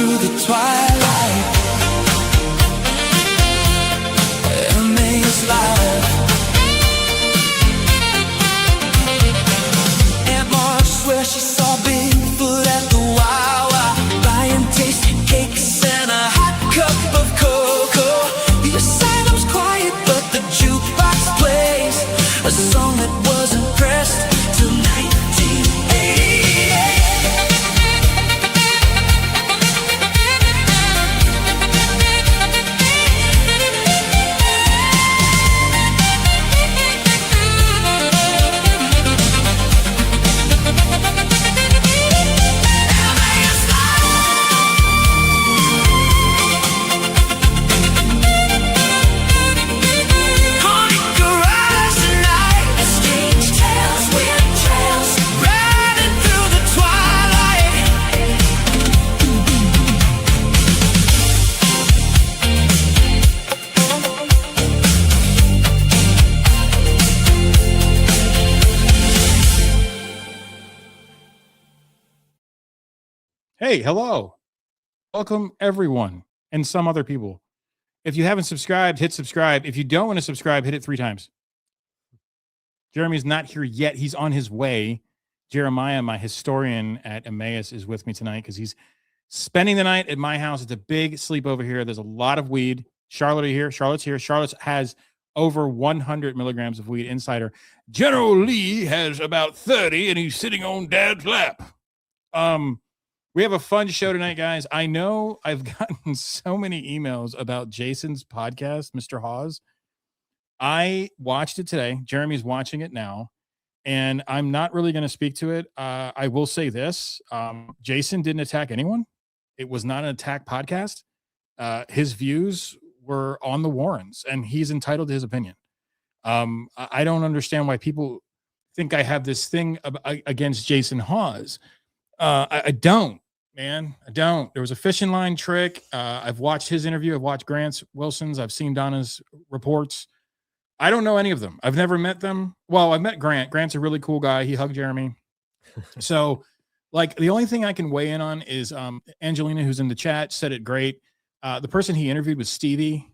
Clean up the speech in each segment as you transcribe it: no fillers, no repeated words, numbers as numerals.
through the twilight. Emma's life. Aunt Marge swears she saw Bigfoot at the Wawa, buying tasty cakes and a hot cup of cocoa. The asylum's quiet, but the jukebox plays a song that wasn't pressed till 1988. Hey, hello. Welcome, everyone, and some other people. If you haven't subscribed, hit subscribe. If you don't want to subscribe, hit it 3 times. Jeremy's not here yet. He's on his way. Jeremiah, my historian at Emmaus, is with me tonight because he's spending the night at my house. It's a big sleepover here. There's a lot of weed. Charlotte here. Charlotte's here. Charlotte has over 100 milligrams of weed inside her. General Lee has about 30, and he's sitting on Dad's lap. We have a fun show tonight, guys. I know I've gotten so many emails about Jason's podcast, Mr. Hawes. I watched it today. Jeremy's watching it now, and I'm not really going to speak to it. I will say this. Jason didn't attack anyone. It was not an attack podcast. His views were on the Warrens, and he's entitled to his opinion. I don't understand why people think I have this thing against Jason Hawes. I don't, man. I don't. There was a fishing line trick. I've watched his interview. I've watched Grant Wilson's. I've seen Donna's reports. I don't know any of them. I've never met them. Well, I've met Grant. Grant's a really cool guy. He hugged Jeremy. So, like, the only thing I can weigh in on is Angelina, who's in the chat, said it great. The person he interviewed was Stevie.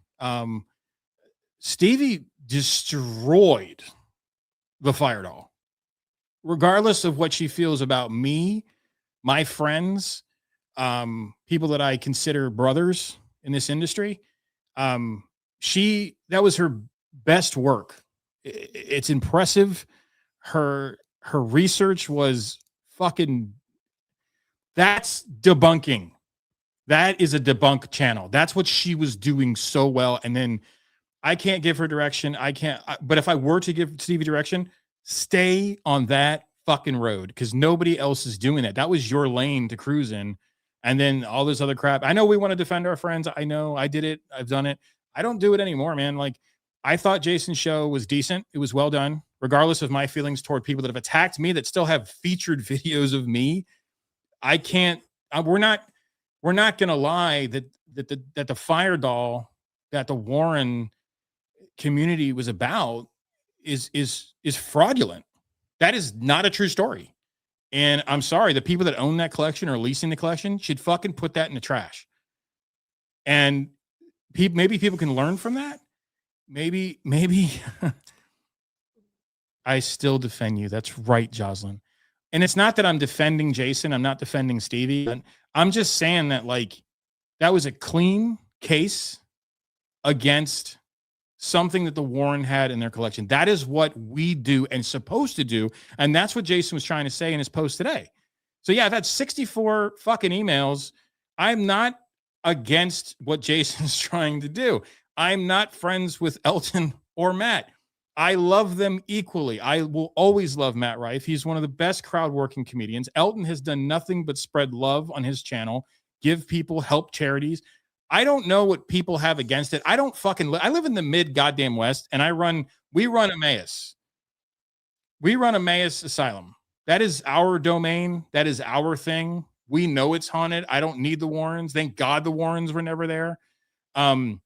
Stevie destroyed the fire doll. Regardless of what she feels about me, my friends, people that I consider brothers in this industry, that was her best work. It's impressive. Her research was fucking, that's debunking. That is a debunk channel. That's what she was doing so well. And then I can't give her direction. But if I were to give Stevie direction, stay on that fucking road, because nobody else is doing that. That was your lane to cruise in. And then all this other crap. I know we want to defend our friends. I know I did it. I've done it. I don't do it anymore, man. Like, I thought Jason's show was decent. It was well done, regardless of my feelings toward people that have attacked me that still have featured videos of me. I can't, we're not going to lie that the fire doll that the Warren community was about is fraudulent. That is not a true story. And I'm sorry, the people that own that collection or leasing the collection should fucking put that in the trash. And maybe people can learn from that. Maybe I still defend you. That's right, Jocelyn. And it's not that I'm defending Jason. I'm not defending Stevie. I'm just saying that, like, that was a clean case against something that the Warren had in their collection. That is what we do and supposed to do. And that's what Jason was trying to say in his post today. So yeah, I've had 64 fucking emails. I'm not against what Jason's trying to do. I'm not friends with Elton or Matt. I love them equally. I will always love Matt Rife. He's one of the best crowd working comedians. Elton has done nothing but spread love on his channel, give people, help charities. I don't know what people have against it. I don't fucking I live in the mid goddamn West, and we run Emmaus. We run Emmaus Asylum. That is our domain. That is our thing. We know it's haunted. I don't need the Warrens. Thank God the Warrens were never there. The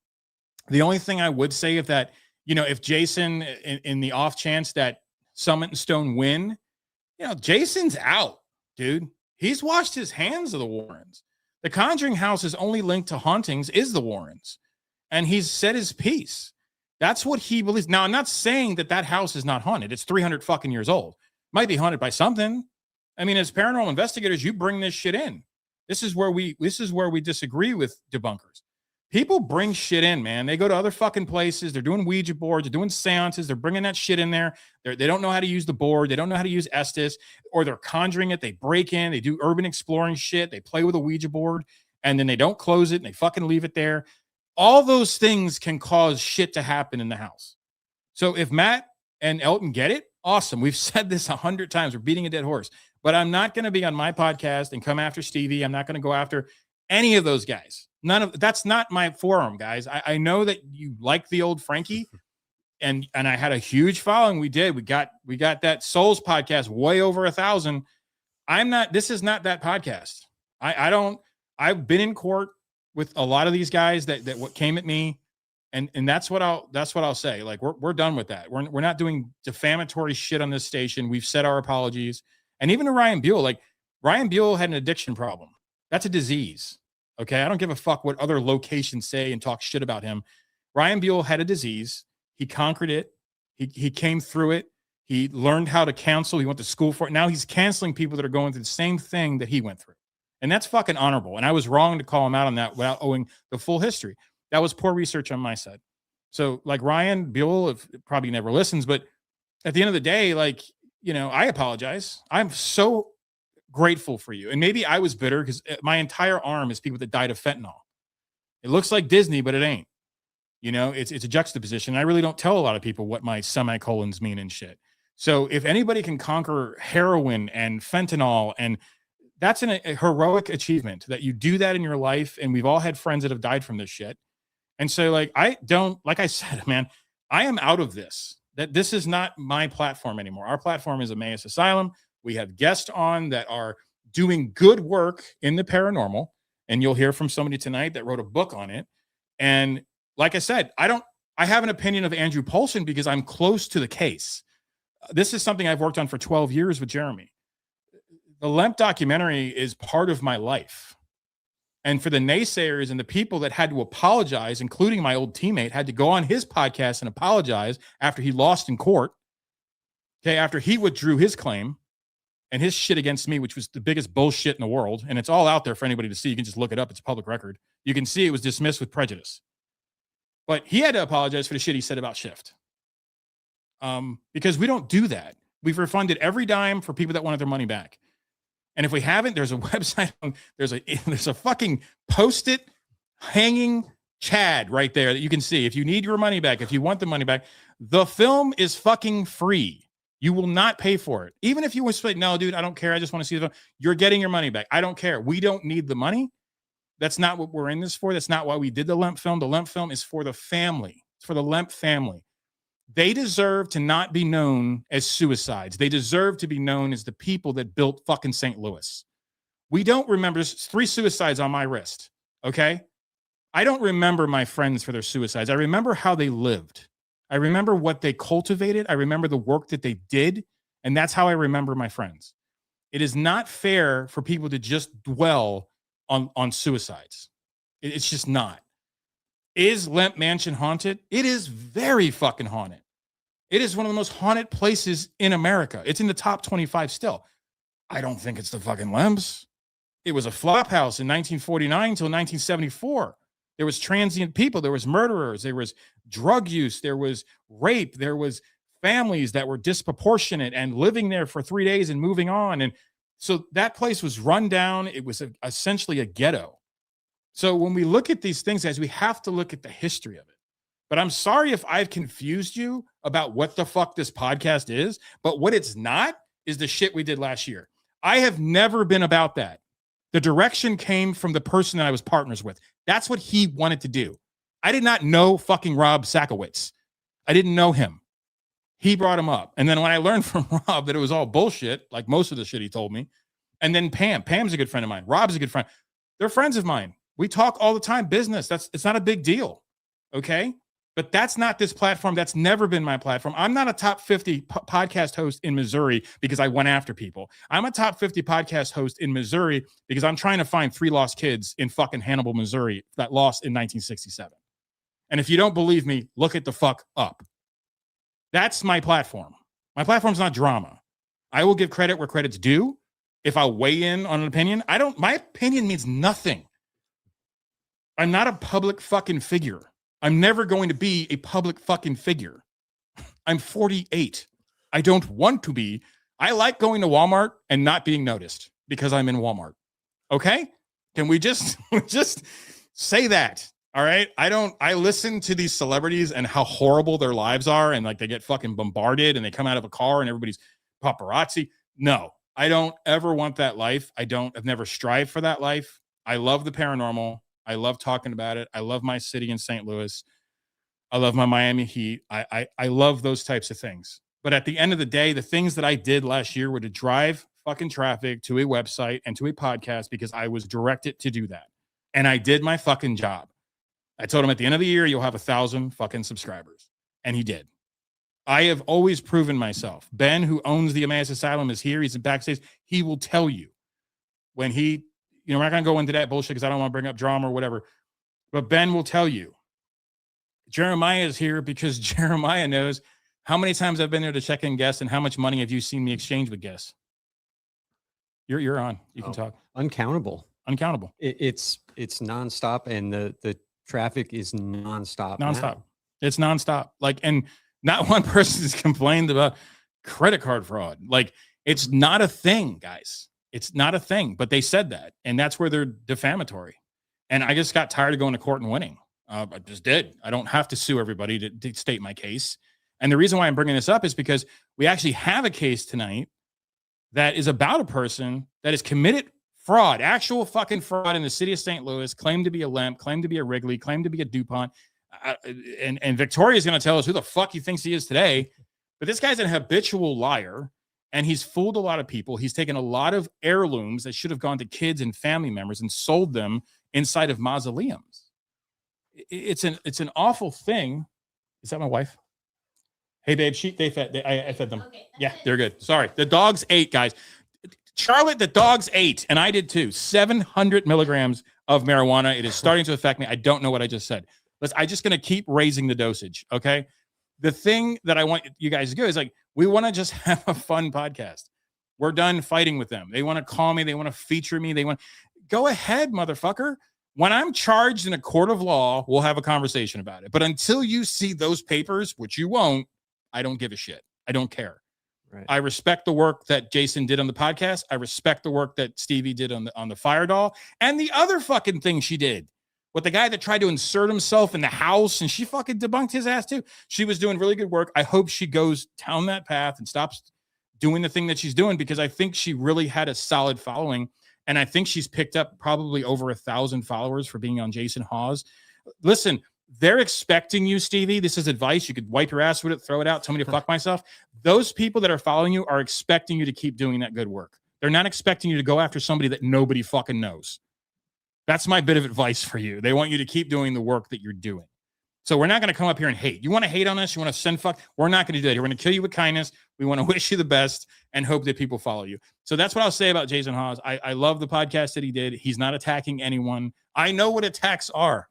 only thing I would say, if Jason, in the off chance that Summit and Stone win, Jason's out, dude. He's washed his hands of the Warrens. The Conjuring house is only linked to hauntings is the Warrens. And he's said his piece. That's what he believes. Now, I'm not saying that house is not haunted. It's 300 fucking years old. Might be haunted by something. I mean, as paranormal investigators, you bring this shit in. This is where we disagree with debunkers. People bring shit in, man. They go to other fucking places. They're doing Ouija boards. They're doing seances. They're bringing that shit in there. They don't know how to use the board. They don't know how to use Estes, or they're conjuring it. They break in. They do urban exploring shit. They play with a Ouija board, and then they don't close it, and they fucking leave it there. All those things can cause shit to happen in the house. So if Matt and Elton get it, awesome. We've said this 100 times. We're beating a dead horse. But I'm not going to be on my podcast and come after Stevie. I'm not going to go after any of those guys. That's not my forum, guys. I know that you like the old Frankie, and I had a huge following. We got that Souls podcast way over 1,000. This is not that podcast. I've been in court with a lot of these guys that what came at me, and that's what I'll say. Like, we're done with that. We're not doing defamatory shit on this station. We've said our apologies. And even to Ryan Buell, like, Ryan Buell had an addiction problem. That's a disease. Okay. I don't give a fuck what other locations say and talk shit about him. Ryan Buell had a disease. He conquered it. He came through it. He learned how to counsel. He went to school for it. Now he's counseling people that are going through the same thing that he went through. And that's fucking honorable. And I was wrong to call him out on that without owing the full history. That was poor research on my side. So, like, Ryan Buell probably never listens, but at the end of the day, like, you know, I apologize. I'm so grateful for you. And maybe I was bitter because my entire arm is people that died of fentanyl. It looks like Disney, but it ain't. You know, it's a juxtaposition. I really don't tell a lot of people what my semicolons mean and shit. So if anybody can conquer heroin and fentanyl, and that's a heroic achievement that you do that in your life. And we've all had friends that have died from this shit. And so, like, like I said, man, I am out of this. That this is not my platform anymore. Our platform is Emmaus Asylum. We have guests on that are doing good work in the paranormal. And you'll hear from somebody tonight that wrote a book on it. And like I said, I have an opinion of Andrew Paulsen because I'm close to the case. This is something I've worked on for 12 years with Jeremy. The Lemp documentary is part of my life. And for the naysayers and the people that had to apologize, including my old teammate, had to go on his podcast and apologize after he lost in court. Okay, after he withdrew his claim and his shit against me, which was the biggest bullshit in the world. And it's all out there for anybody to see. You can just look it up. It's a public record. You can see it was dismissed with prejudice. But he had to apologize for the shit he said about Shift. Because we don't do that. We've refunded every dime for people that wanted their money back. And if we haven't, there's a website, there's a fucking post-it hanging Chad right there that you can see. If you need your money back, if you want the money back, the film is fucking free. You will not pay for it. Even if you want to say, no, dude, I don't care. I just want to see the film. You're getting your money back. I don't care. We don't need the money. That's not what we're in this for. That's not why we did the Lemp film. The Lemp film is for the family. It's for the Lemp family. They deserve to not be known as suicides. They deserve to be known as the people that built fucking St. Louis. We don't remember. There's 3 suicides on my wrist. Okay. I don't remember my friends for their suicides. I remember how they lived. I remember what they cultivated. I remember the work that they did. And that's how I remember my friends. It is not fair for people to just dwell on suicides. It's just not. Is Lemp Mansion haunted? It is very fucking haunted. It is one of the most haunted places in America. It's in the top 25 still. I don't think it's the fucking Lemps. It was a flop house in 1949 until 1974. There was transient people. There was murderers. There was drug use. There was rape. There was families that were disproportionate and living there for 3 days and moving on. And so that place was run down. It was essentially a ghetto. So when we look at these things, guys, we have to look at the history of it. But I'm sorry if I've confused you about what the fuck this podcast is. But what it's not is the shit we did last year. I have never been about that. The direction came from the person that I was partners with. That's what he wanted to do. I did not know fucking Rob Sakowitz. I didn't know him. He brought him up. And then when I learned from Rob that it was all bullshit, like most of the shit he told me, and then Pam's a good friend of mine. Rob's a good friend. They're friends of mine. We talk all the time business. It's not a big deal. Okay. But that's not this platform. That's never been my platform. I'm not a top 50 podcast host in Missouri because I went after people. I'm a top 50 podcast host in Missouri because I'm trying to find 3 lost kids in fucking Hannibal, Missouri that lost in 1967. And if you don't believe me, look it the fuck up. That's my platform. My platform's not drama. I will give credit where credit's due. If I weigh in on an opinion, my opinion means nothing. I'm not a public fucking figure. I'm never going to be a public fucking figure. I'm 48. I don't want to be. I like going to Walmart and not being noticed because I'm in Walmart. Okay? Can we just say that? All right? I listen to these celebrities and how horrible their lives are, and like they get fucking bombarded and they come out of a car and everybody's paparazzi. No, I don't ever want that life. I've never strived for that life. I love the paranormal. I love talking about it. I love my city in St. Louis. I love my Miami Heat. I love those types of things. But at the end of the day, the things that I did last year were to drive fucking traffic to a website and to a podcast because I was directed to do that. And I did my fucking job. I told him at the end of the year, you'll have 1,000 fucking subscribers. And he did. I have always proven myself. Ben, who owns the Emmaus Asylum, is here. He's in backstage. He will tell you when he, we're not going to go into that bullshit because I don't want to bring up drama or whatever. But Ben will tell you. Jeremiah is here because Jeremiah knows how many times I've been there to check in guests and how much money have you seen me exchange with guests. You're on. You can talk. Uncountable. It's nonstop, and the traffic is nonstop. Now. It's nonstop. Like, and not one person has complained about credit card fraud. Like, it's not a thing, guys. It's not a thing. But they said that, and that's where they're defamatory. And I just got tired of going to court and winning. I just did. I don't have to sue everybody to state my case. And the reason why I'm bringing this up is because we actually have a case tonight that is about a person that has committed fraud, actual fucking fraud in the city of St. Louis, claimed to be a Lemp, claimed to be a Wrigley, claimed to be a DuPont. And Victoria's going to tell us who the fuck he thinks he is today. But this guy's an habitual liar, and he's fooled a lot of people. He's taken a lot of heirlooms that should have gone to kids and family members and sold them inside of mausoleums. It's an awful thing. Is that my wife? Hey, babe, I fed them. Okay, yeah, they're good. Sorry. The dogs ate, guys. Charlotte, the dogs ate, and I did too. 700 milligrams of marijuana. It is starting to affect me. I don't know what I just said. I'm just going to keep raising the dosage, okay? The thing that I want you guys to do is, like, we want to just have a fun podcast. We're done fighting with them. They want to call me. They want to feature me. Go ahead, motherfucker. When I'm charged in a court of law, we'll have a conversation about it. But until you see those papers, which you won't, I don't give a shit. I don't care. Right. I respect the work that Jason did on the podcast. I respect the work that Stevie did on the Fire Doll, and the other fucking thing she did with the guy that tried to insert himself in the house, and she fucking debunked his ass too. She was doing really good work. I hope she goes down that path and stops doing the thing that she's doing, because I think she really had a solid following. And I think she's picked up probably over 1,000 followers for being on Jason Hawes. Listen, they're expecting you, Stevie. This is advice. You could wipe your ass with it, throw it out, tell me to fuck myself. Those people that are following you are expecting you to keep doing that good work. They're not expecting you to go after somebody that nobody fucking knows. That's my bit of advice for you. They want you to keep doing the work that you're doing. So we're not going to come up here and hate. You want to hate on us? You want to send fuck? We're not going to do that. We're going to kill you with kindness. We want to wish you the best and hope that people follow you. So that's what I'll say about Jason Hawes. I love the podcast that he did. He's not attacking anyone. I know what attacks are.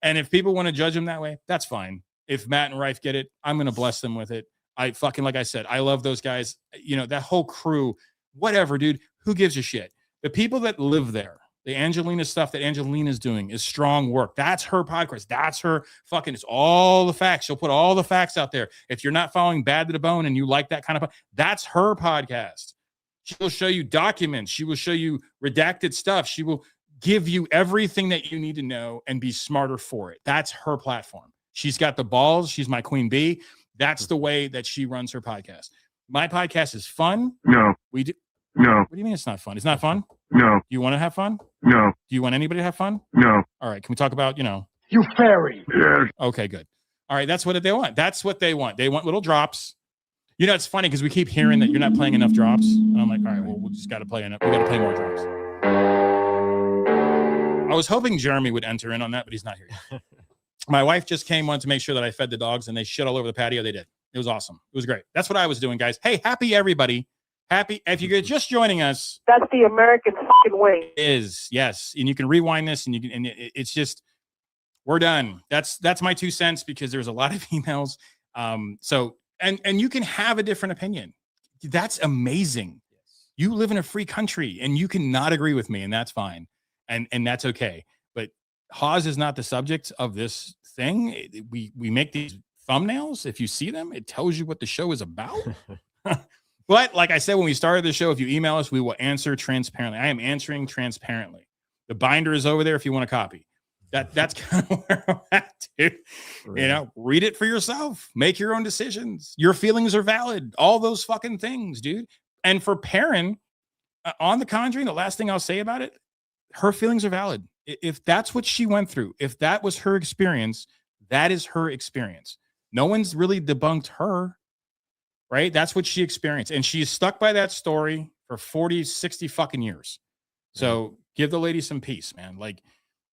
And if people want to judge him that way, that's fine. If Matt and Rife get it, I'm going to bless them with it. I fucking, like I said, I love those guys. You know, that whole crew, whatever, dude, who gives a shit? The people that live there, the Angelina stuff that Angelina's doing is strong work. That's her podcast. That's her fucking, it's all the facts. She'll put all the facts out there. If you're not following Bad to the Bone and you like that kind of, that's her podcast. She will show you documents. She will show you redacted stuff. She will give you everything that you need to know and be smarter for it. That's her platform. She's got the balls. She's my queen bee. That's the way that she runs her podcast. My podcast is fun. No. We do. No. What do you mean it's not fun? It's not fun? No. Do you want to have fun? No. Do you want anybody to have fun? No. All right. Can we talk about, You fairy. Yes. Okay, good. All right. That's what they want. That's what they want. They want little drops. It's funny because we keep hearing that you're not playing enough drops. And I'm like, all right, well, we just got to play enough. We got to play more drops. I was hoping Jeremy would enter in on that, but he's not here yet. My wife just came, wanted to make sure that I fed the dogs, and they shit all over the patio. They did. It was awesome. It was great. That's what I was doing, guys. Hey, happy everybody. Happy. If you're just joining us. That's the American fucking way. Is yes. And you can rewind this and you can, and it's just, we're done. That's my 2 cents because there's a lot of emails. So, and you can have a different opinion. That's amazing. You live in a free country and you can not agree with me, and that's fine. And that's okay. But Hawes is not the subject of this thing. We make these thumbnails. If you see them, it tells you what the show is about. But like I said, when we started the show, if you email us, we will answer transparently. I am answering transparently. The binder is over there if you want a copy. That's kind of where I'm at, dude. Right. You know, read it for yourself. Make your own decisions. Your feelings are valid. All those fucking things, dude. And for Perrin, on the Conjuring, the last thing I'll say about it, her feelings are valid. If that's what she went through, if that was her experience, that is her experience. No one's really debunked her, right? That's what she experienced. And she's stuck by that story for 40, 60 fucking years. So give the lady some peace, man. Like,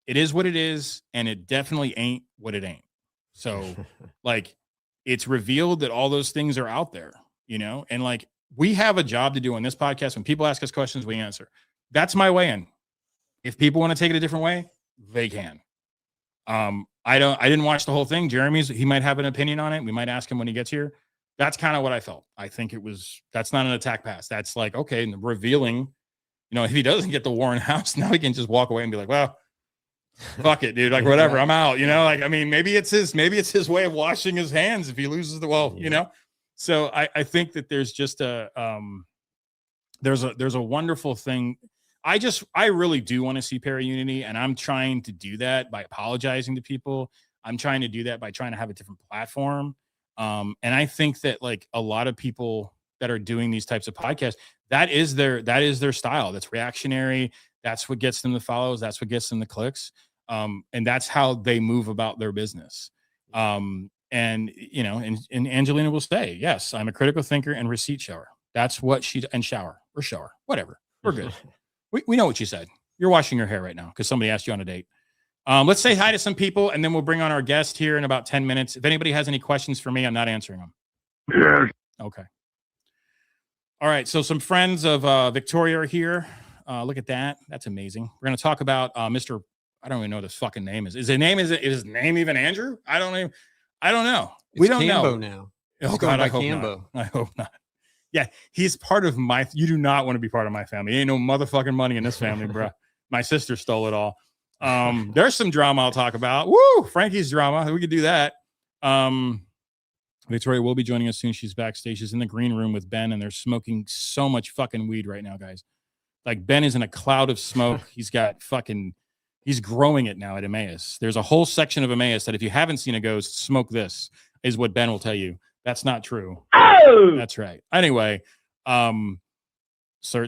it is what it is, and it definitely ain't what it ain't. So, like, it's revealed that all those things are out there, you know? And, like, we have a job to do on this podcast. When people ask us questions, we answer. That's my way in. If people want to take it a different way, they can. I didn't watch the whole thing. Jeremy's, he might have an opinion on it. We might ask him when he gets here. That's kind of what I felt. I think that's not an attack pass. That's like, okay, revealing, you know, if he doesn't get the Warren house, now he can just walk away and be like, well, fuck it, dude. Like, whatever, I'm out, you know, like, I mean, maybe it's his way of washing his hands if he loses you know? So I think that there's just there's a wonderful thing. I really do want to see para-unity, and I'm trying to do that by apologizing to people. I'm trying to do that by trying to have a different platform. And I think that, like, a lot of people that are doing these types of podcasts, that is their style. That's reactionary. That's what gets them the follows. That's what gets them the clicks. And that's how they move about their business. And, you know, and Angelina will say, yes, I'm a critical thinker and receipt shower. That's what shower, whatever. We're good. We know what you said. You're washing your hair right now because somebody asked you on a date. Let's say hi to some people, and then we'll bring on our guest here in about 10 minutes. If anybody has any questions for me, I'm not answering them. Yes. Okay. All right. So some friends of Victoria are here. Look at that. That's amazing. We're going to talk about Mr. I don't even know what his fucking name is. Is his name even Andrew? I don't know. We don't Cambo know. Now. Oh God, I hope not. I hope not. Yeah, he's part of my. You do not want to be part of my family. Ain't no motherfucking money in this family, bro. My sister stole it all. There's some drama I'll talk about. Woo, Frankie's drama. We could do that. Victoria will be joining us soon. She's backstage. She's in the green room with Ben, and they're smoking so much fucking weed right now, guys. Like, Ben is in a cloud of smoke. He's growing it now at Emmaus. There's a whole section of Emmaus that if you haven't seen it goes, smoke this, is what Ben will tell you. That's not true. Oh! That's right. Anyway, so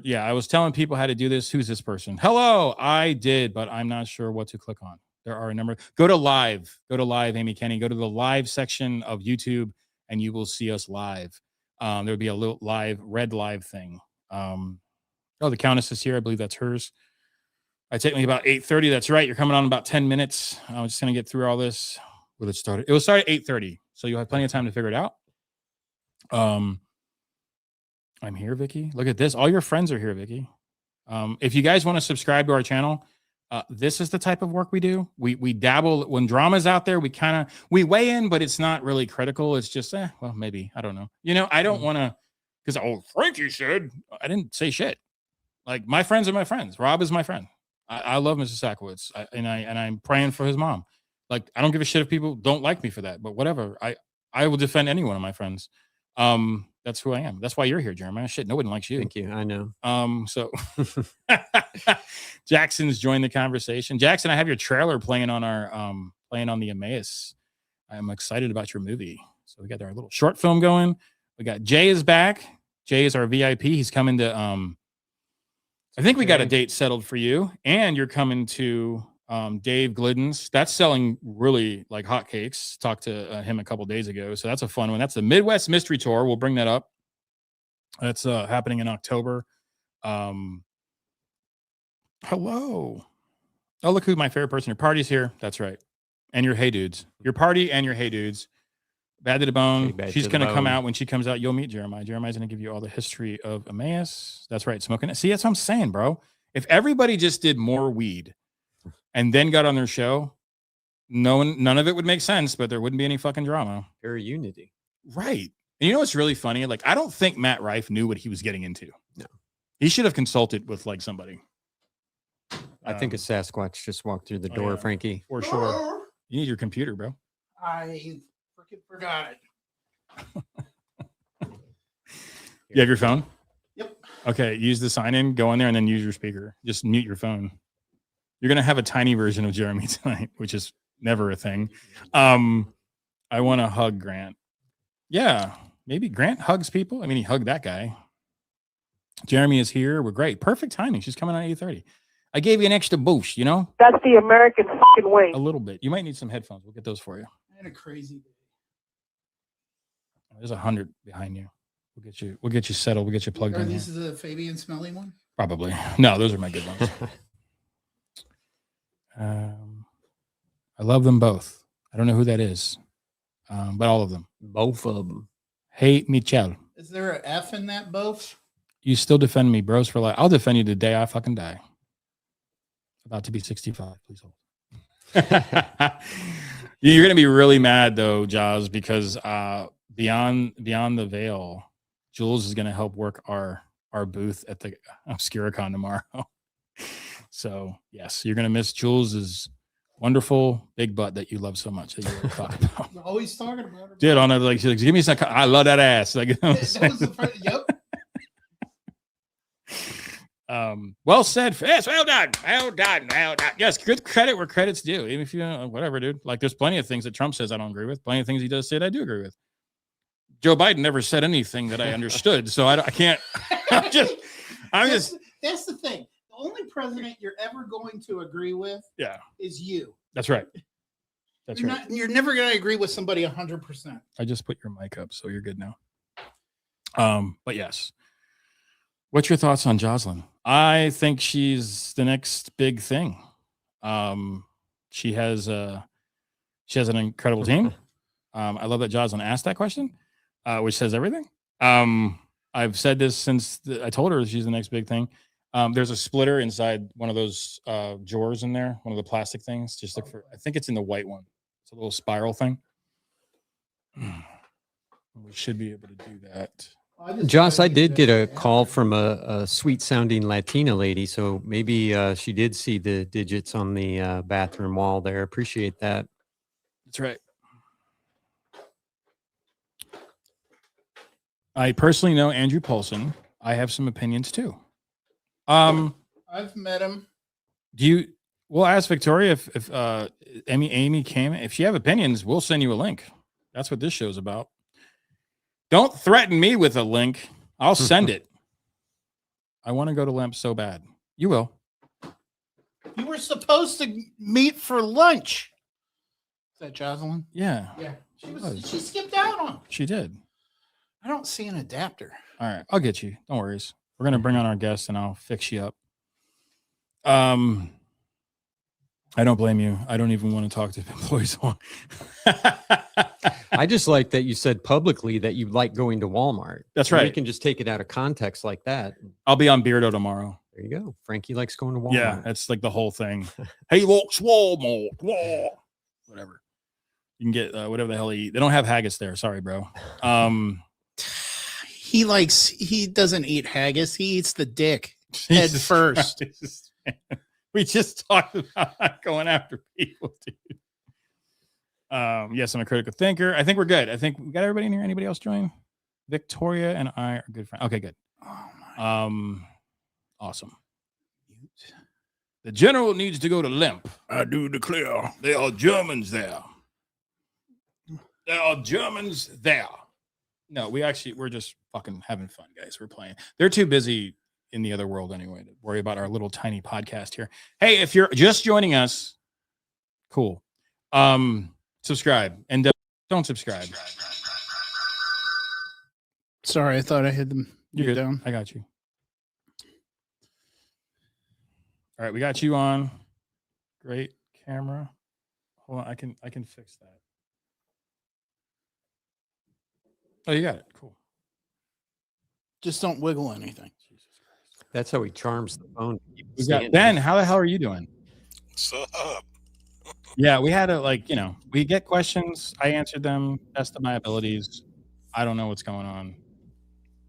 yeah, I was telling people how to do this. Who's this person? Hello, I did, but I'm not sure what to click on. There are a number. Go to live, Amy Kenny. Go to the live section of YouTube, and you will see us live. There would be a little red live thing. Oh, the Countess is here. I believe that's hers. It took me about 8:30. That's right. You're coming on in about 10 minutes. I'm just going to get through all this. Will it start? It will start at 8:30. So you'll have plenty of time to figure it out. I'm here, Vicky. Look at this. All your friends are here, Vicky. If you guys want to subscribe to our channel, this is the type of work we do. We dabble when drama's out there. We weigh in, but it's not really critical. It's just, well, maybe. I don't know. You know, I don't want to, because, Frankie said, I didn't say shit. Like, my friends are my friends. Rob is my friend. I love Mr. Sakowitz, and I'm praying for his mom. Like, I don't give a shit if people don't like me for that, but whatever. I will defend any one of my friends. That's who I am. That's why you're here, Jeremiah. Shit, nobody likes you. Thank you. I know. So Jackson's joined the conversation. Jackson, I have your trailer playing on the Emmaus. I'm excited about your movie. So we got our little short film going. We got Jay is back. Jay is our VIP. He's coming to I think we got a date settled for you, and you're coming to Dave Glidden's. That's selling really like hotcakes. Talked to him a couple days ago, so that's a fun one. That's the Midwest Mystery Tour. We'll bring that up. That's happening in October. Hello. Oh, look who my favorite person. Your party's here. That's right. and your Hey Dudes. Your party and your Hey Dudes. Bad to the bone. Bad She's to the going to come bone. out. When she comes out, you'll meet Jeremiah. Jeremiah's going to give you all the history of Emmaus. That's right, smoking it. See, that's what I'm saying, bro. If everybody just did more weed and then got on their show, none of it would make sense, but there wouldn't be any fucking drama. Pure unity. Right. And you know what's really funny? Like, I don't think Matt Rife knew what he was getting into. No. He should have consulted with like somebody. I think a Sasquatch just walked through the door, yeah. Frankie. For sure. You need your computer, bro. I freaking forgot it. You have your phone? Yep. Okay, use the sign in, go in there, and then use your speaker. Just mute your phone. You're gonna have a tiny version of Jeremy tonight, which is never a thing. I want to hug Grant. Yeah, maybe Grant hugs people. I mean, he hugged that guy. Jeremy is here. We're great. Perfect timing. She's coming on 8:30. I gave you an extra boost, you know? That's the American fucking way. A little bit. You might need some headphones. We'll get those for you. I had a crazy day. There's 100 behind you. We'll get you settled. We'll get you plugged Are in. these Here. the Fabian smelly one? Probably. No, those are my good ones. I love them both. I don't know who that is, but all of them. Both of them. Hey, Michel, Is there an F in that both? you still defend me, bros, for life. I'll defend you the day I fucking die. About to be 65. Please hold. You're gonna be really mad though, Jaws, because beyond the veil, Jules is gonna help work our booth at the Obscuricon tomorrow. So yes, you're gonna miss Jules's wonderful big butt that you love so much that you always talk about. You're always talking about it. Dude, on it, like, she's like, give me some. I love that ass. Like, you know what I'm That was the saying? first, yep. Well said. Yes, well done. Well done. Well done. Yes, good credit where credit's due. Even if you whatever, dude. Like, there's plenty of things that Trump says I don't agree with. Plenty of things he does say that I do agree with. Joe Biden never said anything that I understood, so I can't. I'm just. That's the thing. The only president you're ever going to agree with, Yeah, is you. that's right. That's right. You're never going to agree with somebody 100%. I just put your mic up, so you're good now. But yes. What's your thoughts on Jocelyn? I think she's the next big thing. She has an incredible team. I love that Jocelyn asked that question, which says everything. I've said this since I told her she's the next big thing. There's a splitter inside one of those drawers in there, one of the plastic things. Just look for. I think it's in the white one. It's a little spiral thing. We should be able to do that. Joss, I did get a call from a sweet sounding Latina lady. So maybe she did see the digits on the bathroom wall there. Appreciate that. That's right. I personally know Andrew Paulsen. I have some opinions too. I've met him. We'll ask Victoria if Amy came. If she have opinions, we'll send you a link. That's what this show's about. Don't threaten me with a link. I'll send it. I want to go to Lemp so bad. You will. You were supposed to meet for lunch. Is that Jocelyn? Yeah, Yeah. She skipped out on. she did. I don't see an adapter. All right, I'll get you. Don't worry. We're gonna bring on our guest and I'll fix you up. I don't blame you. I don't even want to talk to employees. I just like that you said publicly that you like going to Walmart. That's And right. You can just take it out of context like that. I'll be on Beardo tomorrow. There you go. Frankie likes going to Walmart. Yeah, that's like the whole thing. Hey, looks Walmart. Whatever. You can get whatever the hell you eat. They don't have haggis there. Sorry, bro. He doesn't eat haggis. He eats the dick head Jesus first. Christ. We just talked about not going after people, dude. Yes, I'm a critical thinker. I think we're good. I think we got everybody in here. Anybody else join? Victoria and I are good friends. Okay, good. Oh my. Awesome. The general needs to go to Lemp. I do declare there are Germans there. There are Germans there. No, we're just fucking having fun, guys. We're playing. They're too busy in the other world anyway to worry about our little tiny podcast here. Hey, if you're just joining us, cool. Subscribe and don't subscribe. Sorry, I thought I had them. You're good. Down. I got you. All right, we got you on. Great camera. Hold on, I can fix that. Oh, you got it. Cool. Just don't wiggle anything. That's how he charms the phone. We got Ben. How the hell are you doing? What's up? Yeah, we had we get questions. I answered them, best of my abilities. I don't know what's going on.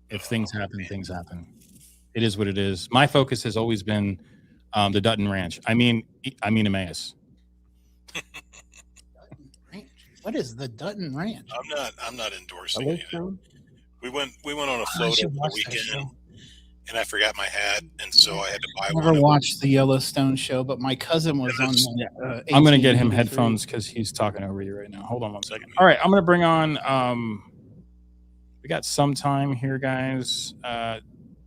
If things happen, things happen. It is what it is. My focus has always been the Dutton Ranch. I mean Emmaus. What is the Dutton Ranch? I'm not endorsing it. We went on a float over the weekend, and I forgot my hat, and so I had to buy one. Never watched the Yellowstone show, but my cousin was on. I'm going to get him headphones because he's talking over you right now. Hold on one second. All right, I'm going to bring on. We got some time here, guys.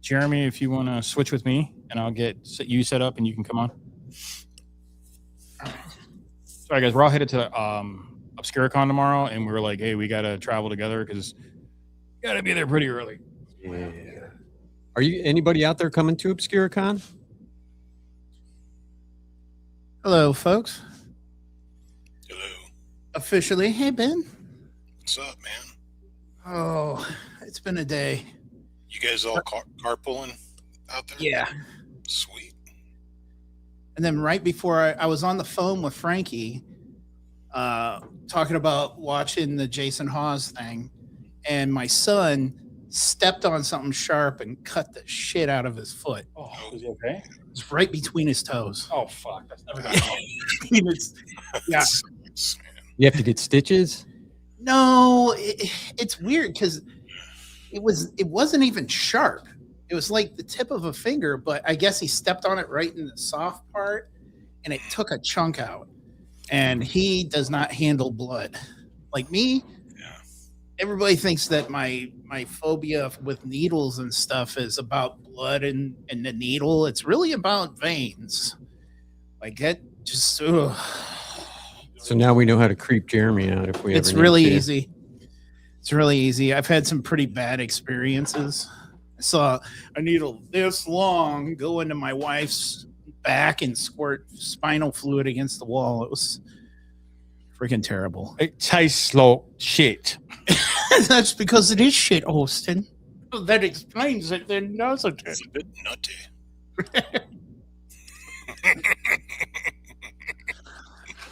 Jeremy, if you want to switch with me, and I'll get you set up, and you can come on. Sorry, guys. We're all headed to ObscuraCon tomorrow, and we were like, hey, we got to travel together because we got to be there pretty early. Yeah. Are you anybody out there coming to ObscuraCon? Hello, folks. Hello. Officially, hey Ben. What's up, man? Oh, it's been a day. You guys all carpooling out there? Yeah. Sweet. And then right before I was on the phone with Frankie, talking about watching the Jason Hawes thing, and my son stepped on something sharp and cut the shit out of his foot. Oh, is he okay? It's right between his toes. Oh, fuck. That's never I mean, yeah. You have to get stitches? No, it's weird because it wasn't even sharp. It was like the tip of a finger, but I guess he stepped on it right in the soft part, and it took a chunk out. And he does not handle blood like me. Yeah. Everybody thinks that my phobia with needles and stuff is about blood and the needle. It's really about veins. Like that just. Ugh. So now we know how to creep Jeremy out if we ever It's need really to. easy. It's really easy. I've had some pretty bad experiences. I saw a needle this long go into my wife's back and squirt spinal fluid against the wall. It was freaking terrible. It tastes like shit. That's because it is shit, Austin. That explains it then, doesn't it? It's a bit nutty.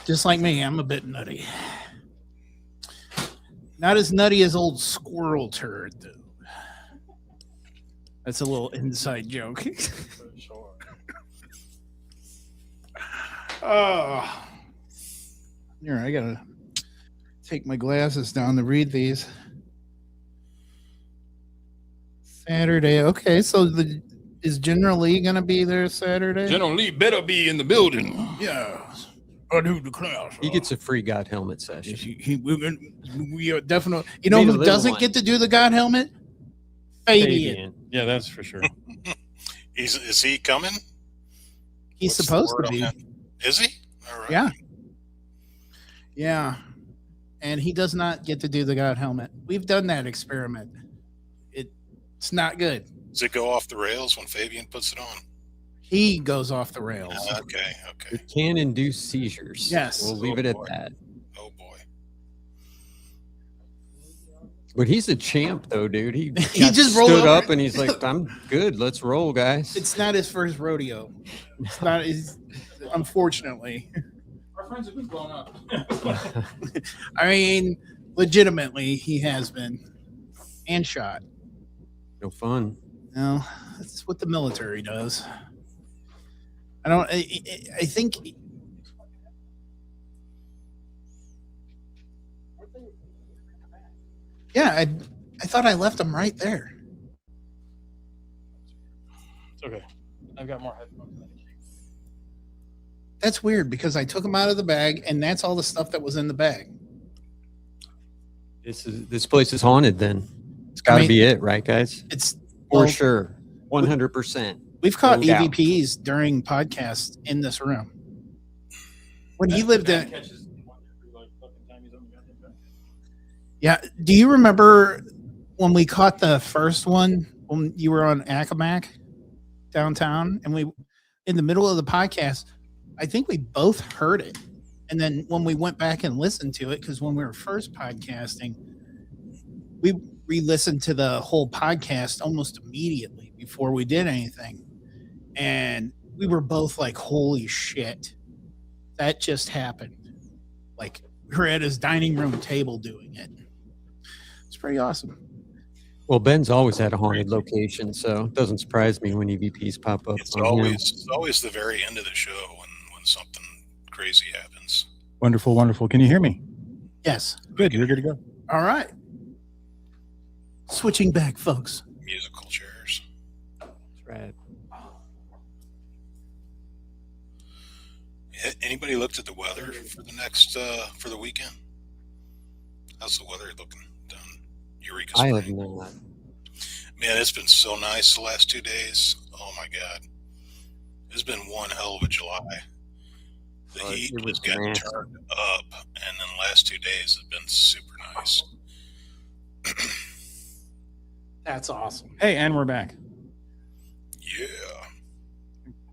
Just like me, I'm a bit nutty. Not as nutty as old squirrel turd, though. That's a little inside joke. Oh, here, I gotta take my glasses down to read these. Saturday, okay. So is General Lee gonna be there Saturday? General Lee better be in the building. Yeah, I do the class. He gets a free God helmet session. We are definitely. You know Be the who little doesn't one. get to do the God helmet? Fabian. Fabian. Yeah, that's for sure. Is he coming? He's What's the supposed word to on be. that? Is he? All right. Yeah. Yeah. And he does not get to do the God helmet. We've done that experiment. It's not good. Does it go off the rails when Fabian puts it on? He goes off the rails. Okay. It can induce seizures. Yes. We'll leave it at boy. that. Oh boy. But he's a champ, though, dude. He just rolled stood over. up and he's like, I'm good. Let's roll, guys. It's not his first rodeo. It's not his, unfortunately. Our friends have been blown up. I mean, legitimately, he has been. And shot. No fun. No, that's what the military does. I think. Yeah, I thought I left them right there. It's okay. I've got more headphones. That's weird because I took them out of the bag, and that's all the stuff that was in the bag. This place is haunted. Then it's got to be it, right, guys? It's For well, sure, 100%. We've caught No doubt. EVPs during podcasts in this room. When he lived in, yeah. Do you remember when we caught the first one when you were on Accomack downtown, and we, in the middle of the podcast, I think we both heard it, And then when we went back and listened to it, because when we were first podcasting, we re-listened to the whole podcast almost immediately before we did anything. And we were both like, holy shit, that just happened. Like, we were at his dining room table doing it. It's pretty awesome. Well, Ben's always had a haunted location, so it doesn't surprise me when EVPs pop up. It's always the very end of the show when something crazy happens. Wonderful, wonderful. Can you hear me? Yes. Good. You're good to go. All right. Switching back, folks. Musical chairs. That's right. Anybody looked at the weather for the next for the weekend? How's the weather looking down Eureka I Springs? have not. Man, it's been so nice the last 2 days. Oh my God, it's been one hell of a July. The heat it was has gotten nasty. turned up, and then the last 2 days have been super nice. That's awesome. Hey, and we're back. Yeah.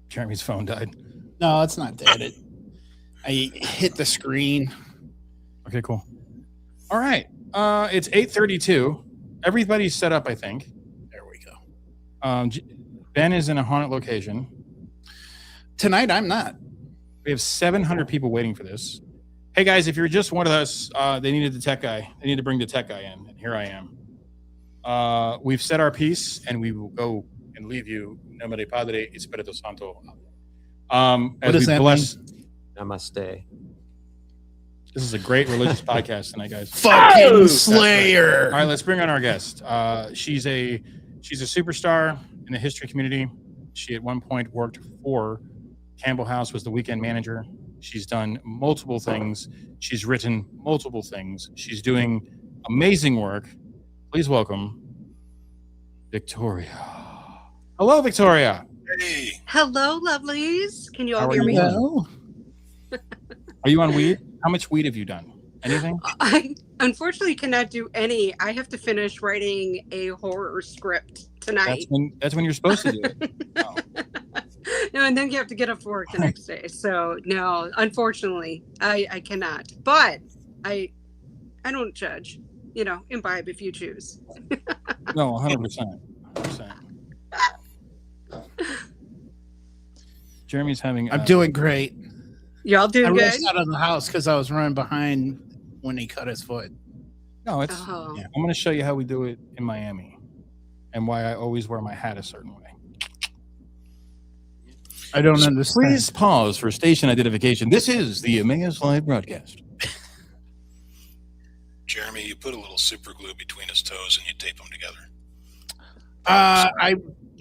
Jeremy's phone died. No, it's not dead. I hit the screen. Okay, cool. All right. It's 8:32. Everybody's set up, I think. There we go. Ben is in a haunted location. Tonight, I'm not. We have 700 people waiting for this. Hey, guys, if you're just one of us, they needed the tech guy. They need to bring the tech guy in, and here I am. We've said our piece, and we will go and leave you. Nomine Padre, Espiritu Santo. What does that mean? Namaste. This is a great religious podcast tonight, guys. Fucking Slayer. All right, let's bring on our guest. She's a superstar in the history community. She at one point worked for Campbell House, was the weekend manager. She's done multiple things. She's written multiple things. She's doing amazing work. Please welcome Victoria. Hello, Victoria. Hey. Hello, lovelies. Can you How all are hear you? me? Hello. Are you on weed? How much weed have you done? Anything? I unfortunately cannot do any. I have to finish writing a horror script tonight. That's when you're supposed to do it. Oh. No, and then you have to get up for work the next day. So no, unfortunately, I cannot. But I don't judge. You know, imbibe if you choose. No, 100%. 100%. Jeremy's having. I'm doing great. Y'all I doing good? raced out of the house because I was running behind when he cut his foot. No, it's. Oh. Yeah, I'm going to show you how we do it in Miami, and why I always wear my hat a certain way. I don't understand. Please pause for station identification. This is the Emmaus Live broadcast. Jeremy, you put a little super glue between his toes and you tape them together. I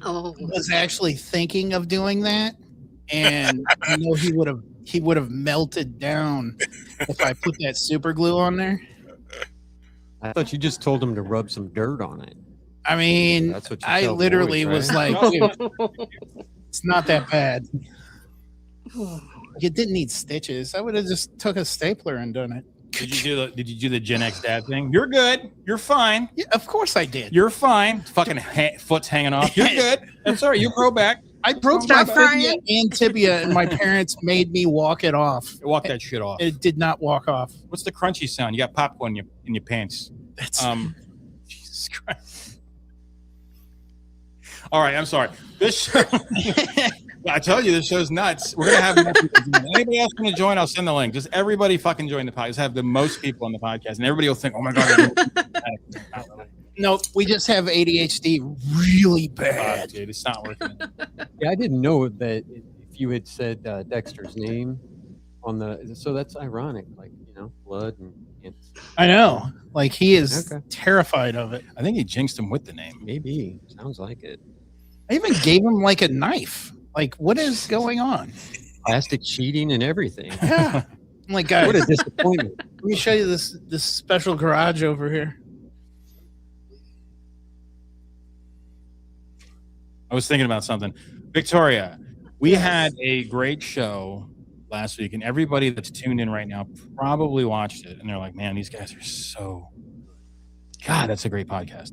Oh. was actually thinking of doing that, and I know he would have melted down if I put that super glue on there. I thought you just told him to rub some dirt on it. I mean, That's what you I tell literally boys, was right? like, dude, it's not that bad. It didn't need stitches. I would have just took a stapler and done it. Did you do the Gen X dad thing? You're good. You're fine. Yeah, of course I did. You're fine. Fucking foot's hanging off. You're good. That's all right. You grow back. I broke my Stop crying. fibula and tibia, and my parents made me walk it off. Walk that shit off. It did not walk off. What's the crunchy sound? You got popcorn in your pants. That's Jesus Christ. All right, I'm sorry. This show, I tell you, this show's nuts. We're gonna have more people join. Anybody else want to join? I'll send the link. Just everybody fucking join the podcast. Have the most people on the podcast, and everybody will think, "Oh my god." no, we just have ADHD really bad. Dude, it's not working. Yeah, I didn't know that if you had said Dexter's name on the, so that's ironic, like, you know, blood and I know. Like, he is Okay. terrified of it. I think he jinxed him with the name. maybe sounds like it. I even gave him like a knife. Like, what is going on? Plastic cheating and everything. Yeah. I'm like, guys, What a disappointment. let me show you this special garage over here. I was thinking about something. Victoria, we had a great show last week, and everybody that's tuned in right now probably watched it, and they're like, man, these guys are so... God, that's a great podcast.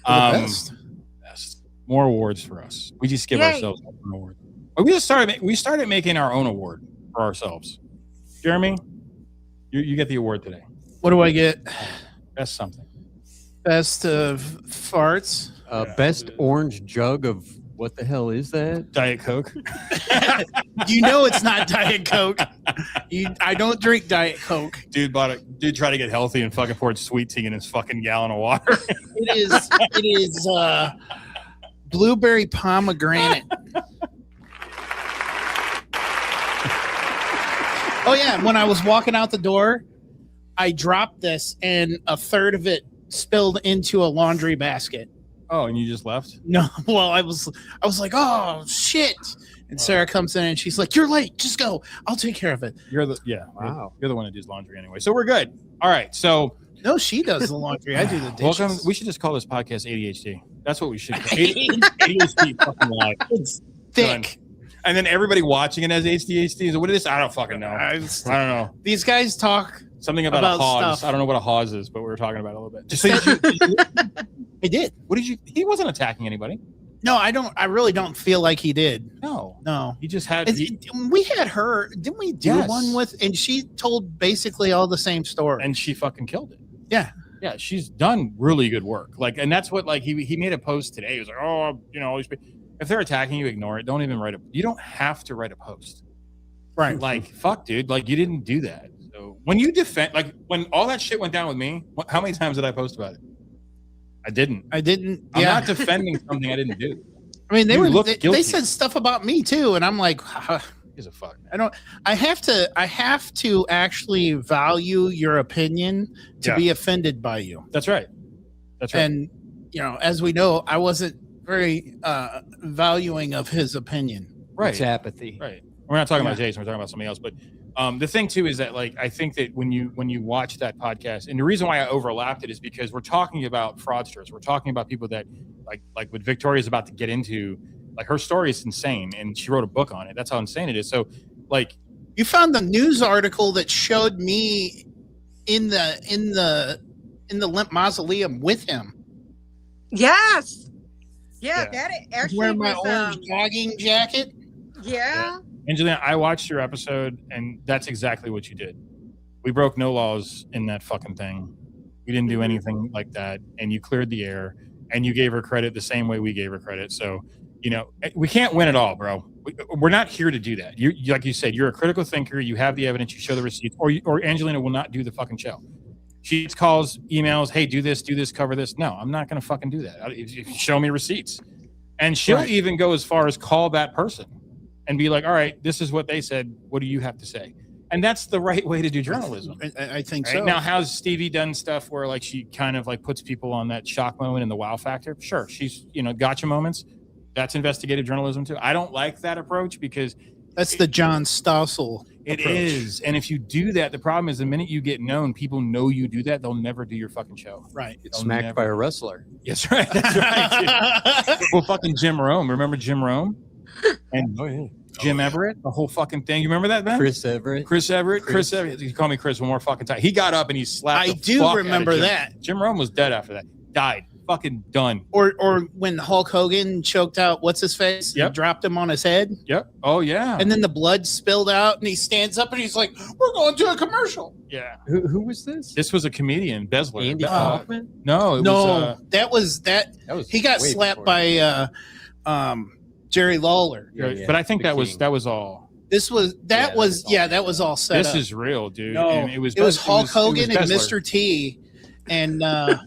Best. Best. More awards for us. We just give Yay. ourselves an award. We started making our own award for ourselves. Jeremy, you get the award today. What do I get? Best something. Best of farts. Best orange jug of what the hell is that? Diet Coke. You know it's not Diet Coke. I don't drink Diet Coke. Dude tried to get healthy and fucking poured sweet tea in his fucking gallon of water. It is blueberry pomegranate. Oh yeah, when I was walking out the door, I dropped this and a third of it spilled into a laundry basket. Oh, and you just left? No, well, I was like, oh shit. And Sarah comes in and she's like, "You're late. Just go. I'll take care of it." Wow. You're the one that does laundry anyway. So we're good. All right. So No, she does the laundry. I do the dishes. welcome. We should just call this podcast ADHD. That's what we should call ADHD fucking live. It's thick. And then everybody watching it has ADHD. So what is this? I don't fucking know. I don't know. These guys talk Something about a hawes. stuff. I don't know what a hawes is, but we were talking about it a little bit. Just so you, I did. what did you? He wasn't attacking anybody. No, I don't. I really don't feel like he did. No. He just had. We had her. Didn't we do Yes. one with? And she told basically all the same story. And she fucking killed it. Yeah. Yeah, she's done really good work. Like, and that's what, like, he made a post today. He was like, oh, you know, if they're attacking you, ignore it. Don't even write you don't have to write a post. Right. Like, fuck, dude. Like, you didn't do that. So when you defend, like, when all that shit went down with me, how many times did I post about it? I didn't. I'm I'm not defending something I didn't do. I mean, You look they guilty. said stuff about me too, and I'm like, He's a fuck. I have to actually value your opinion to Yeah. be offended by you. That's right. That's right. And you know, as we know, I wasn't very valuing of his opinion. right. It's apathy. Right. We're not talking about Jason. We're talking about somebody else. But the thing too is that, like, I think that when you watch that podcast, and the reason why I overlapped it is because we're talking about fraudsters. We're talking about people that like what Victoria's about to get into. Like, her story is insane, and she wrote a book on it. That's how insane it is. So, like, You found the news article that showed me in the limp mausoleum with him. Yes. Yeah, Yeah. that actually Wearing my was, orange jogging jacket. yeah. Angelina, I watched your episode, and that's exactly what you did. We broke no laws in that fucking thing. We didn't do anything like that, and you cleared the air, and you gave her credit the same way we gave her credit. So, you know, we can't win it all, bro. We're not here to do that. You like you said, you're a critical thinker. You have the evidence. You show the receipts, or Angelina will not do the fucking show. She gets calls, emails. Hey, do this, cover this. No, I'm not going to fucking do that. If you show me receipts, and she'll even go as far as call that person and be like, all right, this is what they said. What do you have to say? And that's the right way to do journalism. I think Right? so. Now, how's Stevie done stuff where, like, she kind of like puts people on that shock moment and the wow factor? Sure. She's, gotcha moments. That's investigative journalism too. I don't like that approach because That's the John Stossel. it approach. is. And if you do that, the problem is the minute you get known, people know you do that. They'll never do your fucking show. Right. It's smacked by a wrestler. Yes, right. That's right. Dude. Well, fucking Jim Rome. Remember Jim Rome? And Jim Everett, the whole fucking thing. You remember that, man? Chris Everett. Chris Everett. You call me Chris one more fucking time. He got up and he slapped. I the do fuck out of remember Jim. that. Jim Rome was dead after that. Died. Fucking done. Or when Hulk Hogan choked out what's his face? Yep. And dropped him on his head. Yep. Oh yeah. And then the blood spilled out and he stands up and he's like, "We're going to a commercial." yeah. Who was this? This was a comedian, Besler. Andy Uh, Kaufman? no, it No, was. that was he got way slapped before. by Jerry Lawler. Yeah, but I think the that King. was all. This was Yeah, that was all all set This up. is real, dude. No, And it was Hulk Hogan and Besler. Mr. T, and I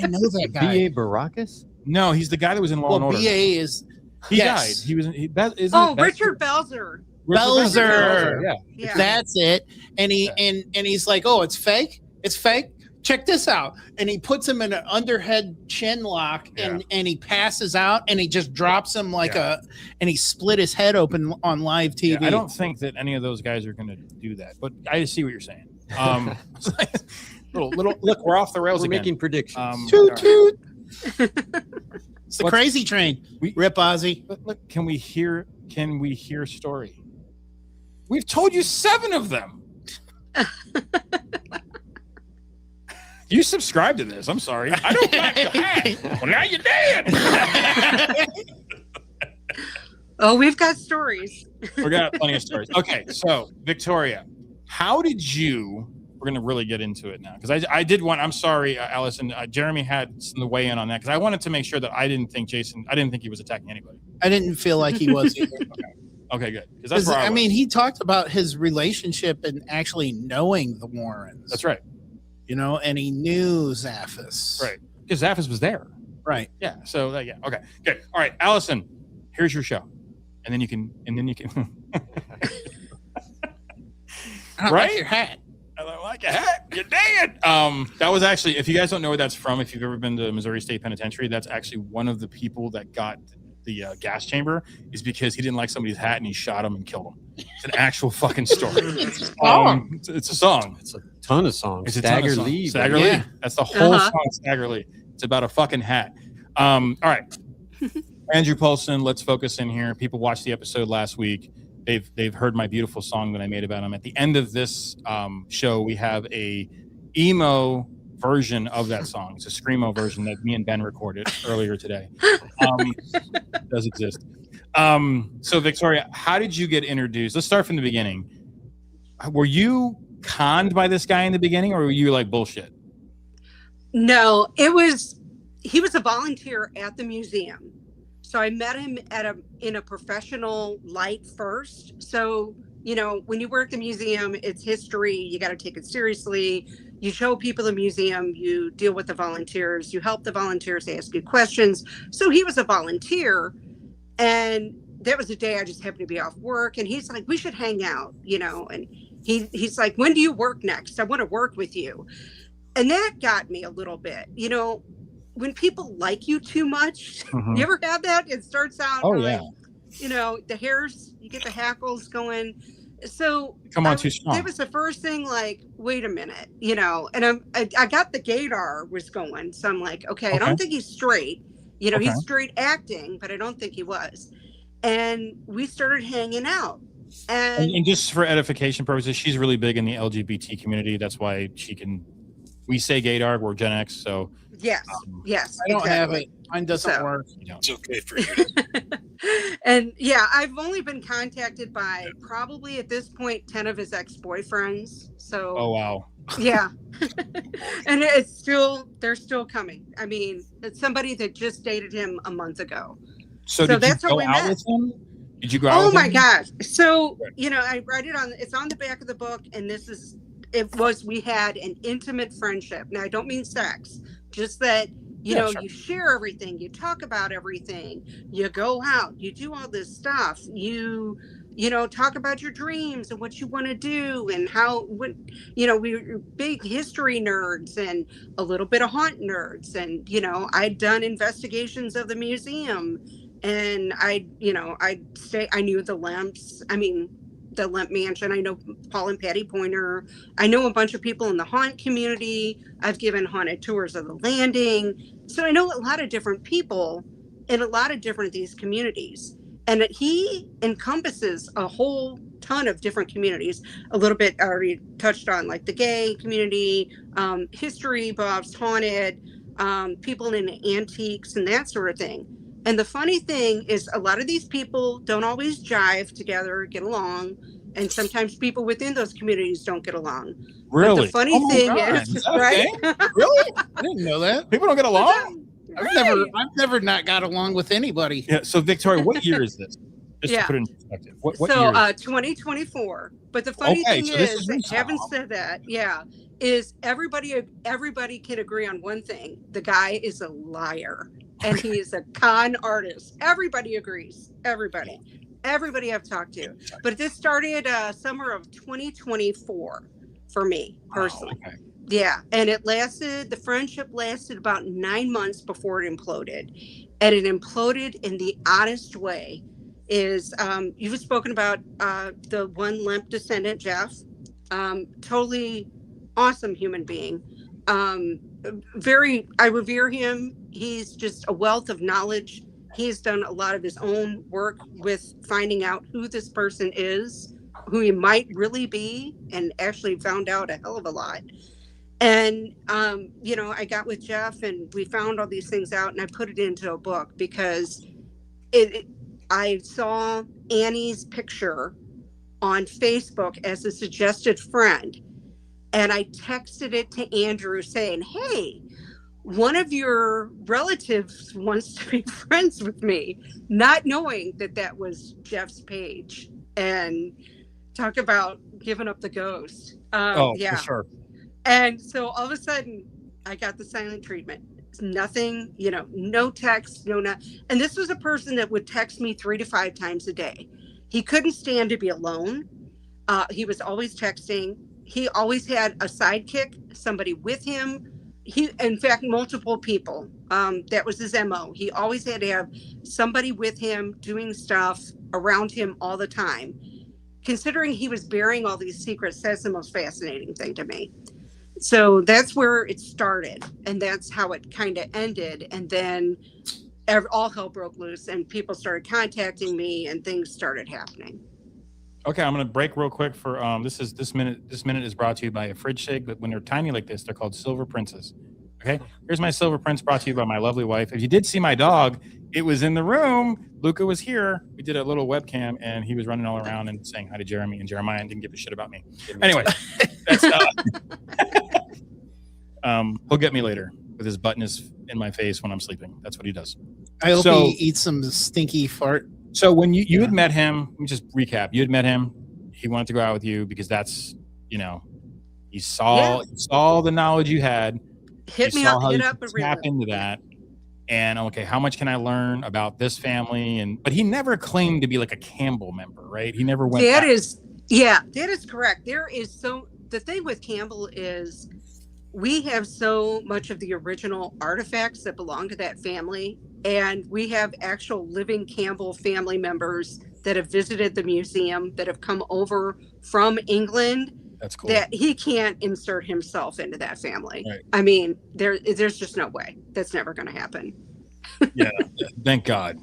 know that guy. B.A. Baracus? No, he's the guy that was in Law Well, and Order. BA is He yes. died. He was. Isn't Oh, it Besler? Richard Belzer. Belzer. Yeah. Yeah. That's it. And and he's like, "Oh, it's fake. It's fake. Check this out." And he puts him in an underhead chin lock, and he passes out, and he just drops him like and he split his head open on live TV. Yeah, I don't think that any of those guys are going to do that, but I see what you're saying. Little look, we're off the rails We're again. making predictions. Toot toot. It's the What's- crazy train. Rip Ozzy. But look, can we hear story? We've told you 7 of them. You subscribe to this. I'm sorry. I don't like your hat. Well, now you're dead. Oh, we've got stories. We got plenty of stories. Okay, so Victoria, how did you? We're gonna really get into it now because I did want. I'm sorry, Allison. Jeremy had the weigh in on that because I wanted to make sure that I didn't think he was attacking anybody. I didn't feel like he was either. Okay, good. Because that's where I mean, he talked about his relationship and actually knowing the Warrens. That's right. You know, and he knew Zaffis. Right. Because Zaffis was there. Right. Yeah. So yeah. Okay. Good. All right, Allison. Here's your show, and then you can. I right. like your hat. I like a hat. You're dead. That was actually, if you guys don't know where that's from, if you've ever been to Missouri State Penitentiary, that's actually one of the people that got the gas chamber is because he didn't like somebody's hat and he shot him and killed him. It's an actual fucking story. It's a song. It's a ton of songs. It's a ton of Stagger songs. Lee. Stagger Lee. That's the whole song, Stagger Lee. It's about a fucking hat. All right. Andrew Paulsen, let's focus in here. People watched the episode last week. They've heard my beautiful song that I made about him. At the end of this show, we have a emo version of that song. It's a screamo version that me and Ben recorded earlier today. It does exist. So Victoria, how did you get introduced? Let's start from the beginning. Were you conned by this guy in the beginning, or were you like bullshit? No, he was a volunteer at the museum. So I met him in a professional light first. So, you know, when you work at the museum, it's history. You got to take it seriously. You show people the museum, you deal with the volunteers, you help the volunteers, they ask you questions. So he was a volunteer. And that was a day I just happened to be off work. And he's like, we should hang out, you know. And he's like, when do you work next? I want to work with you. And that got me a little bit, you know. When people like you too much, you ever have that? It starts out, you know, the hairs, you get the hackles going. So come on too strong. It was the first thing, like, wait a minute, you know, and I got the gaydar was going. So I'm like, okay, I don't think he's straight. You know, he's straight acting, but I don't think he was. And we started hanging out. And just for edification purposes, she's really big in the LGBT community. That's why we say gaydar, we're Gen X, so. Yes. I don't have it. Mine doesn't work. It's okay for you. And yeah, I've only been contacted by probably at this point 10 of his ex-boyfriends. So. Oh wow. Yeah. And they're still coming. I mean, it's somebody that just dated him a month ago. So did that's you how go we out met. with him? Did you go out with him? Oh my gosh. So, you know, I write it's on the back of the book, and we had an intimate friendship. Now, I don't mean sex, just that, you know, you share everything, you talk about everything, you go out, you do all this stuff, you know, talk about your dreams and what you want to do and you know, we were big history nerds and a little bit of haunt nerds. And, you know, I'd done investigations of the museum, and I knew the Lemps. I mean, the Lemp Mansion. I know Paul and Patty Pointer. I know a bunch of people in the haunt community. I've given haunted tours of the landing. So I know a lot of different people in a lot of different these communities. And he encompasses a whole ton of different communities. A little bit I already touched on, like the gay community, history buffs, haunted, people in antiques and that sort of thing. And the funny thing is a lot of these people don't always jive together, get along. And sometimes people within those communities don't get along. Really? But the funny thing is right? Really? I didn't know that. People don't get along? I've never not got along with anybody. Yeah. So Victoria, what year is this? Just to put it in perspective. What so year? 2024. But the funny thing is, having said that, is everybody can agree on one thing. The guy is a liar. And he's a con artist. Everybody agrees. Everybody I've talked to. But this started summer of 2024 for me personally. Okay. Yeah. And the friendship lasted about 9 months before it imploded. And it imploded in the oddest way. You've spoken about the one Lemp descendant, Jeff. Totally awesome human being. I revere him. He's just a wealth of knowledge. He's done a lot of his own work with finding out who this person is, who he might really be, and actually found out a hell of a lot. And, you know, I got with Jeff and we found all these things out, and I put it into a book because I saw Annie's picture on Facebook as a suggested friend. And I texted it to Andrew saying, hey, one of your relatives wants to be friends with me, not knowing that that was Jeff's page. And talk about giving up the ghost. For sure. And so all of a sudden, I got the silent treatment. It's nothing, no text, and this was a person that would text me 3 to 5 times a day. He couldn't stand to be alone. He was always texting. He always had a sidekick, somebody with him. In fact, multiple people. That was his MO. He always had to have somebody with him doing stuff around him all the time. Considering he was bearing all these secrets, that's the most fascinating thing to me. So that's where it started, and that's how it kind of ended. And then all hell broke loose, and people started contacting me, and things started happening. Okay, I'm gonna break real quick for this minute is brought to you by a fridge shake, but when they're tiny like this, they're called Silver Princes. Okay, here's my Silver Prince brought to you by my lovely wife. If you did see my dog, it was in the room. Luca was here. We did a little webcam, and he was running all around and saying hi to Jeremy and Jeremiah, and didn't give a shit about me. Anyway, that's he'll get me later with his butt in my face when I'm sleeping. That's what he does. I hope he eats some stinky fart. So when you had met him, let me just recap. You had met him. He wanted to go out with you because that's, he saw the knowledge you had. Hit me up, tap into that. And okay, how much can I learn about this family? But he never claimed to be like a Campbell member, right? He never went. That is correct. The thing with Campbell is we have so much of the original artifacts that belong to that family. And we have actual living Campbell family members that have visited the museum, that have come over from England. That's cool. That he can't insert himself into that family. Right. I mean, there's just no way. That's never going to happen. Yeah, thank God.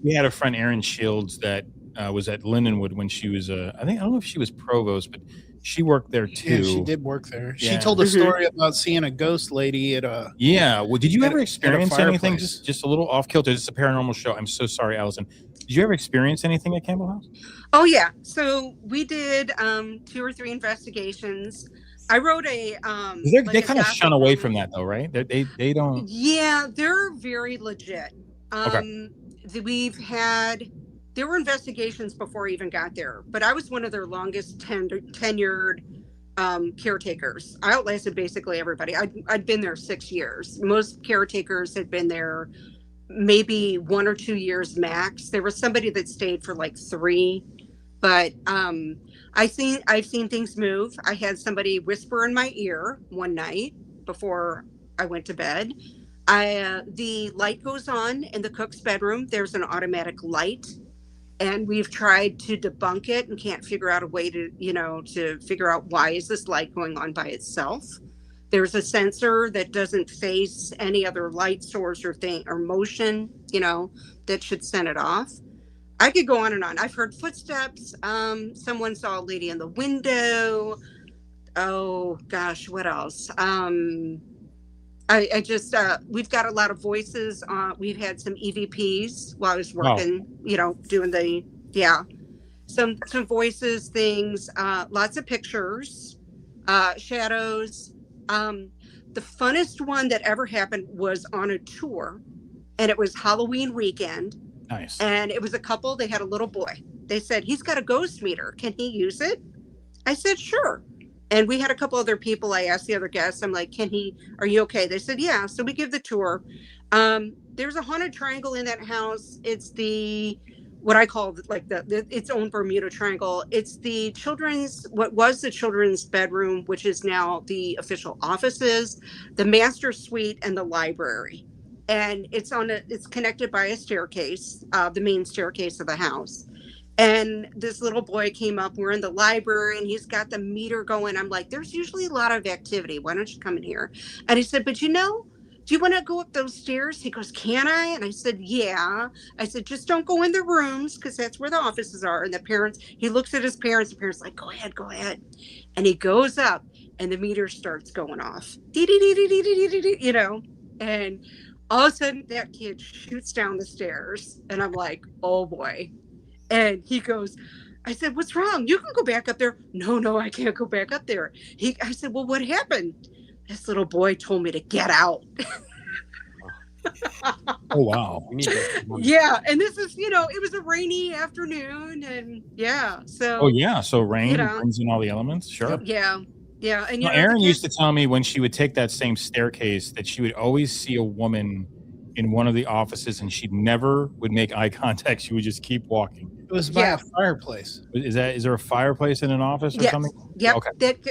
We had a friend, Erin Shields, that was at Lindenwood when she was I don't know if she was provost, but she worked there too. Yeah, she did work there. Yeah. She told a story about seeing a ghost lady at a. Yeah. Well, did you ever experience anything? fireplace. Just a little off kilter. This is a paranormal show. I'm so sorry, Allison. Did you ever experience anything at Campbell House? Oh yeah. So we did 2 or 3 investigations. I wrote a. They kind of shun away from that though, right? They don't. Yeah, they're very legit. Okay. There were investigations before I even got there, but I was one of their longest tenured caretakers. I outlasted basically everybody. I'd been there 6 years. Most caretakers had been there maybe 1 or 2 years max. There was somebody that stayed for like 3, but I've seen things move. I had somebody whisper in my ear one night before I went to bed. The light goes on in the cook's bedroom. There's an automatic light. And we've tried to debunk it and can't figure out a way to figure out why is this light going on by itself. There's a sensor that doesn't face any other light source or motion, that should send it off. I could go on and on. I've heard footsteps. Someone saw a lady in the window. Oh gosh, what else? We've got a lot of voices. We've had some EVPs while I was working, doing some voices, things, lots of pictures, shadows. The funnest one that ever happened was on a tour, and it was Halloween weekend. Nice. And it was a couple, they had a little boy. They said, he's got a ghost meter. Can he use it? I said, sure. And we had a couple other people. I asked the other guests, I'm like, are you okay? They said, yeah. So we give the tour. There's a haunted triangle in that house. It's what I call its own Bermuda Triangle. It's what was the children's bedroom, which is now the official offices, the master suite, and the library. And it's connected by a staircase, the main staircase of the house. And this little boy came up, we're in the library, and he's got the meter going. I'm like, there's usually a lot of activity. Why don't you come in here? And he said, but do you want to go up those stairs? He goes, can I? And I said, yeah. I said, just don't go in the rooms, because that's where the offices are. And he looks at his parents. The parents are like, go ahead. And he goes up, and the meter starts going off. And all of a sudden, that kid shoots down the stairs. And I'm like, oh boy. And he goes, I said, what's wrong? You can go back up there. No, I can't go back up there. I said, well, what happened? This little boy told me to get out. Oh, wow. We need to, Yeah. And this is, it was a rainy afternoon and so. Oh, yeah. So rain know. brings in all the elements. Sure. Yeah. Yeah. And Erin used to tell me when she would take that same staircase that she would always see a woman in one of the offices and she never would make eye contact. She would just keep walking. It was by a fireplace. Is there a fireplace in an office or something? Yep. Okay.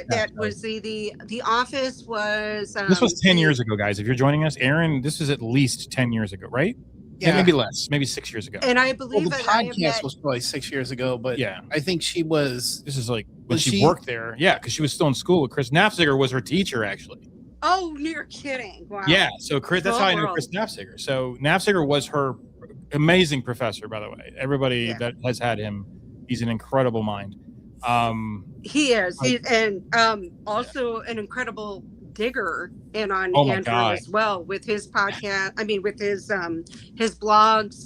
That was the office was. This was 10 years ago, guys. If you're joining us, Erin, this is at least 10 years ago, right? Yeah. Maybe less, maybe 6 years ago. And I believe the podcast was probably 6 years ago, but yeah, I think she was. This is like when she worked there. Yeah, because she was still in school with Chris Nafziger was her teacher, actually. Oh, you're kidding! Wow. Yeah, so Chris, that's how I knew Chris Nafziger. So Nafziger was her amazing professor, by the way. Everybody that has had him, he's an incredible mind. He is. Also an incredible digger in on Andrew as well with his podcast. I mean, with his blogs.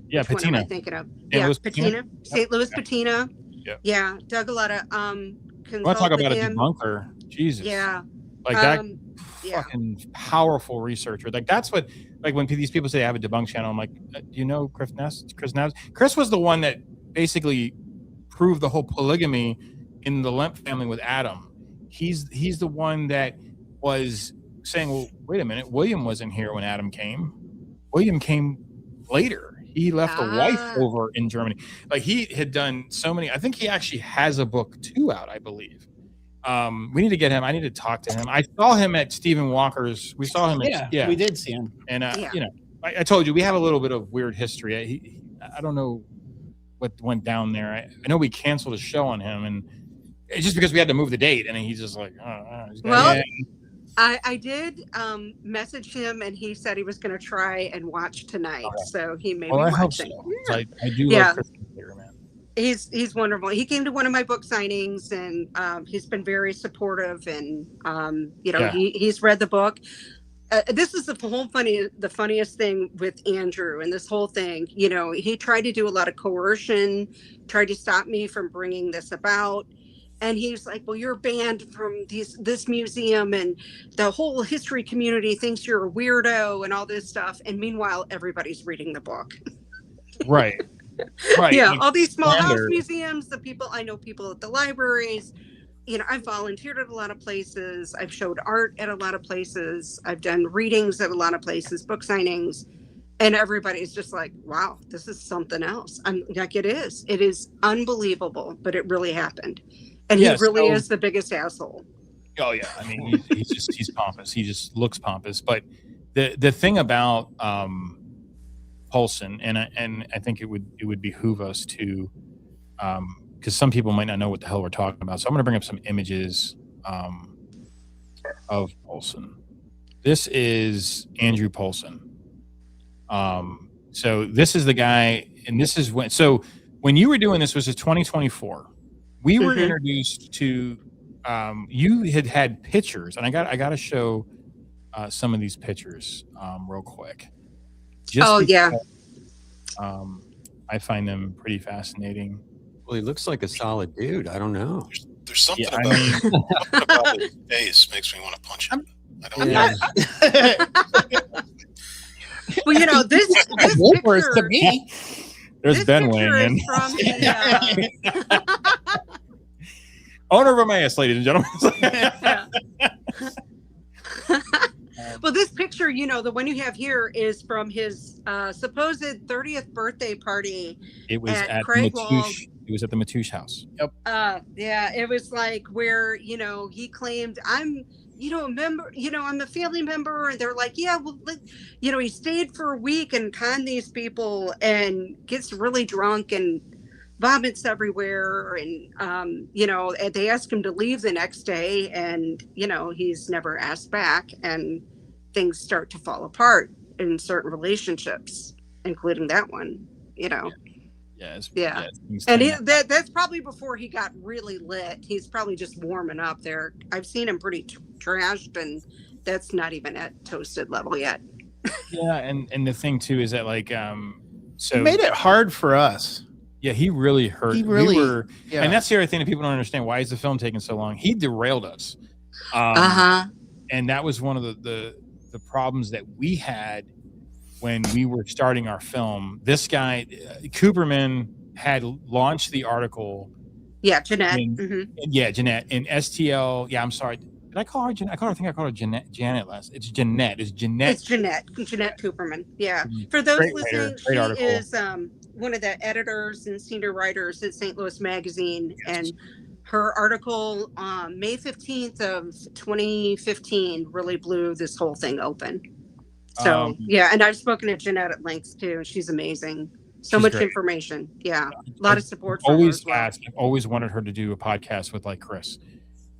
Yeah, Patina. Patina. Am I thinking of? Patina. St. Louis Patina. Yeah. Yeah. Dug a lot of I want to talk about a debunker. Jesus. Yeah. Like that fucking powerful researcher. Like that's what, like when these people say I have a debunk channel, I'm like, do you know Chris Ness? Chris was the one that basically proved the whole polygamy in the Lemp family with Adam. He's the one that was saying, well, wait a minute, William wasn't here when Adam came. William came later. He left a wife over in Germany. Like he had done so many. I think he actually has a book too out, I believe. We need to get him. I need to talk to him. I saw him at Stephen Walker's. We saw him. We did see him. And I told you we have a little bit of weird history. I don't know what went down there. I know we canceled a show on him, and it's just because we had to move the date. And he's just like, I did message him, and he said he was going to try and watch tonight. Okay. So he may be watching. I hope so. Yeah. I do love Chris Nafziger, man. He's wonderful. He came to one of my book signings, and he's been very supportive. And he's read the book. This is the funniest thing with Andrew and this whole thing. He tried to do a lot of coercion, tried to stop me from bringing this about. And he's like, well, you're banned from this museum, and the whole history community thinks you're a weirdo and all this stuff. And meanwhile, everybody's reading the book. Right. Right. Yeah. All these small house museums, I know people at the libraries. I've volunteered at a lot of places. I've showed art at a lot of places. I've done readings at a lot of places, book signings. And everybody's just like, wow, this is something else. I'm like, it is unbelievable, but it really happened. And he really is the biggest asshole. Oh yeah. I mean, he's pompous. He just looks pompous. But the thing about Paulsen, and I think it would behoove us to, because some people might not know what the hell we're talking about. So I'm going to bring up some images of Paulsen. This is Andrew Paulsen. So this is the guy, and this is when you were doing this was 2024. We were introduced to, you had pictures, and I got to show some of these pictures real quick. I find them pretty fascinating. Well, he looks like a solid dude. I don't know. There's something about his face makes me want to punch him. I don't know. Well, this picture to me. There's Ben weighing in. From the, owner of Emmaus, ladies and gentlemen. Well, this picture, the one you have here is from his supposed 30th birthday party. It was at Matouche. It was at the Matouche house. Yep. It was like where, he claimed I'm a member, I'm a family member. And they're like, yeah, well, he stayed for a week and conned these people and gets really drunk and vomits everywhere. And, they ask him to leave the next day, and, he's never asked back, and things start to fall apart in certain relationships, including that one, And that's probably before he got really lit. He's probably just warming up there. I've seen him pretty trashed, and that's not even at toasted level yet. Yeah, and the thing too is that so it made it hard for us. Yeah, he really hurt. He really, And that's the other thing that people don't understand. Why is the film taking so long? He derailed us. And that was one of the problems that we had when we were starting our film. This guy, Cooperman, had launched the article. Yeah, Jeanette. Yeah, Jeanette. And STL. Yeah, I'm sorry. Did I call her Jeanette? I think I called her Janet last. It's Jeanette. It's Jeanette. It's Jeanette Cooperman. Yeah. For those listening, she is one of the editors and senior writers at St. Louis Magazine. Yes. And her article May 15th of 2015 really blew this whole thing open. So, yeah. And I've spoken to Jeanette at length, too. She's amazing. So much great information. Yeah. A lot of support. I've always wanted her to do a podcast with like Chris.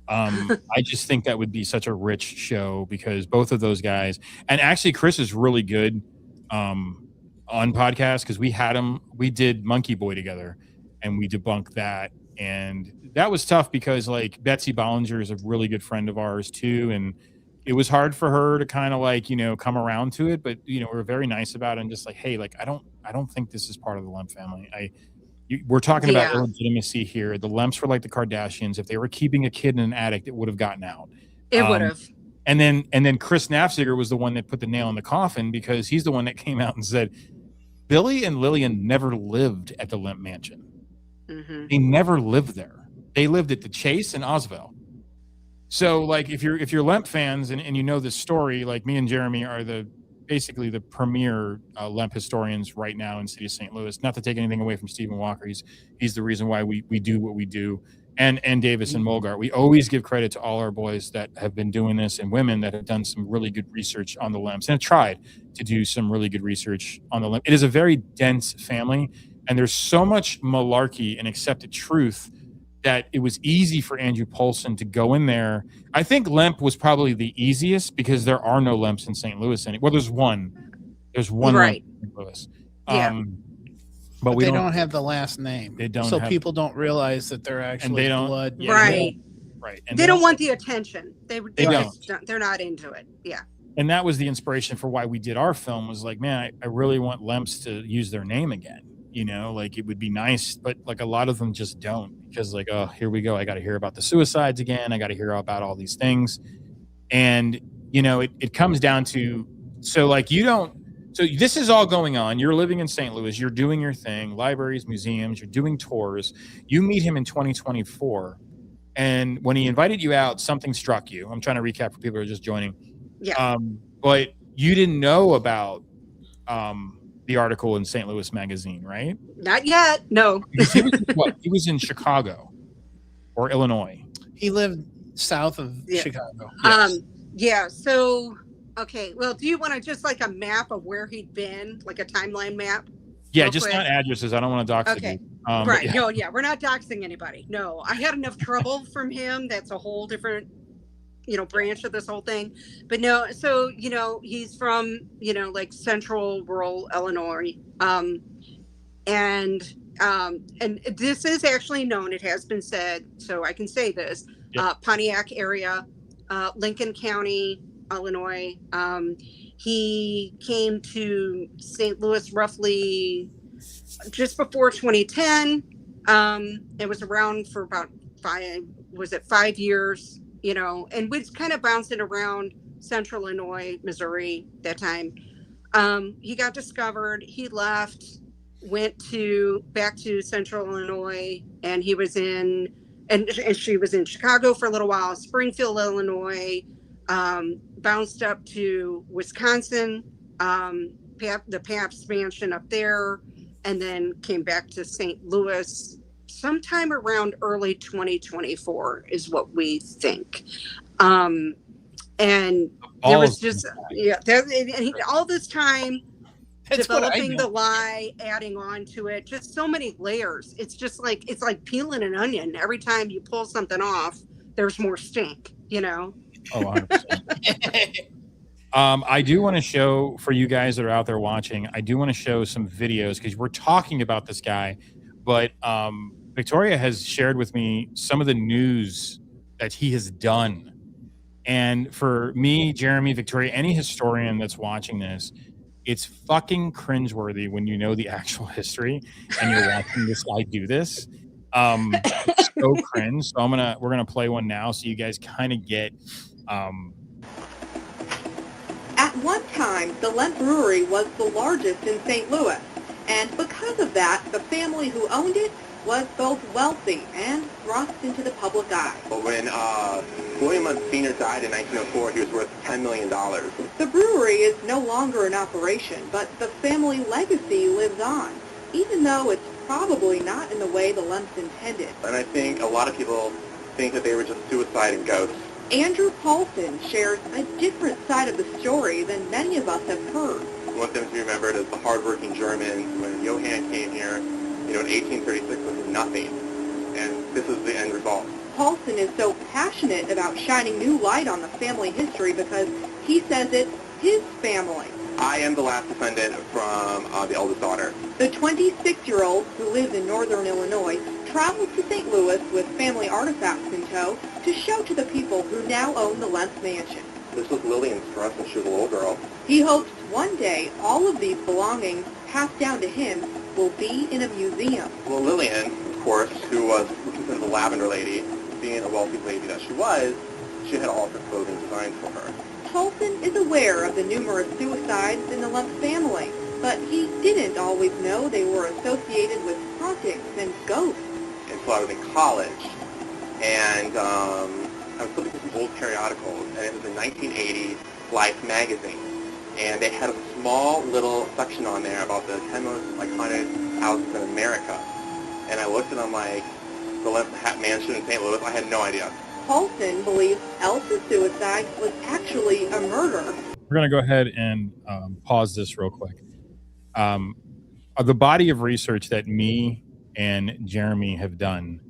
I just think that would be such a rich show because both of those guys, and actually Chris is really good on podcasts because we did Monkey Boy together and we debunked that. And that was tough because like Betsy Bollinger is a really good friend of ours too. And it was hard for her to kind of like, come around to it, but we're very nice about it and just like, hey, like, I don't think this is part of the Lemp family. We're talking about illegitimacy here. The Lemps were like the Kardashians. If they were keeping a kid in an attic, it would have gotten out. It would have. And then Chris Nafziger was the one that put the nail in the coffin because he's the one that came out and said, Billy and Lillian never lived at the Lemp Mansion. Mm-hmm. They never lived there. They lived at the Chase in Oswell. So like if you're Lemp fans and you know this story, like me and Jeremy are basically the premier Lemp historians right now in the city of St. Louis. Not to take anything away from Stephen Walker. He's the reason why we do what we do. And Davis and Mulgart. We always give credit to all our boys that have been doing this and women that have done some really good research on the Lemps and have tried to do some really good research on the Lemp. It is a very dense family and there's so much malarkey and accepted truth that it was easy for Andrew Paulsen to go in there. I think Lemp was probably the easiest because there are no Lemps in St. Louis anymore. Well, there's one. There's one right. Lemp in St. Louis. Yeah. But they don't have the last name. They don't. So people don't realize that they're actually blood. Yeah, right. Right. And they don't want the attention. They don't. They're not into it. Yeah. And that was the inspiration for why we did our film was like, man, I really want Lemps to use their name again. Like it would be nice, but like a lot of them just don't because like, oh, here we go. I got to hear about the suicides again. I got to hear about all these things. And, it comes down to, so this is all going on. You're living in St. Louis. You're doing your thing, libraries, museums, you're doing tours. You meet him in 2024. And when he invited you out, something struck you. I'm trying to recap for people who are just joining. Yeah. But you didn't know about, the article in St. Louis Magazine, right? Not yet. No. He was in Chicago or Illinois. He lived south of Chicago. Yes. Yeah. So, okay. Well, do you want to just like a map of where he'd been, like a timeline map? Yeah, just quick. Not addresses. I don't want to dox okay. you. Right. Yeah. No, yeah. We're not doxing anybody. No, I had enough trouble from him. That's a whole different branch of this whole thing. But no, so, he's from, like central rural Illinois. And this is actually known, it has been said, so I can say this, Pontiac area, Lincoln County, Illinois. He came to St. Louis roughly just before 2010. It was around for about 5 years. And we kind of bouncing around central Illinois, Missouri that time. He got discovered. He left, went back to central Illinois, and he was and she was in Chicago for a little while, Springfield, Illinois, bounced up to Wisconsin, the Pabst Mansion up there, and then came back to St. Louis sometime around early 2024 is what we think. And there was just, all this time developing the lie, adding on to it, just so many layers. It's just like, it's like peeling an onion. Every time you pull something off, there's more stink, Oh, 100%. I do want to show for you guys that are out there watching, I do want to show some videos because we're talking about this guy, but, Victoria has shared with me some of the news that he has done. And for me, Jeremy, Victoria, any historian that's watching this, It's fucking cringeworthy when you know the actual history and you're watching this guy do this. It's so cringe. So we're gonna play one now so you guys kind of get. At one time, the Lemp Brewery was the largest in St. Louis, and because of that, the family who owned it was both wealthy and thrust into the public eye. When William Lemp Sr. died in 1904, he was worth $10 million. The brewery is no longer in operation, but the family legacy lives on, even though it's probably not in the way the Lemps intended. And I think a lot of people think that they were just suicide and ghosts. Andrew Paulsen shares a different side of the story than many of us have heard. We want them to be remembered as the hardworking Germans. When Johann came here, in 1836 was nothing, and this is the end result. Paulsen is so passionate about shining new light on the family history because he says it's his family. I am the last descendant from the eldest daughter. The 26-year-old, who lives in northern Illinois, travels to St. Louis with family artifacts in tow to show to the people who now own the Lemp Mansion. This was Lillian's dress when she was a little girl. He hopes one day all of these belongings passed down to him will be in a museum. Well, Lillian, of course, who was considered the lavender lady, being a wealthy lady that she was, she had all of her clothing designed for her. Paulsen is aware of the numerous suicides in the Lemp family, but he didn't always know they were associated with hauntings and ghosts. And so I was in college, and I was flipping through some old periodicals, and it was a 1980 Life magazine. And they had a small little section on there about the 10 most haunted houses in America. And I looked and I'm like, the Lemp Mansion in St. Louis, I had no idea. Paulsen believes Elsa's suicide was actually a murder. We're going to go ahead and pause this real quick. The body of research that me and Jeremy have done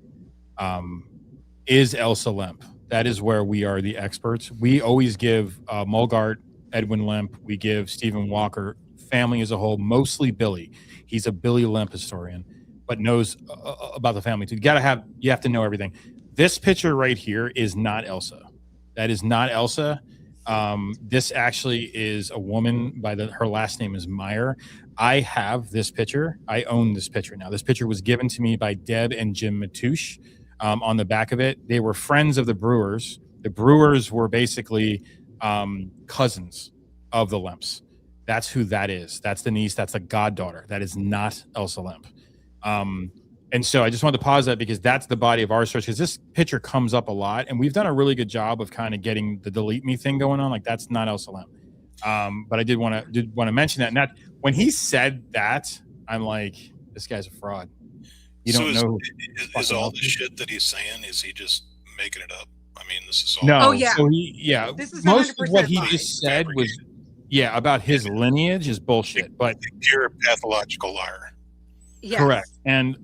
is Elsa Lemp. That is where we are the experts. We always give Mulgart, Edwin Lemp, we give Stephen Walker, family as a whole, mostly Billy. He's a Billy Lemp historian, but knows about the family too. You have to know everything. This picture right here is not Elsa. That is not Elsa. This actually is a woman her last name is Meyer. I have this picture. I own this picture now. This picture was given to me by Deb and Jim Matouche. On the back of it, they were friends of the Brewers. The Brewers were basically cousins of the Lemps. That's who that is. That's the niece. That's the goddaughter. That is not Elsa Lemp. And so I just wanted to pause that because that's the body of our search, because this picture comes up a lot, and we've done a really good job of kind of getting the delete me thing going on. Like, that's not Elsa Lemp. But I did want to mention that. And that when he said that, I'm like, this guy's a fraud. You don't know. Is all the shit that he's saying, is he just making it up? I mean, this is all. No. Oh, yeah. So This is most of what he 100% just said was, about his lineage is bullshit. But you're a pathological liar. Yes. correct. And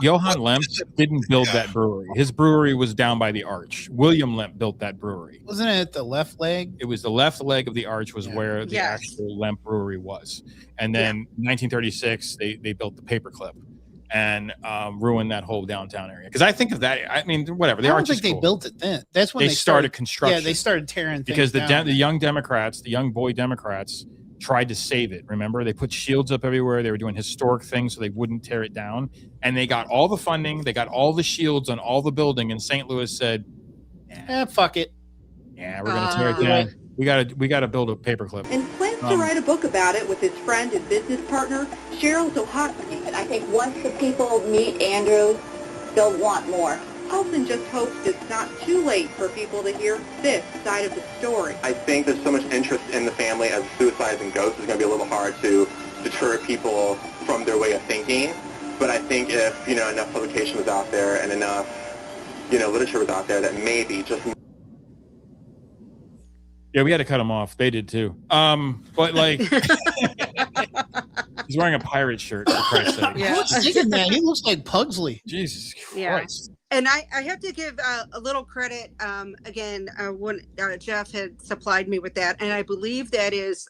Johann Lemp didn't build that brewery. His brewery was down by the Arch. William Lemp built that brewery. Wasn't it the left leg? It was the left leg of the Arch was where the Yes. actual Lemp brewery was. And then 1936, they built the Paperclip and ruined that whole downtown area. Because I think of that, I mean, whatever. The I don't Arch think is they cool. built it then. That's when They started construction. Yeah, they started tearing because things down. the young Democrats, the young boy Democrats, tried to save it. Remember, they put shields up everywhere. They were doing historic things so they wouldn't tear it down. And they got all the funding. They got all the shields on all the building. And St. Louis said, fuck it. "Yeah, we're gonna tear it down. We gotta build a paperclip." And plans to write a book about it with his friend and business partner, Cheryl Zohotsky. And I think once the people meet Andrew, they'll want more. Paulsen just hopes it's not too late for people to hear this side of the story. I think there's so much interest in the family as suicides and ghosts. It's going to be a little hard to deter people from their way of thinking. But I think if, enough publication was out there and enough, literature was out there, that maybe just... Yeah, we had to cut him off. They did too. But like, he's wearing a pirate shirt, for Christ's sake. Yeah. What's thinking that? He looks like Pugsley. Jesus Yeah. Christ. And I have to give a little credit again when Jeff had supplied me with that, and I believe that is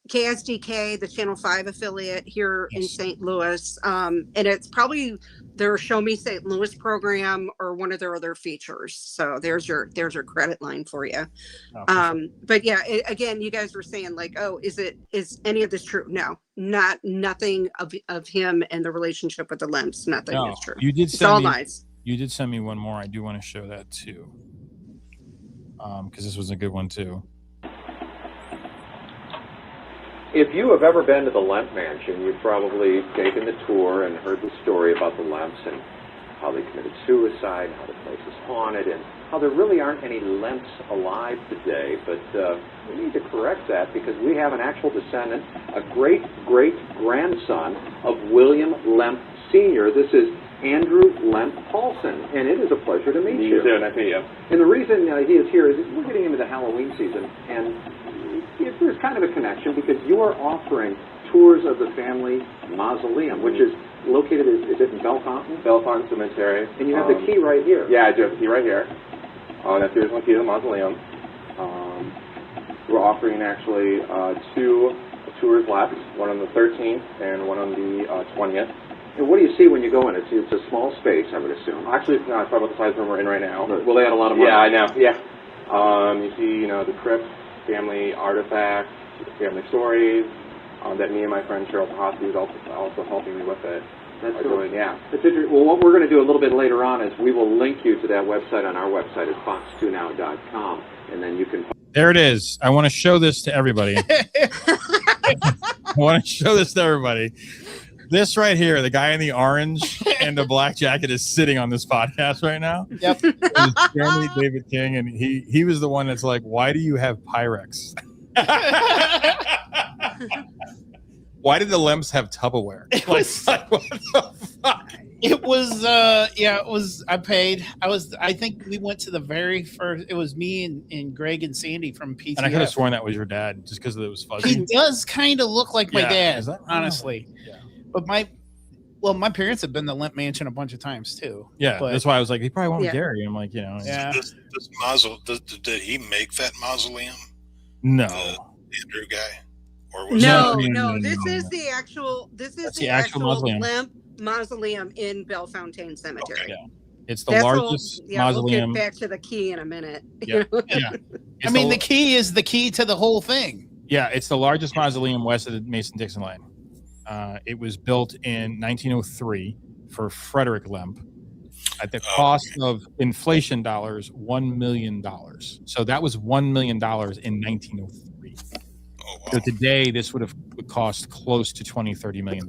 KSDK, the Channel 5 affiliate here in St. Louis. And it's probably their Show Me St. Louis program or one of their other features. So there's your credit line for you. But yeah, again, you guys were saying like, oh, is any of this true? No, nothing of him and the relationship with the Lemps. Nothing is true. You did it's all lies. You did send me one more. I do want to show that too. Because this was a good one too. If you have ever been to the Lemp Mansion, you've probably taken the tour and heard the story about the Lemps and how they committed suicide, how the place is haunted, and how there really aren't any Lemps alive today. But we need to correct that because we have an actual descendant, a great-great-grandson of William Lemp Sr. This is Andrew Paulsen, and it is a pleasure to meet you. Nice to meet you. And the reason he is here is we're getting into the Halloween season, and there's kind of a connection because you are offering tours of the family mausoleum, which is located, is it in Bellefontaine? Bellefontaine Cemetery. And you have the key right here. Yeah, I do have the key right here. That's the original key to the mausoleum. We're offering actually 2 tours left, one on the 13th and one on the 20th. And what do you see when you go in? It's a small space, I would assume. Actually, it's not. It's probably about the size room we're in right now. Well, they had a lot of money. Yeah, I know. Yeah. You see, the crypt, family artifacts, family stories that me and my friend Cheryl Tahasi is also helping me with it. That's cool. Yeah. Well, what we're going to do a little bit later on is we will link you to that website on our website at fox2now.com, and then you can. There it is. I want to show this to everybody. I want to show this to everybody. This right here, the guy in the orange and the black jacket is sitting on this podcast right now. Yep. It's Jeremy David King, and he was the one that's like, why do you have Pyrex? Why did the Lemps have Tupperware? What the fuck? It was I think we went to the very first, it was me and Greg and Sandy from PTF. And I could have sworn that was your dad just because it was fuzzy. He does kind of look like my dad, honestly. Yeah. But my parents have been to Lemp Mansion a bunch of times too. Yeah, but that's why I was like, he probably went with Gary. I'm like, Yeah. Did he make that mausoleum? No. Andrew guy? Or was No. This is the actual mausoleum. Lemp mausoleum in Bellefontaine Cemetery. Okay. Yeah. It's the largest mausoleum. We'll get back to the key in a minute. Yeah. I mean, the key is the key to the whole thing. Yeah, it's the largest mausoleum west of the Mason-Dixon line. It was built in 1903 for Frederick Lemp at the cost of inflation dollars, $1 million. So that was $1 million in 1903. Oh, wow. So today, this would cost close to $20-30 million.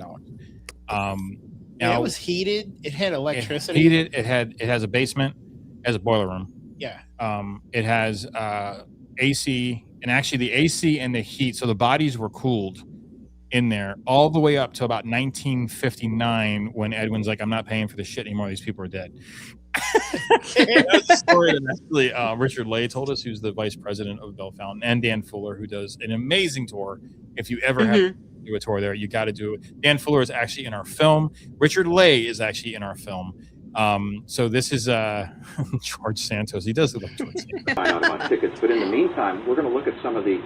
It was heated. It had electricity. Heated. It has a basement, it has a boiler room. Yeah. It has AC, and actually the AC and the heat. So the bodies were cooled in there all the way up to about 1959 when Edwin's like, I'm not paying for this shit anymore. These people are dead. That's a story that actually Richard Lay told us, who's the vice president of Bellefontaine, and Dan Fuller, who does an amazing tour. If you ever have to do a tour there, you got to do it. Dan Fuller is actually in our film. Richard Lay is actually in our film. So this is George Santos. He does look like George Santos. Find out about tickets, but in the meantime, we're going to look at some of the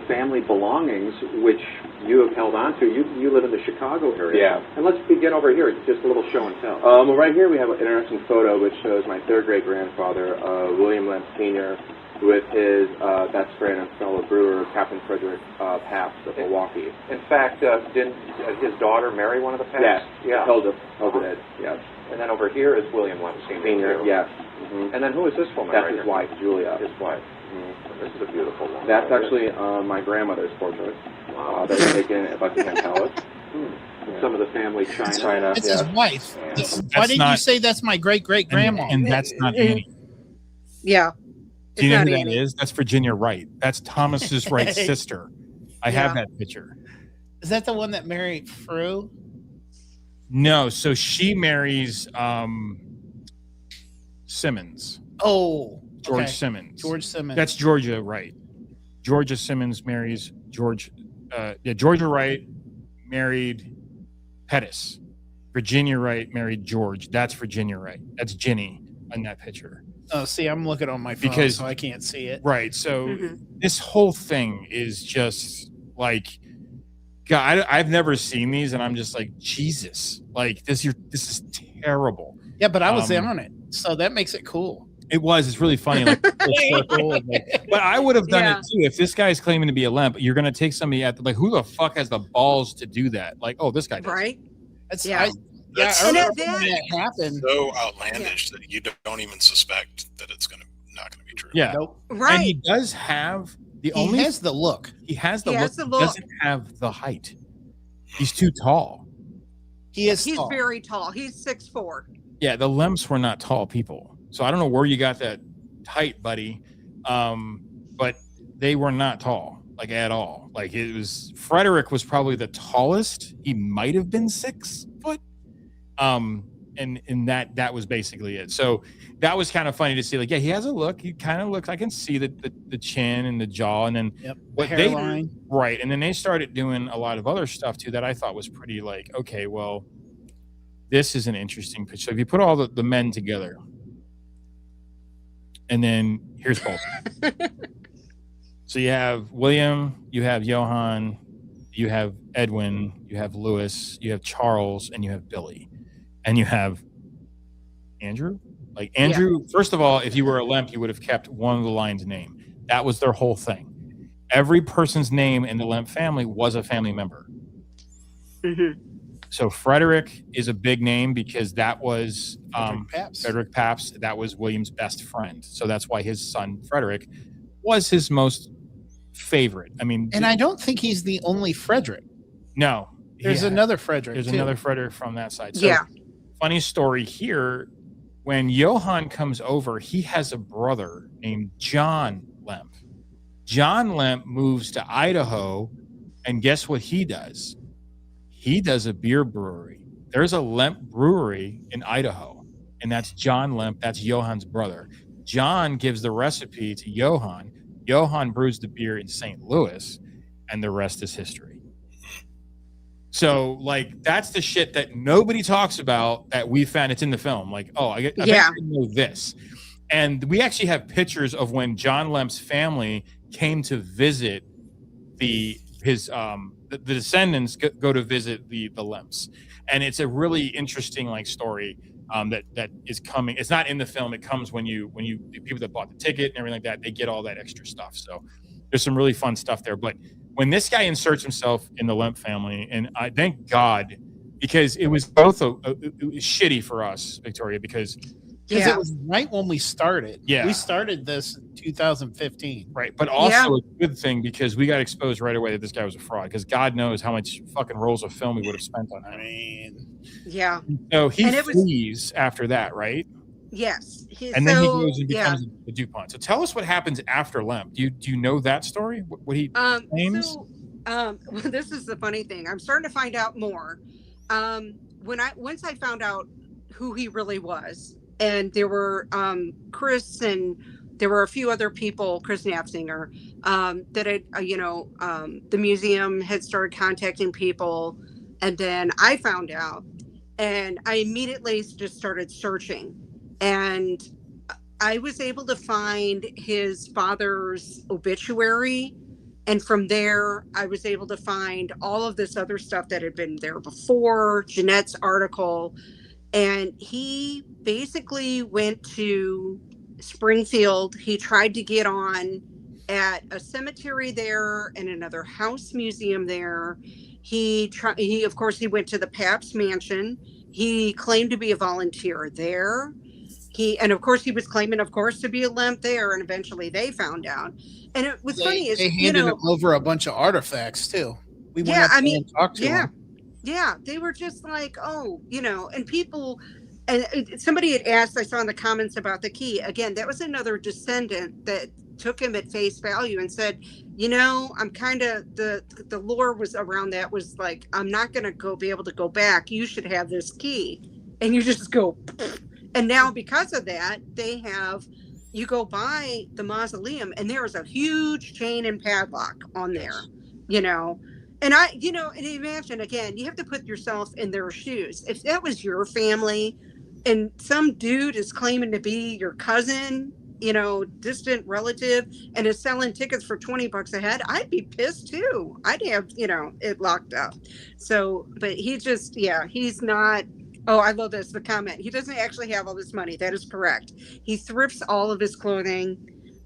family belongings which you have held on to. You live in the Chicago area. Yeah. And let's begin over here. It's just a little show and tell. Well, right here we have an interesting photo which shows my third great grandfather, William Lemp Sr., with his best friend and fellow brewer, Captain Frederick Pabst of Milwaukee. In fact, didn't his daughter marry one of the Pabsts? Yes. Yeah. Hilda did. Yes. And then over here is William Lemp Sr. Yes. And then who is this woman? That's right his here? wife, Julia. His wife. This is a beautiful one. That's actually my grandmother's portrait. That was taken at Buckingham Palace. Some of the family china. It's his wife. Why didn't you say that's my great-great-grandma? And that's not Annie. Yeah. Do you know who that is? That's Virginia Wright. That's Thomas's Wright's sister. I have that picture. Is that the one that married Fru? No, so she marries Simmons. Oh, George Simmons. George Simmons. That's Georgia Wright. Georgia Simmons marries George. Georgia Wright married Pettis. Virginia Wright married George. That's Virginia Wright. That's Ginny in that picture. Oh, see, I'm looking on my phone, so I can't see it. Right. So this whole thing is just like God, I've never seen these, and I'm just like, Jesus, like this is terrible. Yeah, but I was in on it, so that makes it cool. It was. It's really funny. Like, but I would have done it too. If this guy's claiming to be a limp, you're going to take somebody at like, who the fuck has the balls to do that? Like, oh, this guy does. Right? That's Yeah. I remember when that happened. So outlandish that you don't even suspect that it's not going to be true. Yeah. Nope. Right. And he does have He has the look. He has the He look. has the He look. doesn't have the height. He's too tall. He's He's very tall. He's 6'4". Yeah, the limps were not tall people. So I don't know where you got that height, buddy. But they were not tall, like at all. Like it was Frederick was probably the tallest. He might have been 6 foot. And that was basically it. So that was kind of funny to see. Like, yeah, he has a look. He kind of looks. I can see the chin and the jaw, and then the hairline. Right. And then they started doing a lot of other stuff too that I thought was pretty like, okay, well, this is an interesting picture. So if you put all the men together, and then here's Paul. So you have William, you have Johann, you have Edwin, you have Louis, you have Charles, and you have Billy, and you have Andrew. Like Andrew, first of all, if you were a limp, you would have kept one of the lines' name. That was their whole thing. Every person's name in the limp family was a family member. Mm-hmm. So Frederick is a big name because that was Frederick Pabst. That was William's best friend. So that's why his son Frederick was his most favorite. I mean, And I don't think he's the only Frederick. no, There's another Frederick. There's too. another Frederick from that side. So, Yeah. funny story here. When Johann comes over, he has a brother named John Lemp. John Lemp moves to Idaho, and guess what he does? He does a beer brewery. There's a Lemp brewery in Idaho, and that's John Lemp. That's Johann's brother. John gives the recipe to Johann. Johann brews the beer in St. Louis, and the rest is history. So, like, that's the shit that nobody talks about that we found. It's in the film. Like, oh, I bet you know this. And we actually have pictures of when John Lemp's family came to visit the descendants go to visit the Lemps. And it's a really interesting like story that is coming. It's not in the film. It comes when you the people that bought the ticket and everything like that, they get all that extra stuff. So there's some really fun stuff there. But when this guy inserts himself in the Lemp family, and I thank God, because it was both it was shitty for us, Victoria, because it was right when we started. Yeah. We started this in 2015. Right. But also a good thing because we got exposed right away that this guy was a fraud, because God knows how much fucking rolls of film we would have spent on him. I mean, yeah. So he flees after that, right? Yes. And then he goes and becomes a DuPont. So tell us what happens after Lemp. Do you know that story? What he claims? So, well, this is the funny thing. I'm starting to find out more. Once I found out who he really was, and there were Chris and there were a few other people, Chris Knapsinger, that the museum had started contacting people, and then I found out, and I immediately just started searching. And I was able to find his father's obituary. And from there, I was able to find all of this other stuff that had been there before, Jeanette's article. And he basically went to Springfield. He tried to get on at a cemetery there and another house museum there. He of course, he went to the Pabst Mansion. He claimed to be a volunteer there. And of course he was claiming, of course, to be a Lemp there, and eventually they found out. And it was funny is they handed him over a bunch of artifacts too. We went up there and talked to him. Yeah, they were just like, oh, and people, and somebody had asked, I saw in the comments about the key. Again, that was another descendant that took him at face value and said, I'm kind of, the lore was around that was like, I'm not going to be able to go back. You should have this key. And you just go, and now because of that, you go by the mausoleum and there is a huge chain and padlock on there, And and imagine, again, you have to put yourself in their shoes. If that was your family and some dude is claiming to be your cousin, distant relative and is selling tickets for $20 a head, I'd be pissed too. I'd have, it locked up. So, but he just, he's not. Oh, I love this. The comment. He doesn't actually have all this money. That is correct. He thrifts all of his clothing.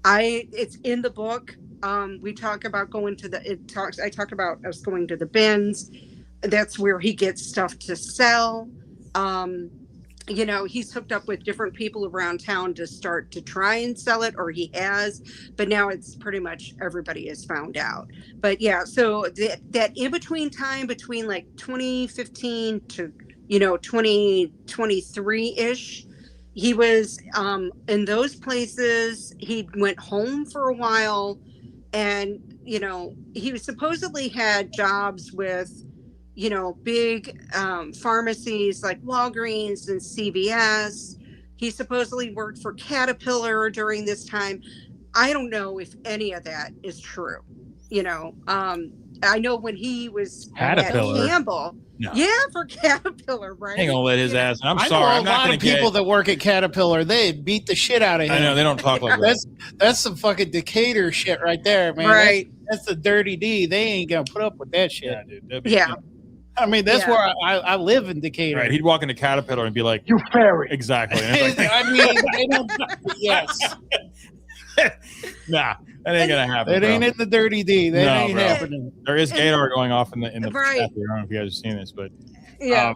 It's in the book. We talk about I talk about us going to the bins. That's where he gets stuff to sell. He's hooked up with different people around town to start to try and sell it, or he has, but now it's pretty much everybody has found out. But yeah, so that in between time between like 2015 to 2023-ish, he was in those places. He went home for a while, and he supposedly had jobs with big pharmacies like Walgreens and CVS. He supposedly worked for Caterpillar during this time. I don't know if any of that is true. I know when he was Caterpillar. at Campbell. No. Yeah, for Caterpillar, right? Ain't gonna let his ass. I'm I sorry. know I'm a not lot gonna of people that work at Caterpillar. They beat the shit out of him. I know they don't talk like that. That's some fucking Decatur shit right there, man. Right. That's the dirty D. They ain't gonna put up with that shit. Yeah, dude. Yeah. I mean, that's where I live in Decatur. Right. He'd walk into Caterpillar and be like, "You fairy." Exactly. And it's like, I mean, they don't. Yes. Nah, that ain't gonna happen. That ain't bro. in the dirty D. That ain't bro. happening. There is Gator going off in the Right. chat here. I don't know if you guys have seen this, but Yeah.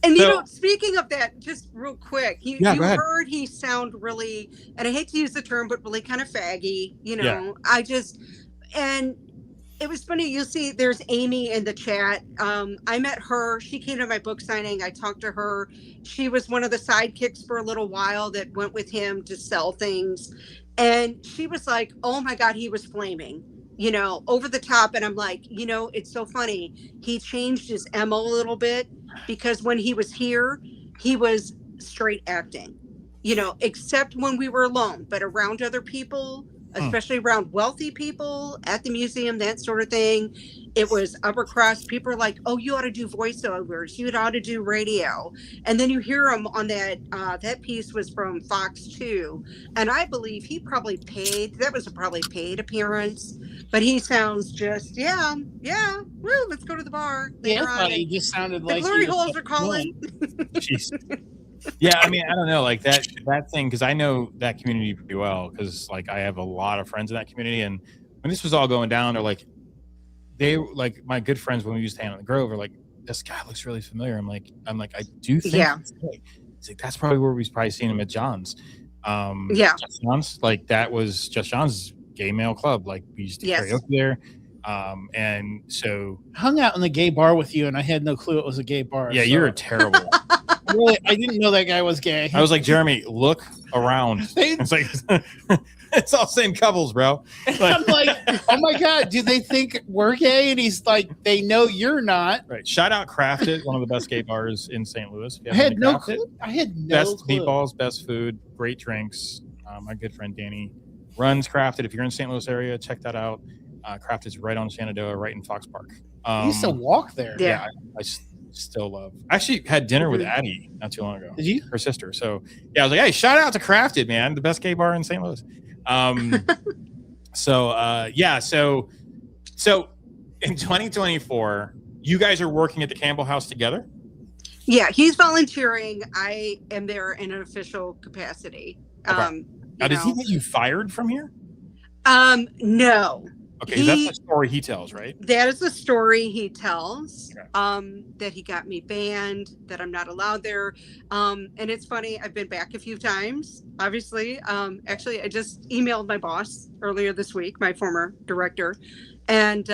And speaking of that, just real quick, you go ahead. heard he sound really, and I hate to use the term, but really kind of faggy. Yeah. And it was funny. You'll see there's Amy in the chat. I met her. She came to my book signing. I talked to her. She was one of the sidekicks for a little while that went with him to sell things. And she was like, oh my God, he was flaming, over the top. And I'm like, it's so funny. He changed his MO a little bit because when he was here, he was straight acting, except when we were alone, but around other people, especially around wealthy people at the museum, that sort of thing. It was upper crust. People are like, oh, you ought to do voiceovers. You ought to do radio. And then you hear him on that piece was from Fox 2. And I believe he probably that was a probably paid appearance, but he sounds just, woo, let's go to the bar. Yeah, I thought he just sounded like the glory holes are calling. Jeez. Yeah, I mean, I don't know, like that thing, because I know that community pretty well, because like I have a lot of friends in that community, and when this was all going down, they my good friends when we used to hang out in the Grove are like, this guy looks really familiar. I'm like, I do think it's like that's probably where we've probably seen him at John's. Just John's, like that was Just John's gay male club. Like we used to karaoke there. And so hung out in the gay bar with you, and I had no clue it was a gay bar. Yeah, you're terrible. Really, I didn't know that guy was gay. I was like, Jeremy, look around. It's like it's all same couples, bro. I'm like, oh my God, do they think we're gay? And he's like, they know you're not. Right. Shout out Crafted, one of the best gay bars in St. Louis. I had no clue. Best meatballs, best food, great drinks. My good friend Danny runs Crafted. If you're in St. Louis area, check that out. Crafted's right on Shenandoah, right in Fox Park. I used to walk there. Yeah, I still love. I actually had dinner with Addie not too long ago. Did you? Her sister. So yeah, I was like, hey, shout out to Crafted, man, the best gay bar in St. Louis. So in 2024, you guys are working at the Campbell House together? Yeah, he's volunteering. I am there in an official capacity. Okay. Now, does he get you fired from here? No. Okay, that's the story he tells, right? That is the story he tells. Okay. That he got me banned, that I'm not allowed there. And it's funny, I've been back a few times, obviously. Actually, I just emailed my boss earlier this week, my former director. And,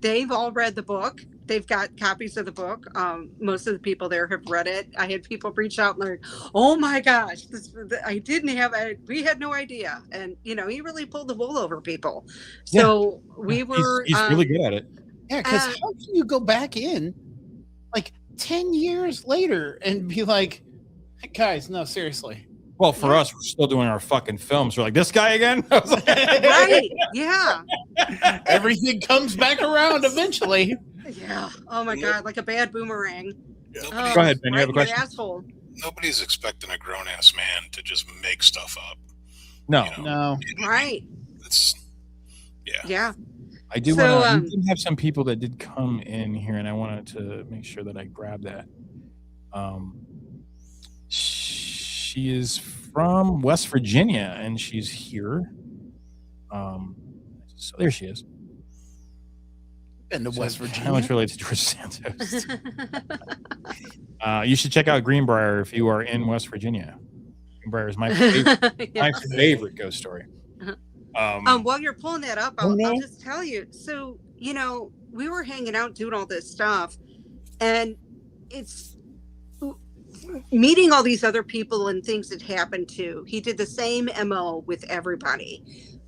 they've all read the book. They've got copies of the book. Most of the people there have read it. I had people reach out and they're like, oh my gosh, we had no idea. And, he really pulled the wool over people. So we were. He's really good at it. Yeah, because how can you go back in like 10 years later and be like, guys, no, seriously. Well, for us, we're still doing our fucking films. We're like, this guy again? Right. Yeah. Everything comes back around eventually. Yeah. Oh my God, like a bad boomerang. Go ahead, Ben. You have a question? Asshole. nobody's expecting a grown ass man to just make stuff up. No, No. Right. It's Yeah. I do So, want to have some people that did come in here, and I wanted to make sure that I grab that. She is from West Virginia, and she's here. So there she is. Been to West Virginia. How much relates to George Santos? You should check out Greenbrier if you are in West Virginia. Greenbrier is my favorite, my favorite ghost story. While you're pulling that up, I'll just tell you. So, you know, we were hanging out doing all this stuff, and it's meeting all these other people and things that happened to. He did the same MO with everybody,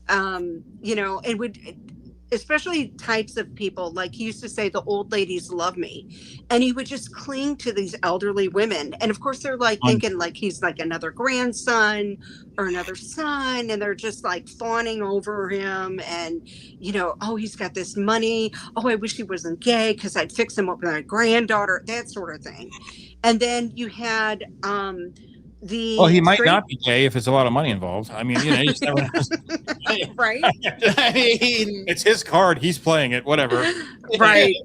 you know, and would, especially types of people, like he used to say, the old ladies love me, and he would just cling to these elderly women, and of course they're like thinking like he's like another grandson or another son, and they're just like fawning over him, and you know, oh, he's got this money, oh, I wish he wasn't gay because I'd fix him up with my granddaughter, that sort of thing. And then you had well, he might not be gay if it's a lot of money involved. I mean, you know, you just never right? I mean, it's his card. He's playing it. Whatever. Right.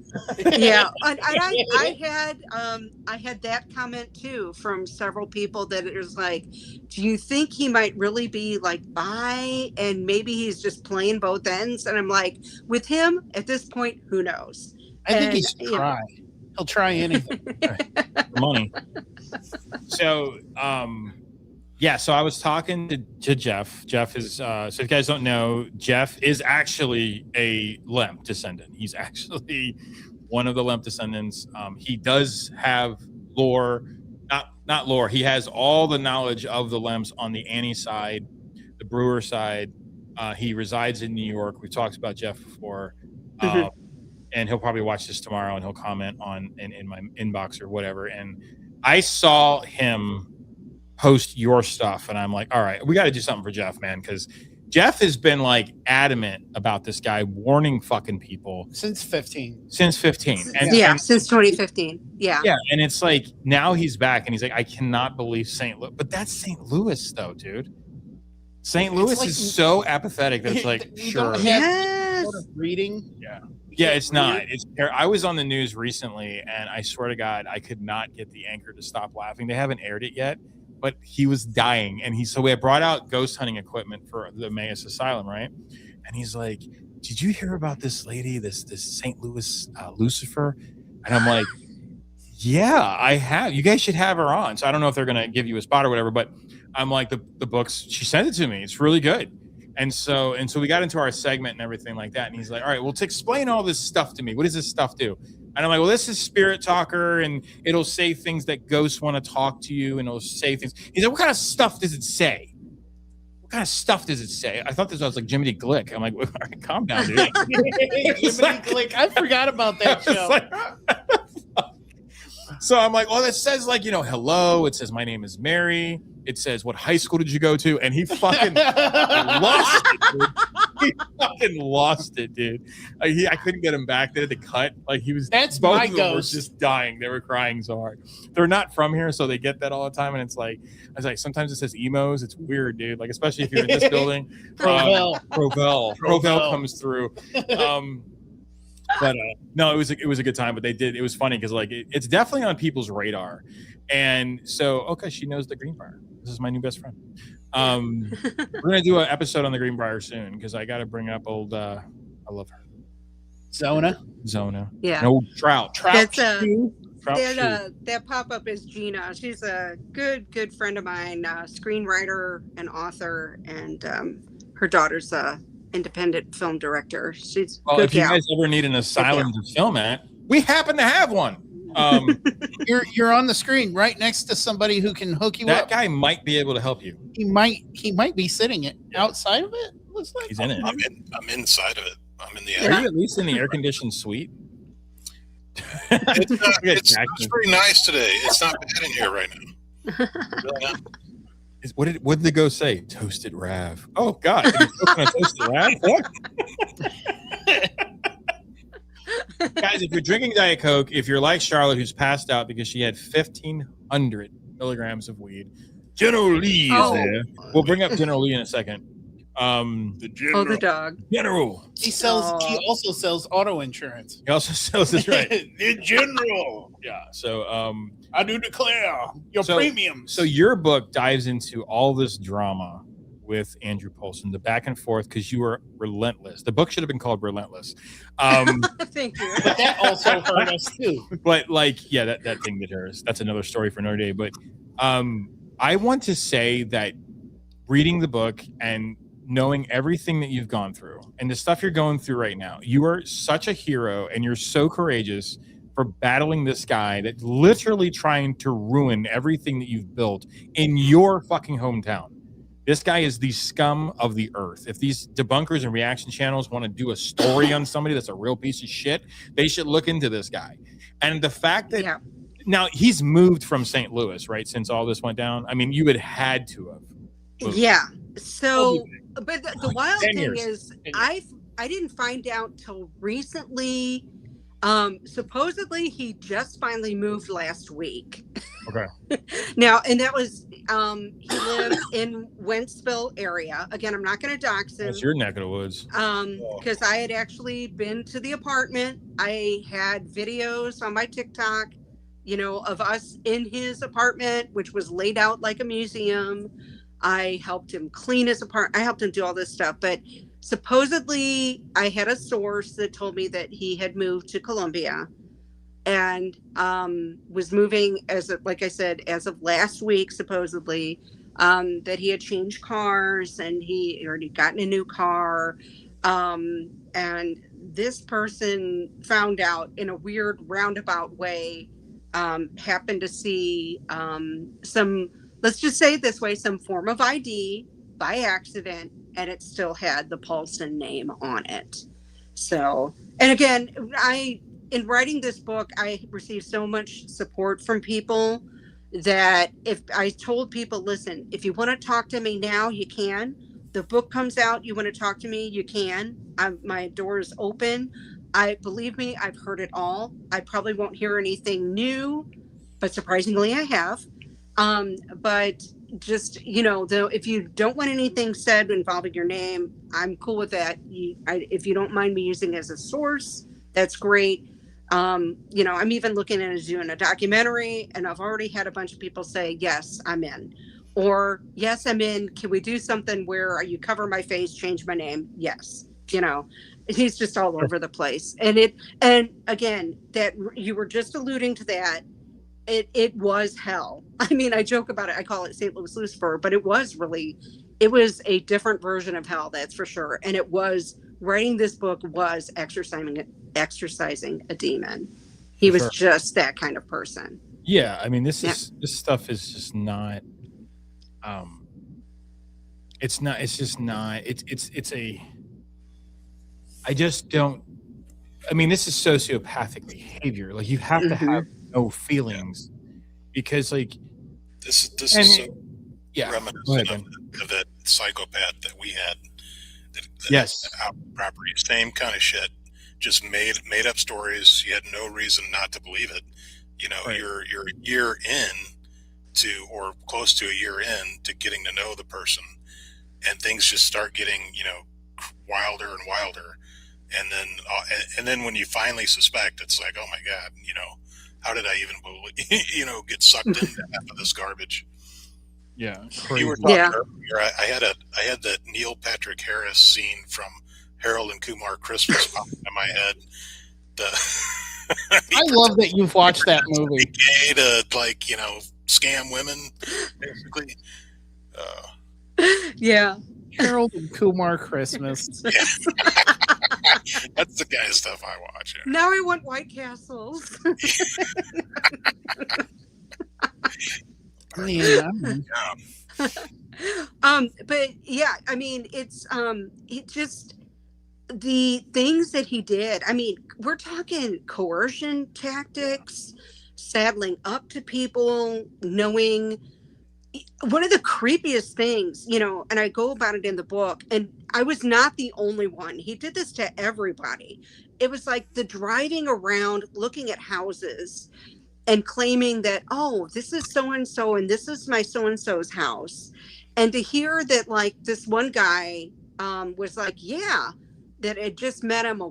Yeah. And I had that comment too from several people that it was like, do you think he might really be like bi and maybe he's just playing both ends? And I'm like, with him at this point, who knows? I think he's try. He'll try anything. Money. So, yeah, so I was talking to Jeff. Jeff is, so if you guys don't know, Jeff is actually a Lemp descendant. He's actually one of the Lemp descendants. He does have lore, not lore. He has all the knowledge of the Lemps on the Annie side, the Brewer side. He resides in New York. We talked about Jeff before. And he'll probably watch this tomorrow and he'll comment on in my inbox or whatever. And I saw him post your stuff and I'm like, all right, we got to do something for Jeff, man. Cause Jeff has been like adamant about this guy warning fucking people since 15. And, since 2015. Yeah. Yeah. And it's like, now he's back and he's like, I cannot believe St. Louis, but that's St. Louis though, dude. St. Louis like, is so apathetic that it's like, sure. Yes. Reading. Yeah. Yeah, it's not. I was on the news recently, and I swear to God, I could not get the anchor to stop laughing. They haven't aired it yet, but he was dying, and so we had brought out ghost hunting equipment for the Emmaus Asylum, right? And he's like, "Did you hear about this lady, this St. Louis Lucifer?" And I'm like, "Yeah, I have. You guys should have her on." So I don't know if they're gonna give you a spot or whatever, but I'm like, the books. She sent it to me. It's really good. And so we got into our segment and everything like that. And he's like, all right, well, explain all this stuff to me. What does this stuff do? And I'm like, well, this is Spirit Talker, and it'll say things that ghosts want to talk to you, and it'll say things. He's like, what kind of stuff does it say? What kind of stuff does it say? I thought this was like Jiminy Glick. I'm like, all right, calm down, dude. Jiminy Glick. I forgot about that show. Like, so I'm like, well, it says like, you know, hello. It says, my name is Mary. It says, what high school did you go to? And he fucking lost it, dude. He fucking lost it, dude. I couldn't get him back. They had to cut. Like he was. That's both my of them ghost. were just dying. They were crying so hard. They're not from here, so they get that all the time. And it's like, I was like, sometimes it says emos. It's weird, dude. Like especially if you're in this building. Provel comes through. But no, it was a good time. But it was funny because like it's definitely on people's radar. And so, okay, she knows the Greenbrier. This is my new best friend. We're gonna do an episode on the Greenbrier soon because I got to bring up old. I love her. Zona. Yeah. No Trout. That's Trout that pop-up is Gina. She's a good friend of mine, screenwriter and author, and her daughter's a independent film director. She's well. Good If you gal. guys ever need an asylum to film at, we happen to have one. You're on the screen right next to somebody who can hook you that up. That guy might be able to help you. He might be sitting outside of it. Looks like he's in it. I'm inside of it. I'm in the Are you at least in the air conditioned suite? It's pretty nice today. It's not bad in here right now. Really not. What did the ghost say? Toasted Rav. Oh God! Toasted Rav. What? Guys, if you're drinking Diet Coke, if you're like Charlotte, who's passed out because she had 1,500 milligrams of weed. General Lee is there. We'll bring up General Lee in a second. The general. the dog. General. He also sells auto insurance. He also sells this, right? The general. Yeah. So I do declare your premiums. So your book dives into all this drama with Andrew Paulsen, the back and forth, because you were relentless. The book should have been called Relentless. Thank you. But that also hurt us too. But like, yeah, that thing that hurts. That's another story for another day. But I want to say that reading the book and knowing everything that you've gone through and the stuff you're going through right now, you are such a hero and you're so courageous for battling this guy that's literally trying to ruin everything that you've built in your fucking hometown. This guy is the scum of the earth. If these debunkers and reaction channels want to do a story on somebody that's a real piece of shit, they should look into this guy. And the fact that now he's moved from St. Louis, right? Since all this went down. I mean, you had to have moved. Yeah. So, but the wild 10 thing years. is, I didn't find out till recently. Supposedly he just finally moved last week. Okay. Now, and that was he lived in Wentzville area. Again, I'm not going to dox him. That's your neck of the woods. Because I had actually been to the apartment. I had videos on my TikTok, of us in his apartment, which was laid out like a museum. I helped him clean his apartment. I helped him do all this stuff. But supposedly I had a source that told me that he had moved to Columbia and was moving like I said, as of last week, supposedly, that he had changed cars and he already gotten a new car. And this person found out in a weird roundabout way, happened to see some, let's just say it this way, some form of ID by accident, and it still had the Paulsen name on it. So, and again, in writing this book, I received so much support from people that if I told people, listen, if you want to talk to me now, you can. The book comes out, you want to talk to me, you can. My door is open. Believe me, I've heard it all. I probably won't hear anything new, but surprisingly I have. But just, though, if you don't want anything said involving your name, I'm cool with that. If you don't mind me using it as a source, that's great. I'm even looking at doing a documentary, and I've already had a bunch of people say, yes, I'm in. Or, yes, I'm in. Can we do something where you cover my face, change my name? Yes. He's just all over the place. And again, that you were just alluding to that. It was hell. I mean, I joke about it. I call it St. Louis Lucifer, but it was a different version of hell, that's for sure. And writing this book was exercising a demon. He was just that kind of person. Yeah. I mean, this stuff is just not, this is sociopathic behavior. Like, you have to have no feelings because, like, this is so reminiscent of that psychopath that we had. Yes. Property, same kind of shit. Just made up stories. You had no reason not to believe it. You're a year in to, or close to a year in to getting to know the person, and things just start getting, wilder and wilder. And then when you finally suspect, it's like, oh my God, how did I even believe, get sucked into half of this garbage? Yeah. You were talking earlier, I had that Neil Patrick Harris scene from Harold and Kumar Christmas popping in my head. I love that you've watched that movie. Gay to, scam women, basically. Yeah. Harold and Kumar Christmas. That's the kind of stuff I watch. Yeah. Now I want White Castles. But yeah, I mean, it just, the things that he did. I mean, we're talking coercion tactics, saddling up to people, knowing. One of the creepiest things, and I go about it in the book, and I was not the only one. He did this to everybody. It was like the driving around, looking at houses and claiming that, oh, this is so-and-so and this is my so-and-so's house. And to hear that, like, this one guy was like, yeah, that had just met him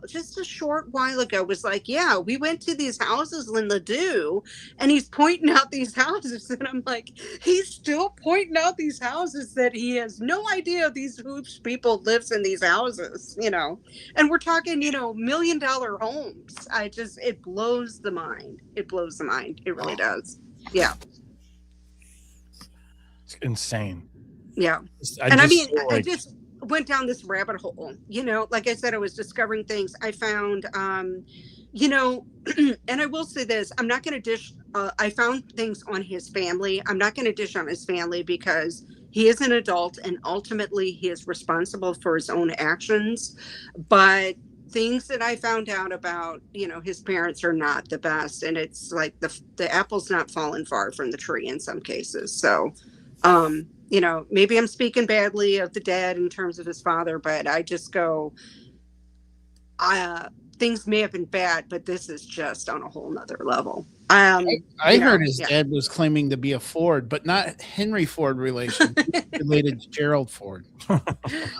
just a short while ago, was like, yeah, we went to these houses in Ladue, and he's pointing out these houses. And I'm like, he's still pointing out these houses that he has no idea these Hoops people lives in these houses, you know, and we're talking, you know, $1 million homes. It blows the mind. It blows the mind. It really does. Yeah. It's insane. Yeah. I just went down this rabbit hole, you know, like I said, I was discovering things. I found, you know, and I will say this, I'm not going to dish. I found things on his family. I'm not going to dish on his family because he is an adult and ultimately he is responsible for his own actions. But things that I found out about, you know, his parents are not the best. And it's like the apple's not falling far from the tree in some cases. So, you know, maybe I'm speaking badly of the dad in terms of his father, but I just go, things may have been bad, but this is just on a whole nother level. I heard his dad was claiming to be a Ford, but not Henry Ford relation, related to Gerald Ford.